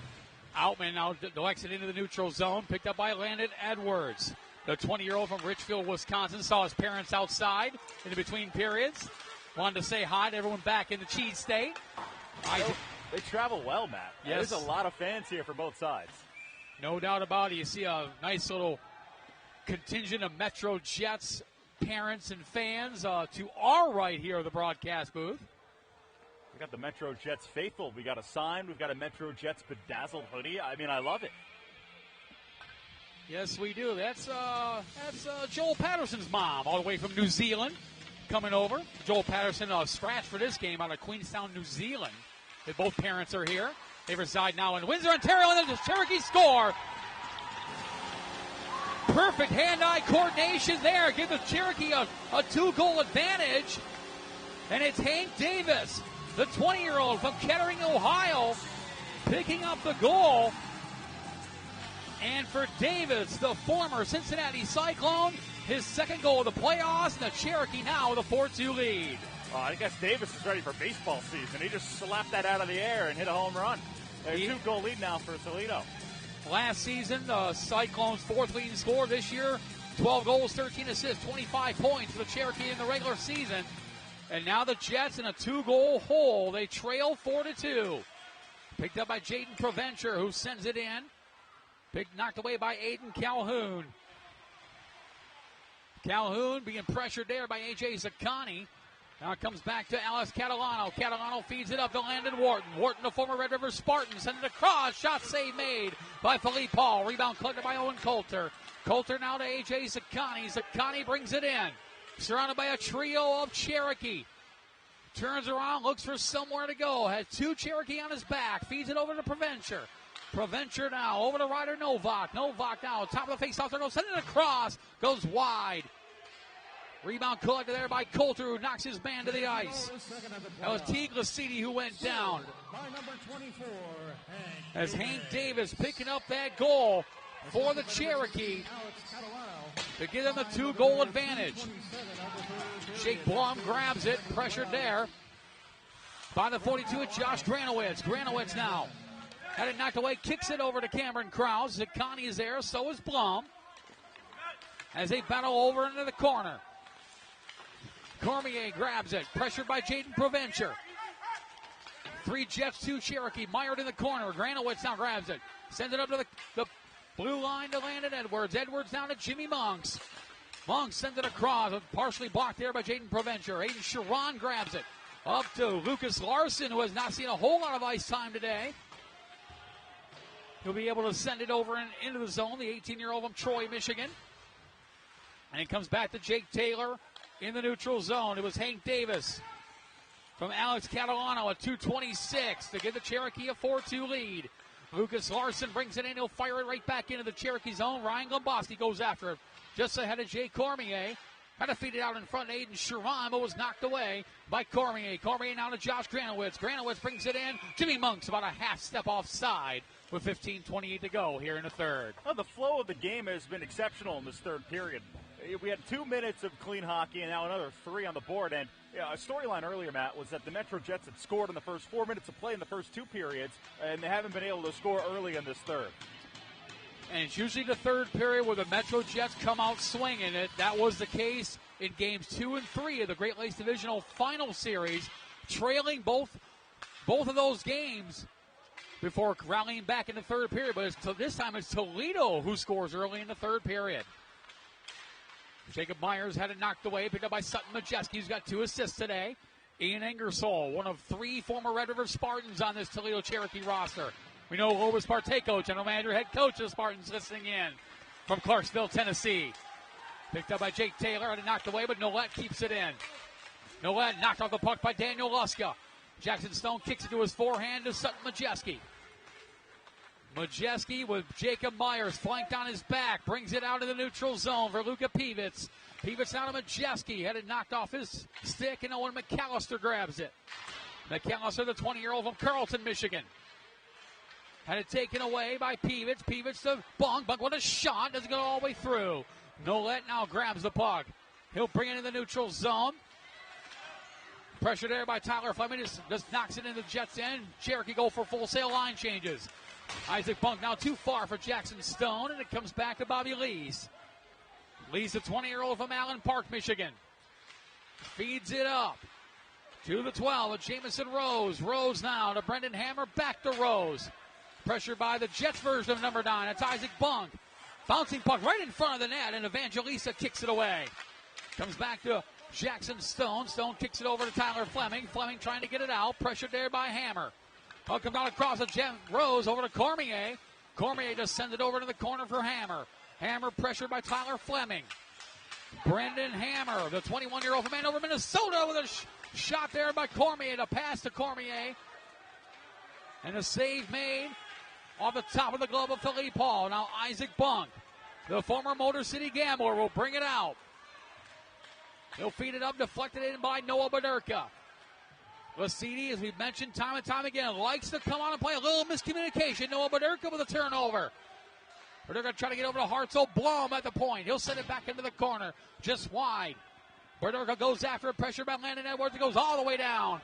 Speaker 7: Outman now directs it into the neutral zone, picked up by Landon Edwards. The 20-year-old from Richfield, Wisconsin, saw his parents outside in the between periods. Wanted to say hi to everyone back in the Cheese State.
Speaker 8: They travel well, Matt.
Speaker 7: Yes.
Speaker 8: There's a lot of fans here for both sides.
Speaker 7: No doubt about it. You see a nice little contingent of MetroJets parents and fans to our right here of the broadcast booth.
Speaker 8: We got the MetroJets faithful. We got a sign. We've got a MetroJets bedazzled hoodie. I mean, I love it.
Speaker 7: Yes, we do. That's Joel Patterson's mom, all the way from New Zealand, coming over. Joel Patterson scratched for this game out of Queenstown, New Zealand. Both parents are here. They reside now in Windsor, Ontario, and the Cherokee score. Perfect hand-eye coordination there. Give the Cherokee a 2-goal advantage. And it's Hank Davis, the 20-year-old from Kettering, Ohio, picking up the goal. And for Davis, the former Cincinnati Cyclone, his second goal of the playoffs, and the Cherokee now with a 4-2 lead.
Speaker 8: I guess Davis is ready for baseball season. He just slapped that out of the air and hit a home run. A 2-goal lead now for Toledo.
Speaker 7: Last season, the Cyclones' fourth leading scorer. This year, 12 goals, 13 assists, 25 points for the Cherokee in the regular season. And now the Jets in a 2-goal hole. They trail 4-2. Picked up by Jaden Provencher, who sends it in. Knocked away by Aiden Calhoun. Calhoun being pressured there by A.J. Zaccani. Now it comes back to Alex Catalano. Catalano feeds it up to Landon Wharton. Wharton, the former Red River Spartan, sends it across. Shot save made by Philippe Paul. Rebound collected by Owen Coulter. Coulter now to A.J. Zaccani. Zaccani brings it in. Surrounded by a trio of Cherokee. Turns around, looks for somewhere to go. Has 2 Cherokee on his back. Feeds it over to Provencher. Provencher now over to Ryder Novak. Novak now, top of the face-off circle, send it across. Goes wide. Rebound collected there by Coulter, who knocks his man to the ice. That was Teague Lasiti who went down. As Hank Davis picking up that goal for the Cherokee to give them a 2-goal advantage. Jake Blum grabs it, pressured there by the 42 of Josh Granowitz. Granowitz now had it knocked away, kicks it over to Cameron Krause. Zaccani is there, so is Blum. As they battle over into the corner. Cormier grabs it, pressured by Jaden Provencher. 3 Jets, 2 Cherokee, mired in the corner. Granowitz now grabs it, sends it up to the blue line to Landon Edwards. Edwards down to Jimmy Monks. Monks sends it across, partially blocked there by Jaden Provencher. Aiden Sharon grabs it, up to Lucas Larson, who has not seen a whole lot of ice time today. He'll be able to send it over into the zone, the 18-year-old from Troy, Michigan. And it comes back to Jake Taylor in the neutral zone. It was Hank Davis from Alex Catalano at 2:26 to give the Cherokee a 4-2 lead. Lucas Larson brings it in. He'll fire it right back into the Cherokee zone. Ryan Gomboski goes after it just ahead of Jay Cormier. Had to feed it out in front of Aiden Sharon, but was knocked away by Cormier. Cormier now to Josh Granowitz. Granowitz brings it in. Jimmy Monks about a half step offside with 15:28 to go here in the third.
Speaker 8: Well, the flow of the game has been exceptional in this third period. We had 2 minutes of clean hockey and now another 3 on the board. And a storyline earlier, Matt, was that the MetroJets had scored in the first 4 minutes of play in the first 2 periods, and they haven't been able to score early in this third.
Speaker 7: And it's usually the third period where the MetroJets come out swinging it. That was the case in games 2 and 3 of the Great Lakes Divisional Final Series, trailing both of those games before rallying back in the third period. But this time it's Toledo who scores early in the third period. Jacob Myers had it knocked away, picked up by Sutton Majeski, who's got 2 assists today. Ian Ingersoll, one of 3 former Red River Spartans on this Toledo Cherokee roster. We know Lobos Parteko, general manager, head coach of the Spartans, listening in from Clarksville, Tennessee. Picked up by Jake Taylor, had it knocked away, but Nolet keeps it in. Nolet knocked off the puck by Daniel Luska. Jackson Stone kicks it to his forehand to Sutton Majeski. Majeski with Jacob Myers flanked on his back. Brings it out of the neutral zone for Luka Pivitz. Pivitz out of Majeski. Had it knocked off his stick, and Owen McAllister grabs it. McAllister, the 20-year-old from Carleton, Michigan. Had it taken away by Pivitz. Pivitz to Bunk. Bunk with a shot. Doesn't go all the way through. Nolet now grabs the puck. He'll bring it in the neutral zone. Pressure there by Tyler Fleming. Just knocks it into the Jets' end. Cherokee go for full sail line changes. Isaac Bunk now too far for Jackson Stone, and it comes back to Bobby Lees. Lees, the 20-year-old from Allen Park, Michigan. Feeds it up to the 12 with Jamison Rose. Rose now to Brendan Hammer, back to Rose. Pressured by the Jets version of number 9. It's Isaac Bunk. Bouncing puck right in front of the net, and Evangelista kicks it away. Comes back to Jackson Stone. Stone kicks it over to Tyler Fleming. Fleming trying to get it out. Pressured there by Hammer. Puck comes out across the Rose over to Cormier. Cormier just sends it over to the corner for Hammer. Hammer pressured by Tyler Fleming. Brendan Hammer, the 21-year-old from Andover, Minnesota, with a shot there by Cormier. To pass to Cormier. And a save made off the top of the glove of Philippe Paul. Now Isaac Bunk, the former Motor City Gambler, will bring it out. He'll feed it up, deflected in by Noah Baderka. Lasidi, as we've mentioned time and time again, likes to come on and play. A little miscommunication. Noah Baderka with a turnover. Baderka trying to get over to Hartzell. Blum at the point. He'll send it back into the corner, just wide. Baderka goes after it, pressured by Landon Edwards. It goes all the way down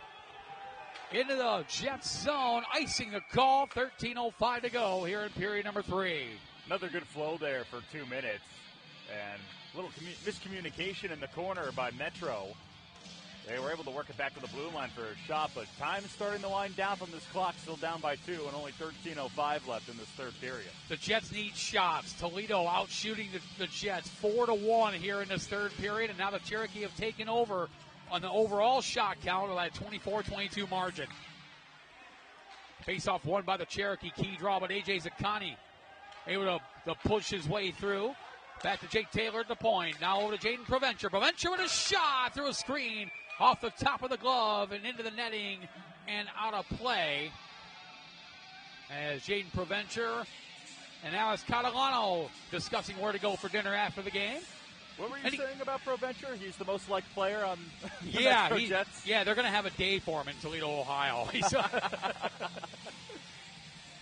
Speaker 7: into the Jets zone. Icing the call. 13:05 to go here in period number 3.
Speaker 8: Another good flow there for 2 minutes. And a little miscommunication in the corner by Metro. They were able to work it back to the blue line for a shot, but time is starting to wind down from this clock. Still down by 2 and only 13:05 left in this third period.
Speaker 7: The Jets need shots. Toledo out shooting the Jets 4-1 here in this third period, and now the Cherokee have taken over on the overall shot count with that 24-22 margin. Face-off won by the Cherokee. Key draw, but A.J. Zaccani able to push his way through. Back to Jake Taylor at the point. Now over to Jaden Provencher. Provencher with a shot through a screen off the top of the glove and into the netting and out of play. As Jaden Provencher and Alex Catalano discussing where to go for dinner after the game.
Speaker 8: What were you saying about Provencher? He's the most liked player on the MetroJets?
Speaker 7: Yeah, they're going to have a day for him in Toledo, Ohio.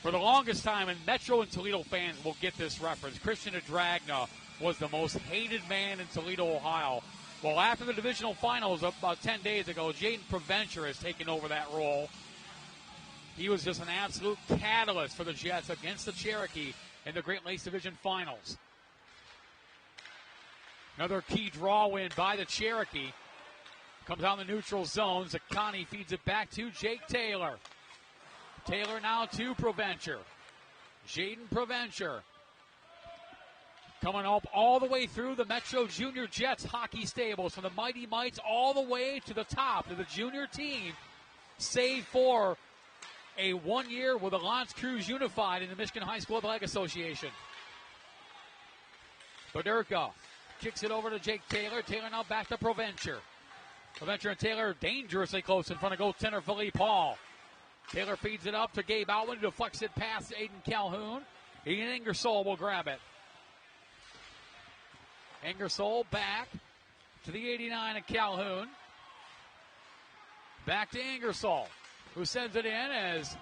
Speaker 7: For the longest time, and Metro and Toledo fans will get this reference, Christian Adragna was the most hated man in Toledo, Ohio. Well, after the divisional finals about 10 days ago, Jaden Provencher has taken over that role. He was just an absolute catalyst for the Jets against the Cherokee in the Great Lakes Division Finals. Another key draw win by the Cherokee. Comes out in the neutral zone. Zaccani feeds it back to Jake Taylor. Taylor now to Provencher. Jaden Provencher. Coming up all the way through the Metro Junior Jets hockey stables, from the Mighty Mites all the way to the top, to the junior team, save for a 1 year with the Lance Crews unified in the Michigan High School Athletic Association. Baderka kicks it over to Jake Taylor. Taylor now back to Provencher. Provencher and Taylor dangerously close in front of goaltender Philippe Paul. Taylor feeds it up to Gabe Outland, deflects it past Aiden Calhoun. Ian Ingersoll will grab it. Ingersoll back to the 89 of Calhoun. Back to Ingersoll, who sends it in as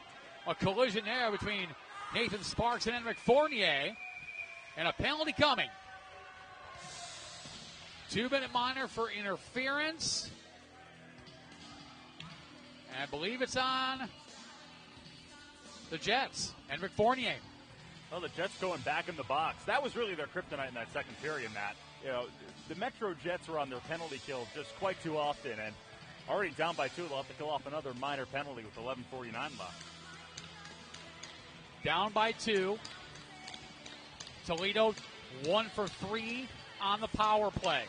Speaker 7: a collision there between Nathan Sparks and Henrik Fournier. And a penalty coming. 2-minute minor for interference. And I believe it's on the Jets. Henrik Fournier.
Speaker 8: Well, the Jets going back in the box. That was really their kryptonite in that second period, Matt. You know, the MetroJets are on their penalty kill just quite too often, and already down by 2, they'll have to kill off another minor penalty with 11:49 left.
Speaker 7: Down by 2. Toledo 1 for 3 on the power play.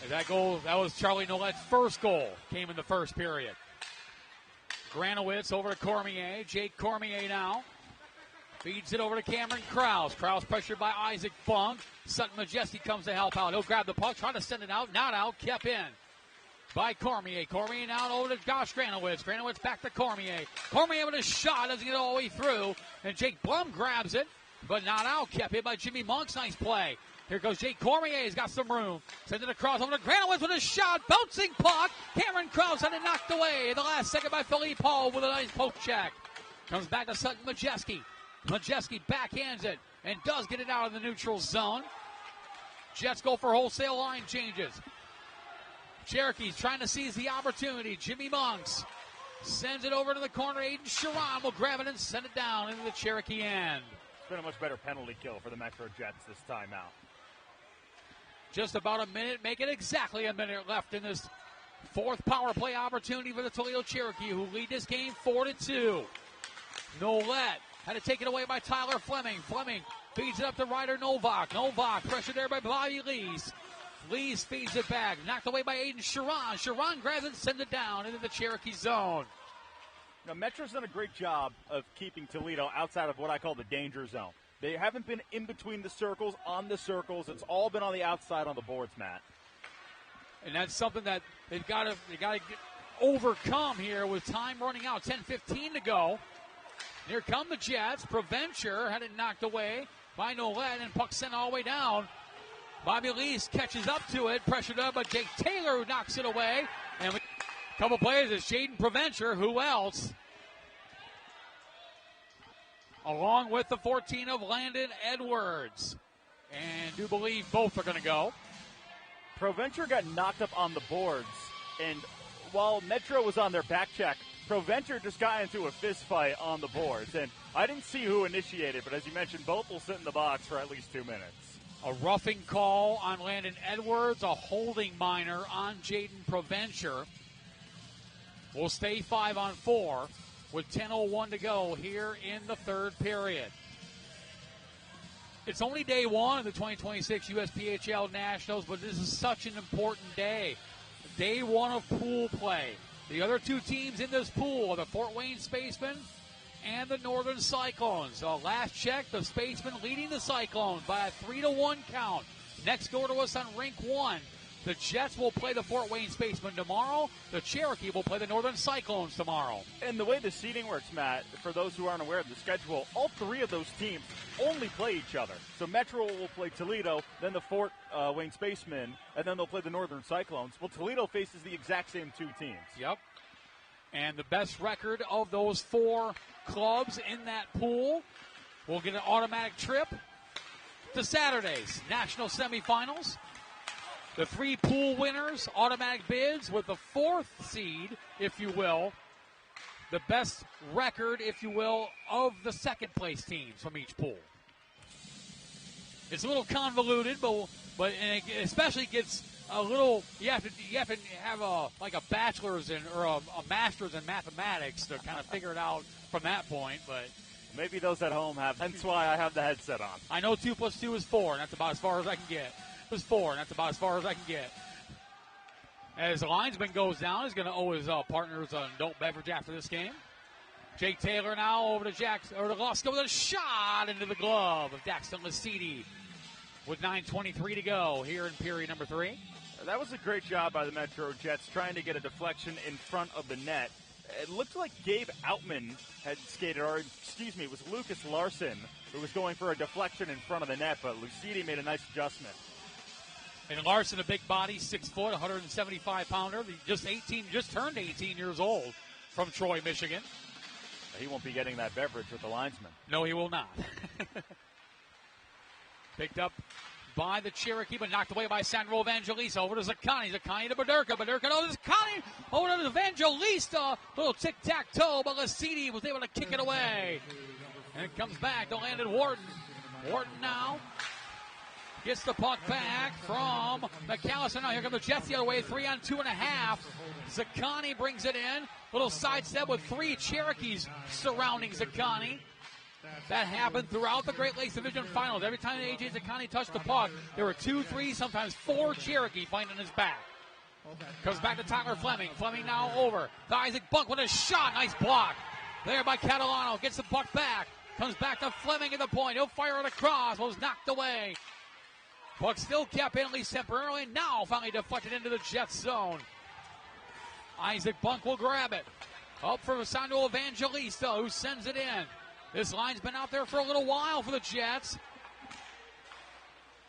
Speaker 7: As that goal, that was Charlie Nolet's first goal, came in the first period. Granowitz over to Cormier. Jake Cormier now. Feeds it over to Cameron Krause. Krause pressured by Isaac Bunk. Sutton Majeski comes to help out. He'll grab the puck, trying to send it out. Not out, kept in by Cormier. Cormier now over to Josh Granowitz. Granowitz back to Cormier. Cormier with a shot, doesn't get all the way through. And Jake Blum grabs it, but not out. Kept in by Jimmy Monk's nice play. Here goes Jake Cormier. He's got some room. Sends it across over to Granowitz with a shot. Bouncing puck. Cameron Krause had it knocked away. The last second by Philippe Paul with a nice poke check. Comes back to Sutton Majeski. Majeski backhands it and does get it out of the neutral zone. Jets go for wholesale line changes. Cherokee's trying to seize the opportunity. Jimmy Monks Sends it over to the corner. Aiden Sharon will grab it and send it down into the Cherokee end.
Speaker 8: It's been a much better penalty kill for the MetroJets this time out.
Speaker 7: Just about a minute, make it exactly a minute left in this fourth power play opportunity for the Toledo Cherokee, who lead this game 4-2. Nolet had to take it away by Tyler Fleming. Fleming feeds it up to Ryder Novak. Novak pressured there by Bobby Lees. Lees feeds it back, knocked away by Aiden Sharon. Sharon grabs it and sends it down into the Cherokee zone.
Speaker 8: Now, Metro's done a great job of keeping Toledo outside of what I call the danger zone. They haven't been in between the circles, on the circles. It's all been on the outside on the boards, Matt.
Speaker 7: And that's something that they've got to overcome here with time running out. 10:15 to go. Here come the Jets. Provencher had it knocked away by Nolet, and puck sent all the way down. Bobby Lees catches up to it, pressured up by Jake Taylor, who knocks it away. And a couple players is Jaden Provencher. Who else? Along with the 14 of Landon Edwards. And do believe both are going to go.
Speaker 8: Provencher got knocked up on the boards, and while Metro was on their back check, Provencher just got into a fist fight on the boards. And I didn't see who initiated, but as you mentioned, both will sit in the box for at least 2 minutes.
Speaker 7: A roughing call on Landon Edwards, a holding minor on Jaden Provencher. We'll stay 5-on-4 with 10:01 to go here in the third period. It's only day one of the 2026 USPHL Nationals, but this is such an important day. Day one of pool play. The other two teams in this pool are the Fort Wayne Spacemen and the Northern Cyclones. Last check, the Spacemen leading the Cyclones by a 3-1 count. Next door to us on Rink 1. The Jets will play the Fort Wayne Spacemen tomorrow. The Cherokee will play the Northern Cyclones tomorrow.
Speaker 8: And the way the seeding works, Matt, for those who aren't aware of the schedule, all three of those teams only play each other. So Metro will play Toledo, then the Fort Wayne Spacemen, and then they'll play the Northern Cyclones. Well, Toledo faces the exact same two teams.
Speaker 7: Yep. And the best record of those four clubs in that pool will get an automatic trip to Saturday's national semifinals. The three pool winners, automatic bids with the fourth seed, if you will. The best record, if you will, of the second place teams from each pool. It's a little convoluted, but and it especially gets a little. You have to have a bachelor's or a master's in mathematics to kind of figure it out from that point. But
Speaker 8: maybe those at home have. That's why I have the headset on.
Speaker 7: I know 2 + 2 is 4, and that's about as far as I can get. It was 4, and that's about as far as I can get. As the linesman goes down, he's going to owe his partners an adult beverage after this game. Jake Taylor now over to Lusko with a shot into the glove of Daxton Lasidi with 9:23 to go here in period number 3.
Speaker 8: That was a great job by the MetroJets trying to get a deflection in front of the net. It looked like Gabe Outman had skated, or it was Lucas Larson who was going for a deflection in front of the net, but Lucidi made a nice adjustment.
Speaker 7: And Larson, a big body, 6 foot, 175-pounder. Just turned 18 years old from Troy, Michigan.
Speaker 8: He won't be getting that beverage with the linesman.
Speaker 7: No, he will not. Picked up by the Cherokee, but knocked away by Sandro Evangelista. Over to Zaccani. Zaccani to Baderka. Baderka to Zaccani. Over to Evangelista. Little tic-tac-toe, but Lasidi was able to kick it away. And it comes back to Landon Wharton. Wharton now gets the puck back from McAllister. Now here come the Jets the other way. 3-on-2.5. Zaccani brings it in. Little sidestep with 3 Cherokees surrounding Zaccani. That happened throughout the Great Lakes Division Finals. Every time A.J. Zaccani touched the puck, there were 2, 3, sometimes 4 Cherokee fighting his back. Comes back to Tyler Fleming. Fleming now over to Isaac Bunk with a shot. Nice block there by Catalano. Gets the puck back. Comes back to Fleming at the point. He'll fire it across. Was knocked away. Puck still kept in, at least temporarily. Now finally deflected into the Jets zone. Isaac Bunk will grab it. Up for Sandro Evangelista, who sends it in. This line's been out there for a little while for the Jets.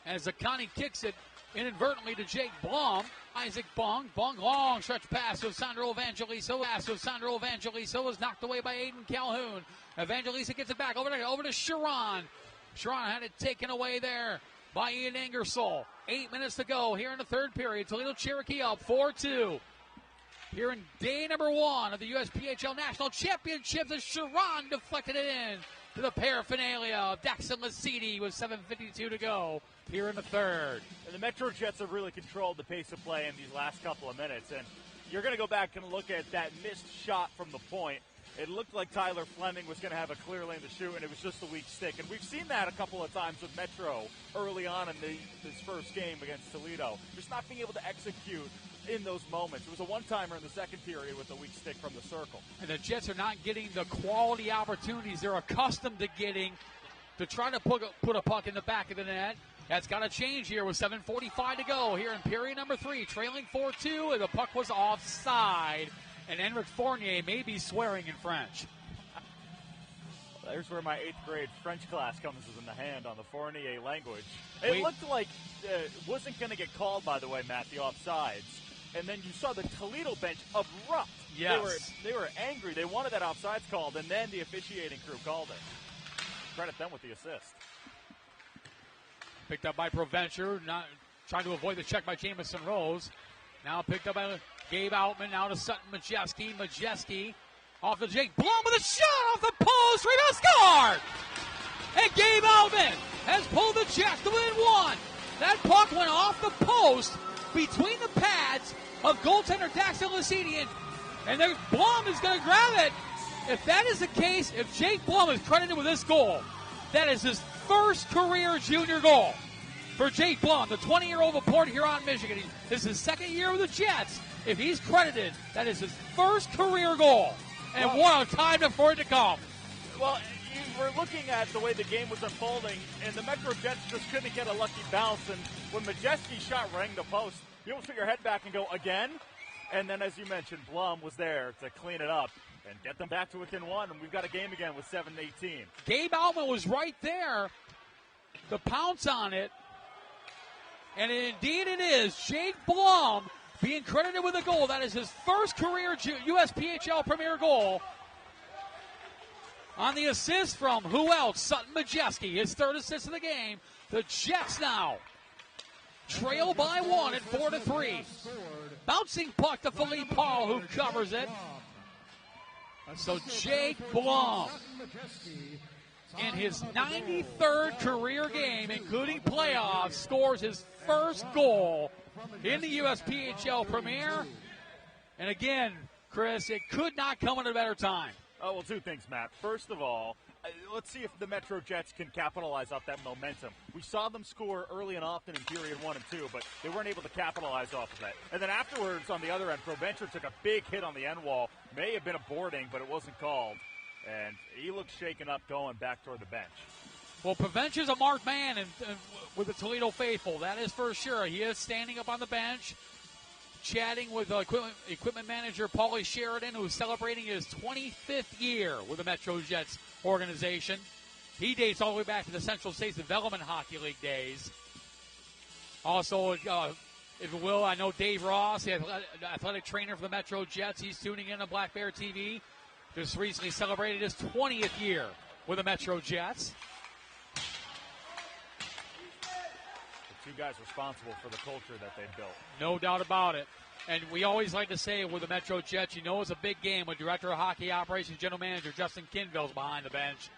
Speaker 7: As Zaccani kicks it inadvertently to Jake Blum. Isaac Bunk. Bunk, long stretch pass to Sandro Evangelista. Sandro Evangelista was knocked away by Aiden Calhoun. Evangelista gets it back over to Sharon. Sharon had it taken away there by Ian Ingersoll. 8 minutes to go here in the third period. Toledo Cherokee up 4-2. here in day number 1 of the USPHL National Championships as Sharon deflected it in to the paraphernalia of Daxon Lasiti with 7:52 to go here in the third.
Speaker 8: And the MetroJets have really controlled the pace of play in these last couple of minutes. And you're going to go back and look at that missed shot from the point. It looked like Tyler Fleming was going to have a clear lane to shoot, and it was just a weak stick. And we've seen that a couple of times with Metro early on in this first game against Toledo. Just not being able to execute in those moments. It was a one-timer in the second period with a weak stick from the circle.
Speaker 7: And the Jets are not getting the quality opportunities they're accustomed to getting to try to put a puck in the back of the net. That's got to change here with 7:45 to go here in period number 3. Trailing 4-2, and the puck was offside. And Enric Fournier may be swearing in French.
Speaker 8: There's where my 8th grade French class comes in the hand on the Fournier language. It looked like it wasn't going to get called, by the way, Matt, the offsides. And then you saw the Toledo bench erupt.
Speaker 7: Yes.
Speaker 8: They were angry. They wanted that offsides called, and then the officiating crew called it. Credit them with the assist.
Speaker 7: Picked up by Provencher, not trying to avoid the check by Jamison Rose. Now picked up by Gabe Outman, now to Sutton Majeski. Majeski off to Jake Blum with a shot off the post. Rebound scored! And Gabe Outman has pulled the check to win 1. That puck went off the post between the pads of goaltender Daxon Lasiti, and then Blum is going to grab it. If that is the case, if Jake Blum is credited with this goal, that is his first career junior goal for Jake Blum, the 20-year-old of Port Huron, Michigan. This is his second year with the Jets. If he's credited, that is his first career goal. And what a time for it to come.
Speaker 8: Well, you were looking at the way the game was unfolding, and the MetroJets just couldn't get a lucky bounce. And when Majeski shot rang the post, you almost put your head back and go, again? And then, as you mentioned, Blum was there to clean it up and get them back to within 1. And we've got a game again with 7:18.
Speaker 7: Gabe Altman was right there to pounce on it. And indeed it is. Jake Blum being credited with a goal. That is his first career USPHL Premier goal. On the assist from who else? Sutton Majeski, his third assist of the game. The Jets now trail by 1 at 4-3. Bouncing puck to Philippe Paul, who covers it. So Jake Blum, in his 93rd career game, including playoffs, scores his first goal in the USPHL Premier. And again, Chris, it could not come at a better time.
Speaker 8: Oh, well, 2 things, Matt. First of all, let's see if the MetroJets can capitalize off that momentum. We saw them score early and often in period 1 and 2, but they weren't able to capitalize off of that. And then afterwards, on the other end, Provencher took a big hit on the end wall. May have been a boarding, but it wasn't called. And he looked shaken up going back toward the bench.
Speaker 7: Well, Provencher's a marked man with the Toledo faithful. That is for sure. He is standing up on the bench, chatting with equipment manager Paulie Sheridan, who is celebrating his 25th year with the MetroJets organization. He dates all the way back to the Central States Development Hockey League days. Also, if you will, I know Dave Ross, the athletic trainer for the MetroJets. He's tuning in on Black Bear TV. Just recently celebrated his 20th year with the MetroJets.
Speaker 8: The 2 guys responsible for the culture that they've built.
Speaker 7: No doubt about it. And we always like to say with the MetroJets, you know it's a big game when Director of Hockey Operations General Manager Justin Kinville's behind the bench,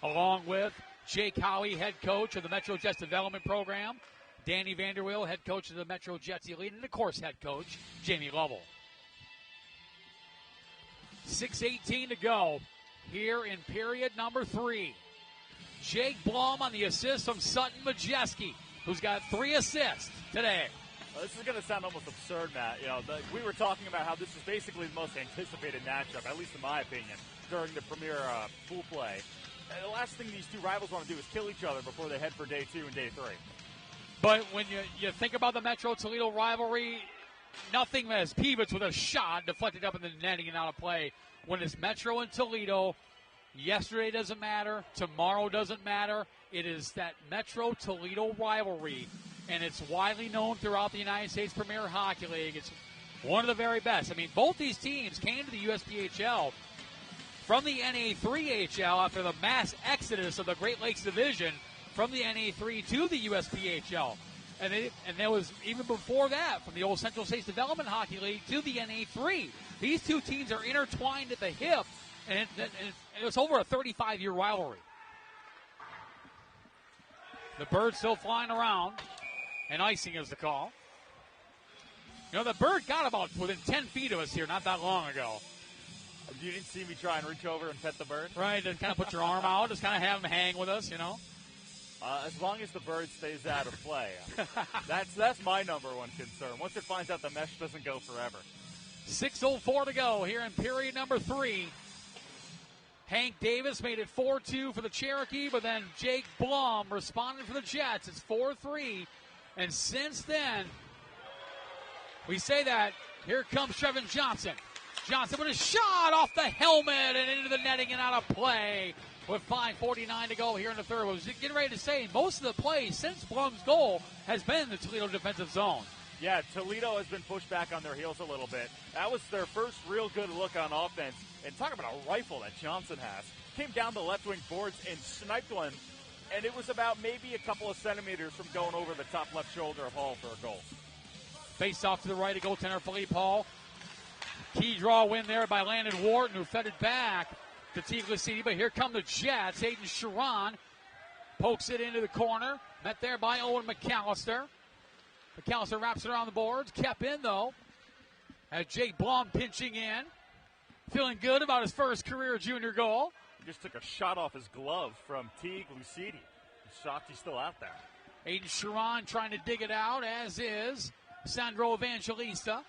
Speaker 7: along with Jake Howie, head coach of the MetroJets Development Program, Danny Vanderweel, head coach of the MetroJets Elite, and of course head coach Jamie Lovell. 6:18 to go here in period number 3. Jake Blum on the assist from Sutton Majeski, who's got 3 assists today.
Speaker 8: Well, this is going to sound almost absurd, Matt. You know, we were talking about how this is basically the most anticipated matchup, at least in my opinion, during the Premier pool play. And the last thing these 2 rivals want to do is kill each other before they head for day 2 and day 3.
Speaker 7: But when you think about the Metro-Toledo rivalry, nothing as Peebles with a shot deflected up in the netting and out of play. When it's Metro and Toledo, yesterday doesn't matter, tomorrow doesn't matter. It is that Metro-Toledo rivalry, and it's widely known throughout the United States Premier Hockey League. It's one of the very best. I mean, both these teams came to the USPHL from the NA3HL after the mass exodus of the Great Lakes Division from the NA3 to the USPHL. And there was, even before that, from the old Central States Development Hockey League to the NA3. These two teams are intertwined at the hip, and it's over a 35-year rivalry. The Bird still flying around, and icing is the call. You know, the Bird got about within 10 feet of us here not that long ago.
Speaker 8: You didn't see me try and reach over and pet the Bird?
Speaker 7: Right, just kind of put your arm out, just kind of have him hang with us, you know.
Speaker 8: As long as the Bird stays out of play. That's my number one concern. Once it finds out the mesh doesn't go forever.
Speaker 7: 6:04 to go here in period number 3. Hank Davis made it 4-2 for the Cherokee, but then Jake Blum responded for the Jets. It's 4-3. And since then, we say that, here comes Trevin Johnson. Johnson with a shot off the helmet and into the netting and out of play. With 5:49 to go here in the third. I was getting ready to say, most of the play since Blum's goal has been in the Toledo defensive zone.
Speaker 8: Yeah, Toledo has been pushed back on their heels a little bit. That was their first real good look on offense. And talk about a rifle that Johnson has. Came down the left wing boards and sniped one. And it was about maybe a couple of centimeters from going over the top left shoulder of Hall for a goal.
Speaker 7: Face off to the right of goaltender Philippe Hall. Key draw win there by Landon Wharton, who fed it back to Tigla City, but here come the Jets. Hayden Sharon pokes it into the corner. Met there by Owen McAllister. McAllister wraps it around the boards. Kept in, though, as Jake Blum pinching in. Feeling good about his first career junior goal.
Speaker 8: He just took a shot off his glove from Teague Lucidi. Shocked he's still out there.
Speaker 7: Hayden Sharon trying to dig it out, as is Sandro Evangelista.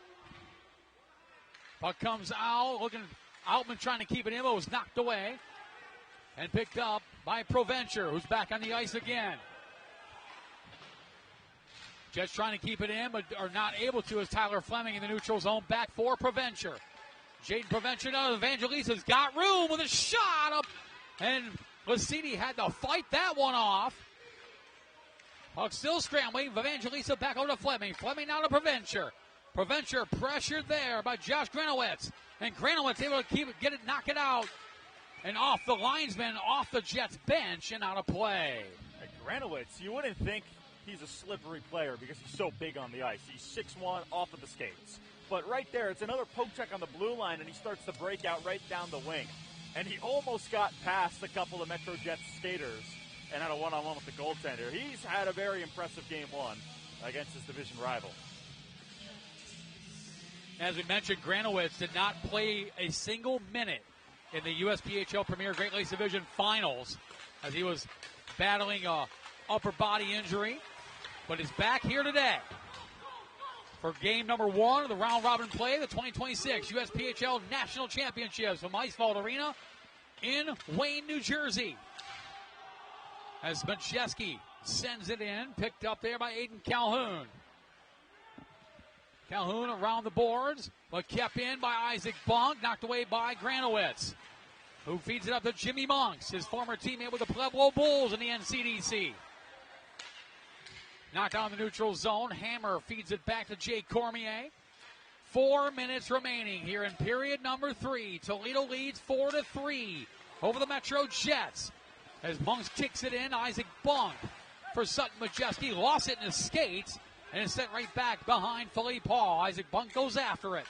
Speaker 7: Puck comes out, Outman trying to keep it in, but was knocked away. And picked up by Provencher, who's back on the ice again. Jets trying to keep it in, but are not able to, as Tyler Fleming in the neutral zone. Back for Provencher. Jaden Provencher now, Evangelista's got room with a shot up. And Lucidi had to fight that one off. Puck still scrambling. Evangelista back over to Fleming. Fleming now to Provencher. Provencher pressured there by Josh Granowitz. And Granowitz able to knock it out. And off the linesman, off the Jets bench, and out of play.
Speaker 8: And Granowitz, you wouldn't think he's a slippery player because he's so big on the ice. He's 6'1", off of the skates. But right there, it's another poke check on the blue line, and he starts to break out right down the wing. And he almost got past a couple of MetroJets skaters and had a one-on-one with the goaltender. He's had a very impressive game one against his division rival.
Speaker 7: As we mentioned, Granowitz did not play a single minute in the USPHL Premier Great Lakes Division Finals as he was battling a upper body injury, but is back here today for game number 1 of the round-robin play, the 2026 USPHL National Championships from Icefall Arena in Wayne, New Jersey. As Majeski sends it in, picked up there by Aiden Calhoun. Calhoun around the boards, but kept in by Isaac Bunk, knocked away by Granowitz, who feeds it up to Jimmy Monks, his former teammate with the Pueblo Bulls in the NCDC. Knocked down the neutral zone. Hammer feeds it back to Jake Cormier. 4 minutes remaining here in period number 3. Toledo leads 4-3 over the MetroJets. As Monks kicks it in, Isaac Bunk for Sutton Majeski. Lost it in his skates. And it's sent right back behind Philippe Hall. Isaac Bunk goes after it.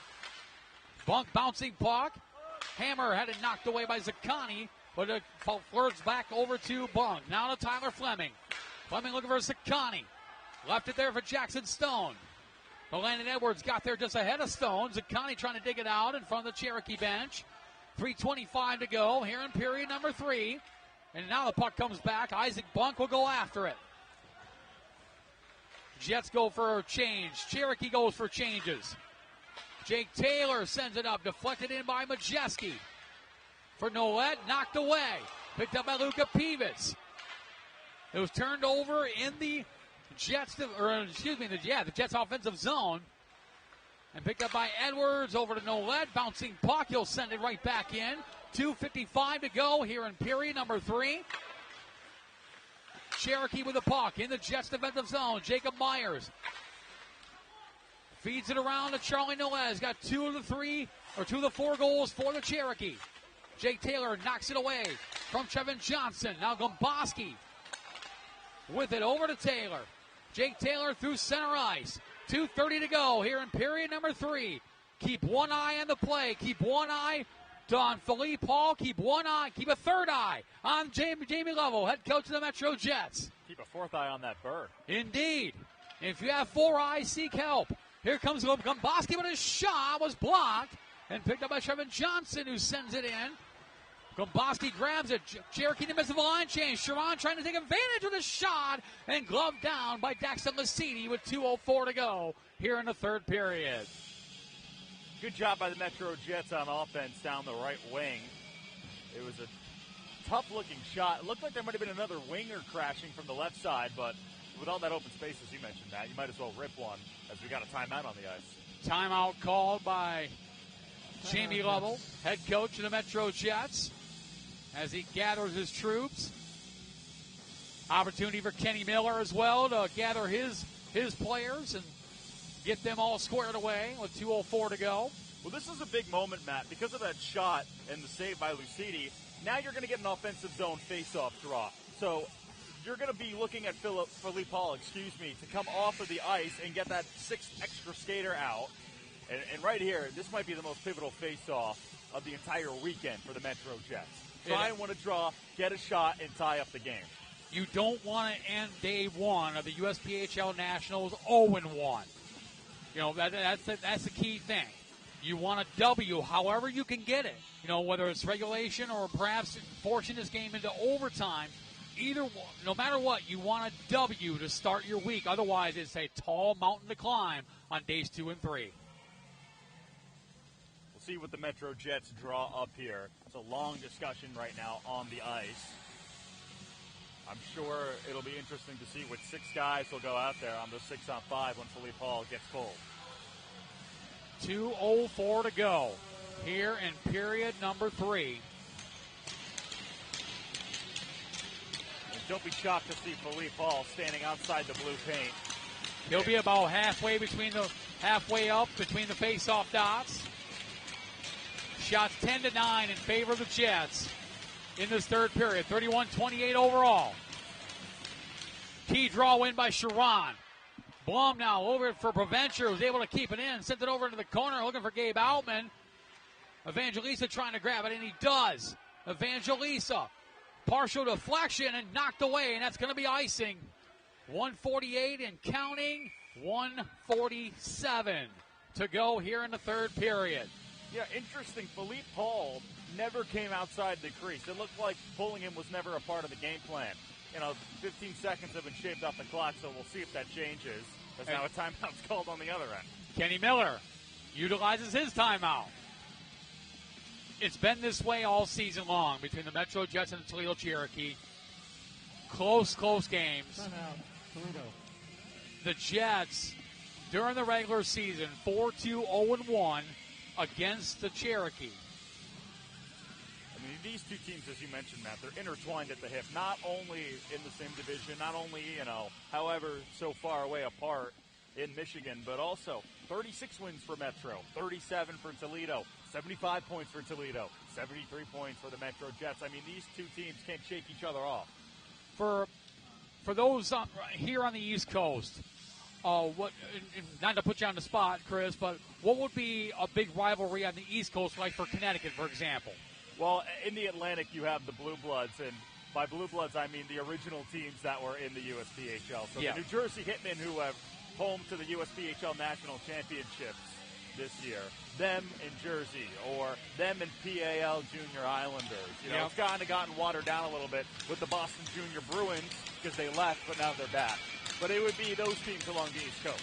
Speaker 7: Bunk bouncing puck. Hammer had it knocked away by Zaccani, but it flirts back over to Bunk. Now to Tyler Fleming. Fleming looking for Zaccani. Left it there for Jackson Stone. But Landon Edwards got there just ahead of Stone. Zaccani trying to dig it out in front of the Cherokee bench. 3:25 to go here in period number 3. And now the puck comes back. Isaac Bunk will go after it. Jets go for a change. Cherokee goes for changes. Jake Taylor sends it up. Deflected in by Majeski. For Nolet, knocked away. Picked up by Luka Pivets. It was turned over in the Jets, the Jets offensive zone. And picked up by Edwards over to Nolet. Bouncing puck. He'll send it right back in. 2:55 to go here in period number 3. Cherokee with the puck in the Jets defensive zone. Jacob Myers feeds it around to Charlie Nolet. Got 2 of the 4 goals for the Cherokee. Jake Taylor knocks it away from Trevin Johnson. Now Gomboski with it over to Taylor. Jake Taylor through center ice. 2:30 to go here in period number 3. Keep one eye on the play. Keep one eye on Philippe Paul. Keep one eye. Keep a third eye on Jamie Lovell, head coach of the MetroJets.
Speaker 8: Keep a fourth eye on that bird.
Speaker 7: Indeed. If you have 4 eyes, seek help. Here comes Gomboski, but his shot was blocked and picked up by Trevin Johnson, who sends it in. Gomboski grabs it. Cherokee in the midst of the line change. Sharon trying to take advantage of the shot and gloved down by Daxton Lasiti with 2:04 to go here in the third period.
Speaker 8: Good job by the MetroJets on offense down the right wing. It was a tough-looking shot. It looked like there might have been another winger crashing from the left side, but with all that open space, as you mentioned, Matt, you might as well rip one as we got a timeout on the ice.
Speaker 7: Timeout called by Jamie Lovell, head coach of the MetroJets, as he gathers his troops. Opportunity for Kenny Miller as well to gather his players and get them all squared away with 2:04 to go.
Speaker 8: Well, this is a big moment, Matt. Because of that shot and the save by Lucidi, now you're going to get an offensive zone face-off draw. So you're going to be looking at Philippe Paul, to come off of the ice and get that 6th extra skater out. And right here, this might be the most pivotal face-off of the entire weekend for the MetroJets. Try and win a draw, get a shot, and tie up the game.
Speaker 7: You don't want to end day 1 of the USPHL Nationals 0-1. You know, that's the key thing. You want a W however you can get it. You know, whether it's regulation or perhaps forcing this game into overtime. Either one, no matter what, you want a W to start your week. Otherwise, it's a tall mountain to climb on days 2 and 3.
Speaker 8: We'll see what the MetroJets draw up here. It's a long discussion right now on the ice. I'm sure it'll be interesting to see which 6 guys will go out there on the 6-on-5 when Philippe Paul gets cold.
Speaker 7: 2:04 to go here in period number 3.
Speaker 8: And don't be shocked to see Philippe Paul standing outside the blue paint.
Speaker 7: He'll be about halfway up between the face-off dots. Shots 10-9 in favor of the Jets in this third period. 31-28 overall. Key draw win by Sharon. Blum now over it for Provencher, who's able to keep it in. Sent it over to the corner, looking for Gabe Outman. Evangelista trying to grab it, and he does. Evangelista, partial deflection and knocked away, and that's going to be icing. 1:48 and counting. 1:47 to go here in the third period.
Speaker 8: Yeah, interesting. Philippe Paul never came outside the crease. It looked like pulling him was never a part of the game plan. 15 seconds have been shaved off the clock, so we'll see if that changes. There's now a timeout's called on the other end.
Speaker 7: Kenny Miller utilizes his timeout. It's been this way all season long between the MetroJets and the Toledo Cherokee. Close games.
Speaker 2: Timeout, Toledo.
Speaker 7: The Jets, during the regular season, 4-2-0-1 against the Cherokee.
Speaker 8: I mean, these two teams, as you mentioned, Matt, they're intertwined at the hip, not only in the same division, not only, however, so far away apart in Michigan, but also 36 wins for Metro, 37 for Toledo, 75 points for Toledo, 73 points for the MetroJets. I mean, these two teams can't shake each other off.
Speaker 7: For those here on the East Coast, what? Not to put you on the spot, Chris, but what would be a big rivalry on the East Coast, like for Connecticut, for example?
Speaker 8: Well, in the Atlantic, you have the Blue Bloods, and by Blue Bloods, I mean the original teams that were in the USPHL. So the New Jersey Hitmen, who have home to the USPHL National Championships this year, them in Jersey, or them in PAL Junior Islanders. It's kind of gotten watered down a little bit with the Boston Junior Bruins because they left, but now they're back. But it would be those teams along the East Coast.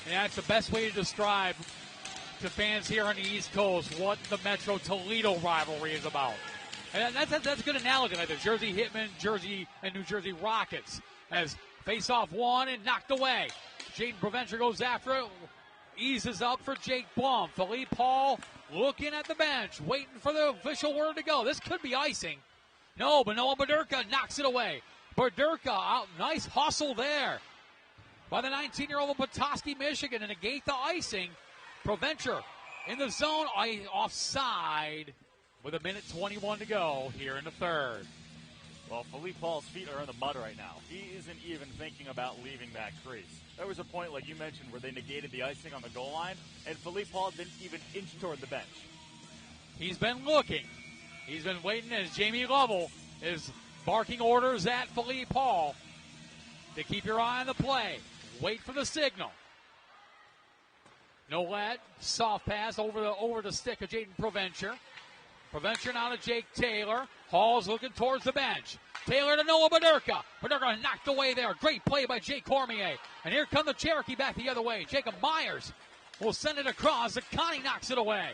Speaker 7: And that's the best way to describe to fans here on the East Coast what the Metro Toledo rivalry is about. And that's a good analogy, like the Jersey Hitmen, Jersey and New Jersey Rockets, as face-off one and knocked away. Jaden Provencher goes after it, eases up for Jake Blum. Philippe Paul looking at the bench, waiting for the official word to go. This could be icing. No, but Noah Baderka knocks it away. Baderka out, nice hustle there by the 19-year-old of Petoskey, Michigan, to negate the icing. Provencher in the zone, offside with 1:21 to go here in the third.
Speaker 8: Well, Philippe Paul's feet are in the mud right now. He isn't even thinking about leaving that crease. There was a point, like you mentioned, where they negated the icing on the goal line, and Philippe Paul didn't even inch toward the bench.
Speaker 7: He's been looking. He's been waiting as Jamie Lovell is barking orders at Philippe Paul to keep your eye on the play. Wait for the signal. Nolet, soft pass over the stick of Jaden Provencher. Provencher now to Jake Taylor. Hall's looking towards the bench. Taylor to Noah Baderka. Baderka knocked away there. Great play by Jake Cormier. And here come the Cherokee back the other way. Jacob Myers will send it across. Zakani knocks it away.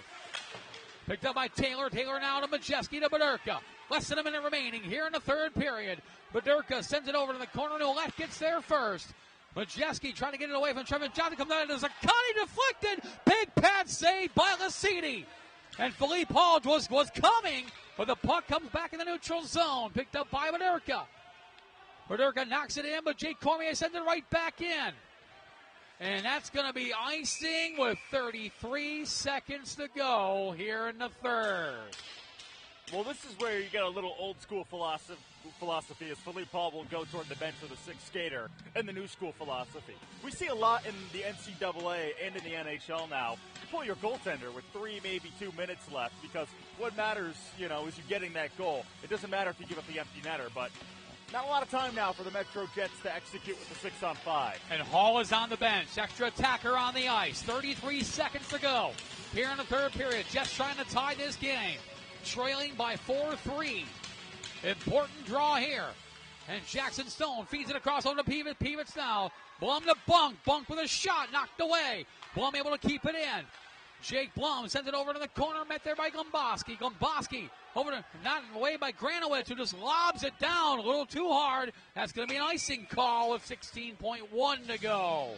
Speaker 7: Picked up by Taylor. Taylor now to Majeski to Baderka. Less than a minute remaining here in the third period. Baderka sends it over to the corner. Nolet gets there first. Majeski trying to get it away from Trevor Johnson. Comes out as Zakani deflected. Big pad save by Lasiti. And Philippe Paul was coming, but the puck comes back in the neutral zone. Picked up by Baderka. Baderka knocks it in, but Jake Cormier sends it right back in. And that's going to be icing with 33 seconds to go here in the third.
Speaker 8: Well, this is where you get a little old-school philosophy as Philippe Paul will go toward the bench with a sixth skater, and the new school philosophy. We see a lot in the NCAA and in the NHL now. You pull your goaltender with 3, maybe 2 minutes left, because what matters, is you getting that goal. It doesn't matter if you give up the empty netter, but not a lot of time now for the MetroJets to execute with the 6-on-5.
Speaker 7: And Hall is on the bench. Extra attacker on the ice. 33 seconds to go here in the third period. Jets trying to tie this game. Trailing by 4-3. Important draw here. And Jackson Stone feeds it across over to Peavett. Peavett's now. Blum to Bunk. Bunk with a shot. Knocked away. Blum able to keep it in. Jake Blum sends it over to the corner. Met there by Gomboski. Gomboski over to, not away by Granowitz, who just lobs it down a little too hard. That's going to be an icing call with 16.1 to go.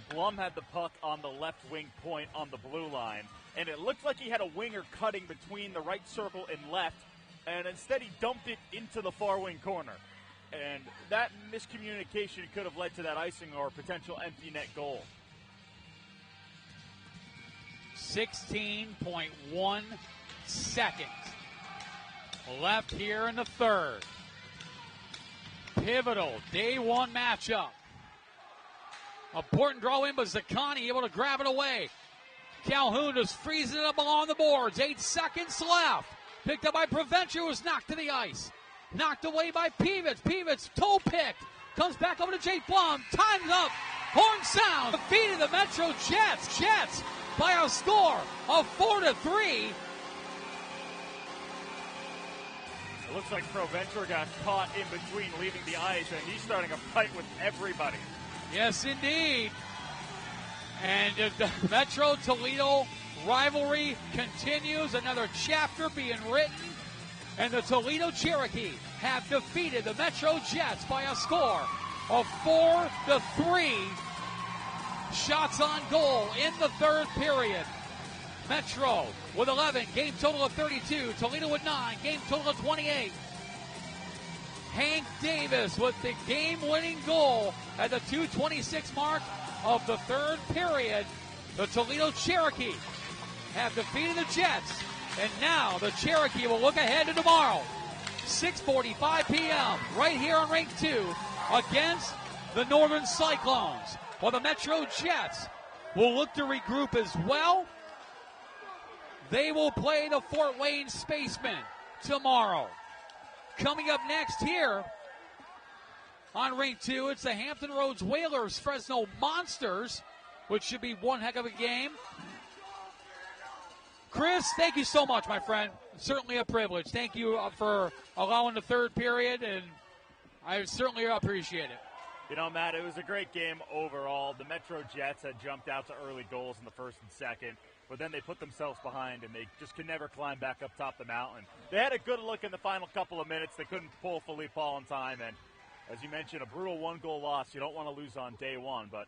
Speaker 8: Blum had the puck on the left wing point on the blue line. And it looked like he had a winger cutting between the right circle and left, and instead he dumped it into the far wing corner. And that miscommunication could have led to that icing or potential empty net goal.
Speaker 7: 16.1 seconds left here in the third. Pivotal day one matchup. Important draw in, but Zakani able to grab it away. Calhoun just freezing it up along the boards. 8 seconds left. Picked up by Provencher, who was knocked to the ice. Knocked away by Peavett. Peavett's toe picked. Comes back over to Jake Blum. Time's up. Horn sound. Defeated the MetroJets. Jets by a score of 4-3.
Speaker 8: It looks like Provencher got caught in between leaving the ice, and he's starting a fight with everybody.
Speaker 7: Yes, indeed. And the Metro Toledo rivalry continues. Another chapter being written. And the Toledo Cherokee have defeated the MetroJets by a score of 4-3. Shots on goal in the third period. Metro with 11, game total of 32. Toledo with 9, game total of 28. Hank Davis with the game-winning goal at the 2:26 mark of the third period. The Toledo Cherokee have defeated the Jets, and now the Cherokee will look ahead to tomorrow, 6:45 p.m., right here on Rink 2 against the Northern Cyclones. While the MetroJets will look to regroup as well. They will play the Fort Wayne Spacemen tomorrow. Coming up next here on Rink 2, it's the Hampton Roads Whalers Fresno Monsters, which should be one heck of a game. Chris, thank you so much, my friend. Certainly a privilege. Thank you for allowing the third period, and I certainly appreciate it.
Speaker 8: Matt, it was a great game overall. The MetroJets had jumped out to early goals in the first and second, but then they put themselves behind, and they just could never climb back up top the mountain. They had a good look in the final couple of minutes. They couldn't pull Philippe Paul in time, and as you mentioned, a brutal one-goal loss. You don't want to lose on day one, but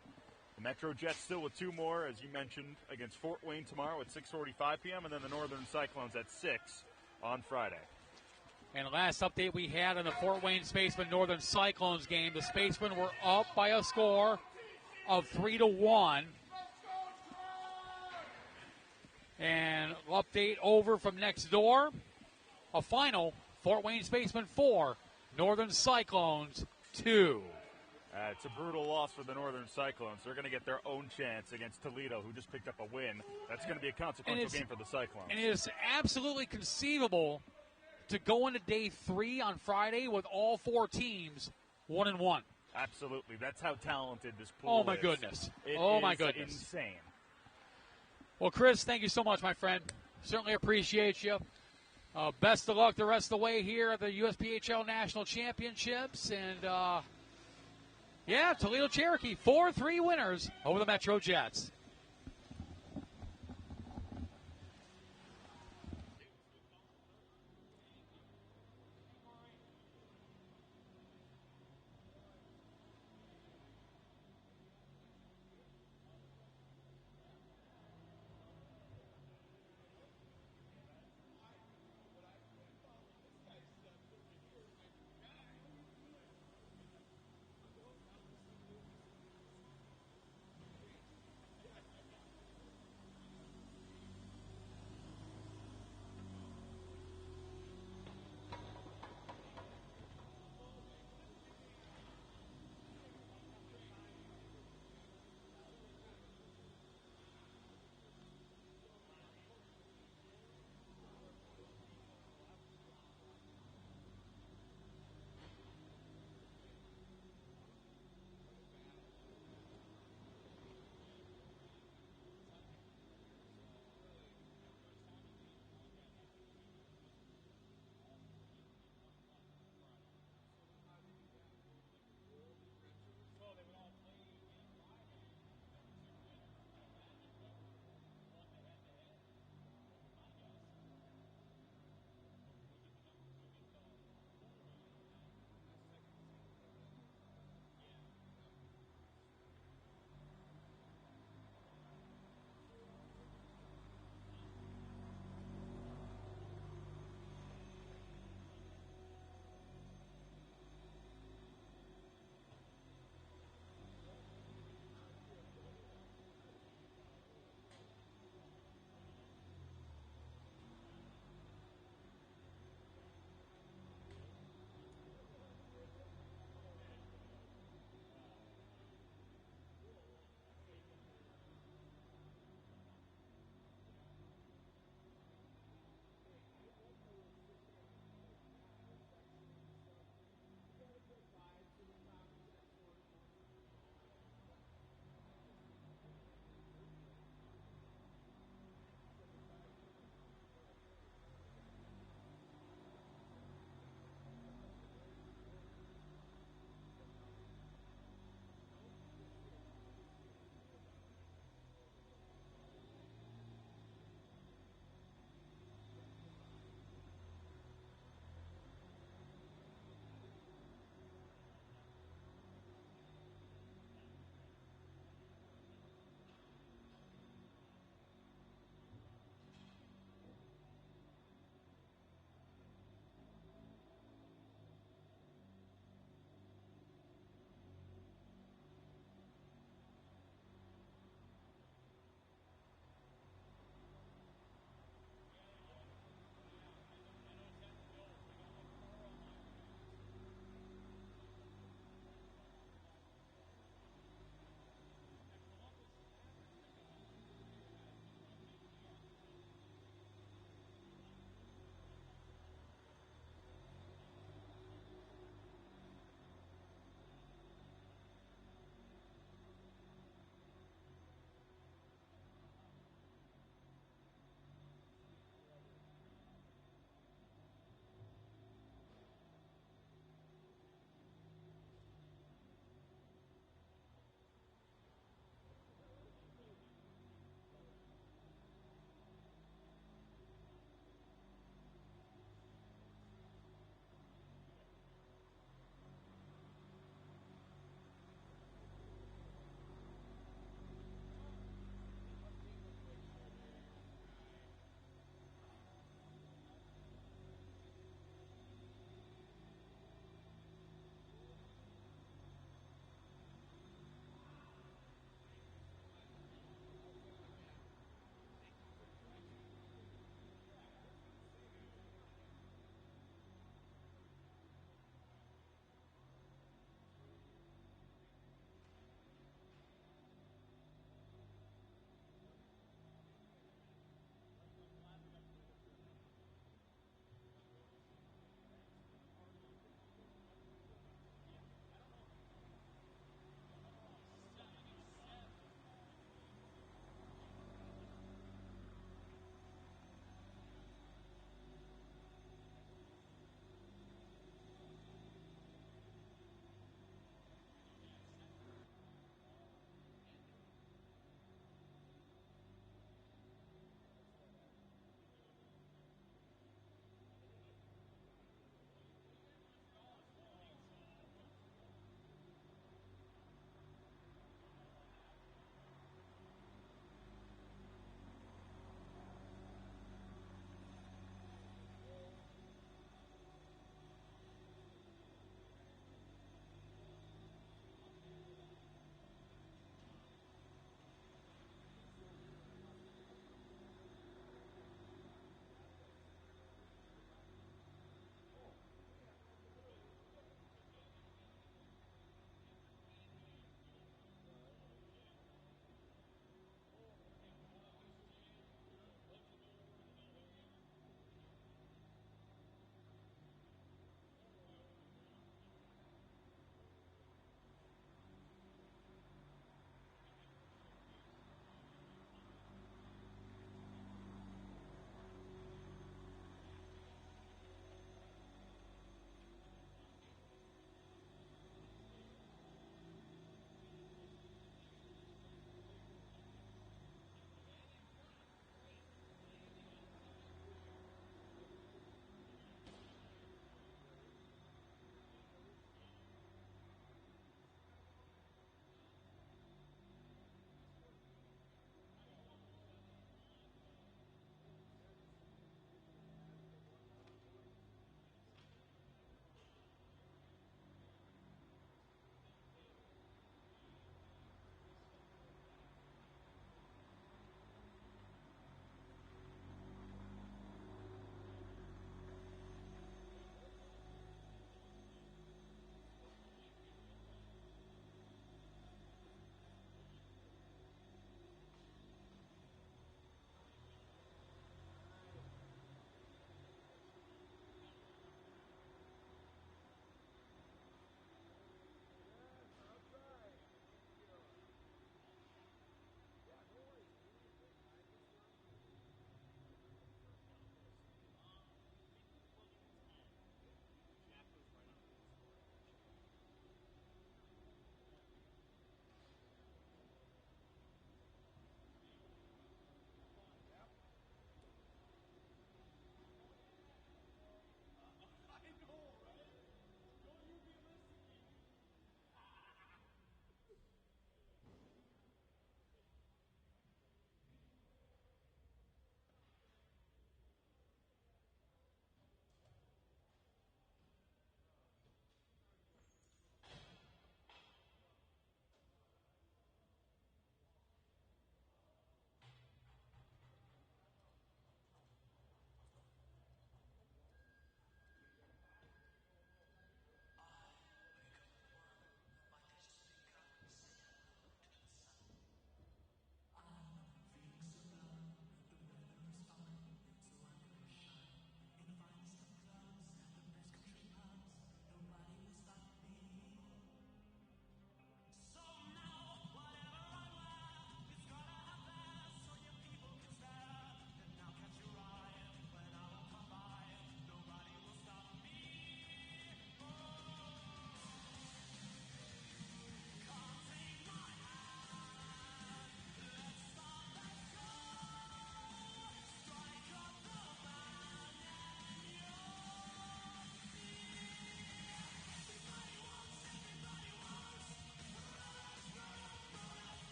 Speaker 8: the MetroJets still with 2 more, as you mentioned, against Fort Wayne tomorrow at 6:45 p.m., and then the Northern Cyclones at 6 on Friday.
Speaker 7: And last update we had on the Fort Wayne Spacemen Northern Cyclones game, the Spacemen were up by a score of 3-1. And update over from next door, a final, Fort Wayne Spacemen 4, Northern Cyclones 2.
Speaker 8: It's a brutal loss for the Northern Cyclones. They're going to get their own chance against Toledo, who just picked up a win. That's going to be a consequential game for the Cyclones.
Speaker 7: And it is absolutely conceivable to go into day 3 on Friday with all 4 teams 1-1.
Speaker 8: Absolutely. That's how talented this pool is.
Speaker 7: Oh, my goodness.
Speaker 8: My goodness. Insane.
Speaker 7: Well, Chris, thank you so much, my friend. Certainly appreciate you. Best of luck the rest of the way here at the USPHL National Championships. And, Toledo Cherokee, 4-3 winners over the MetroJets.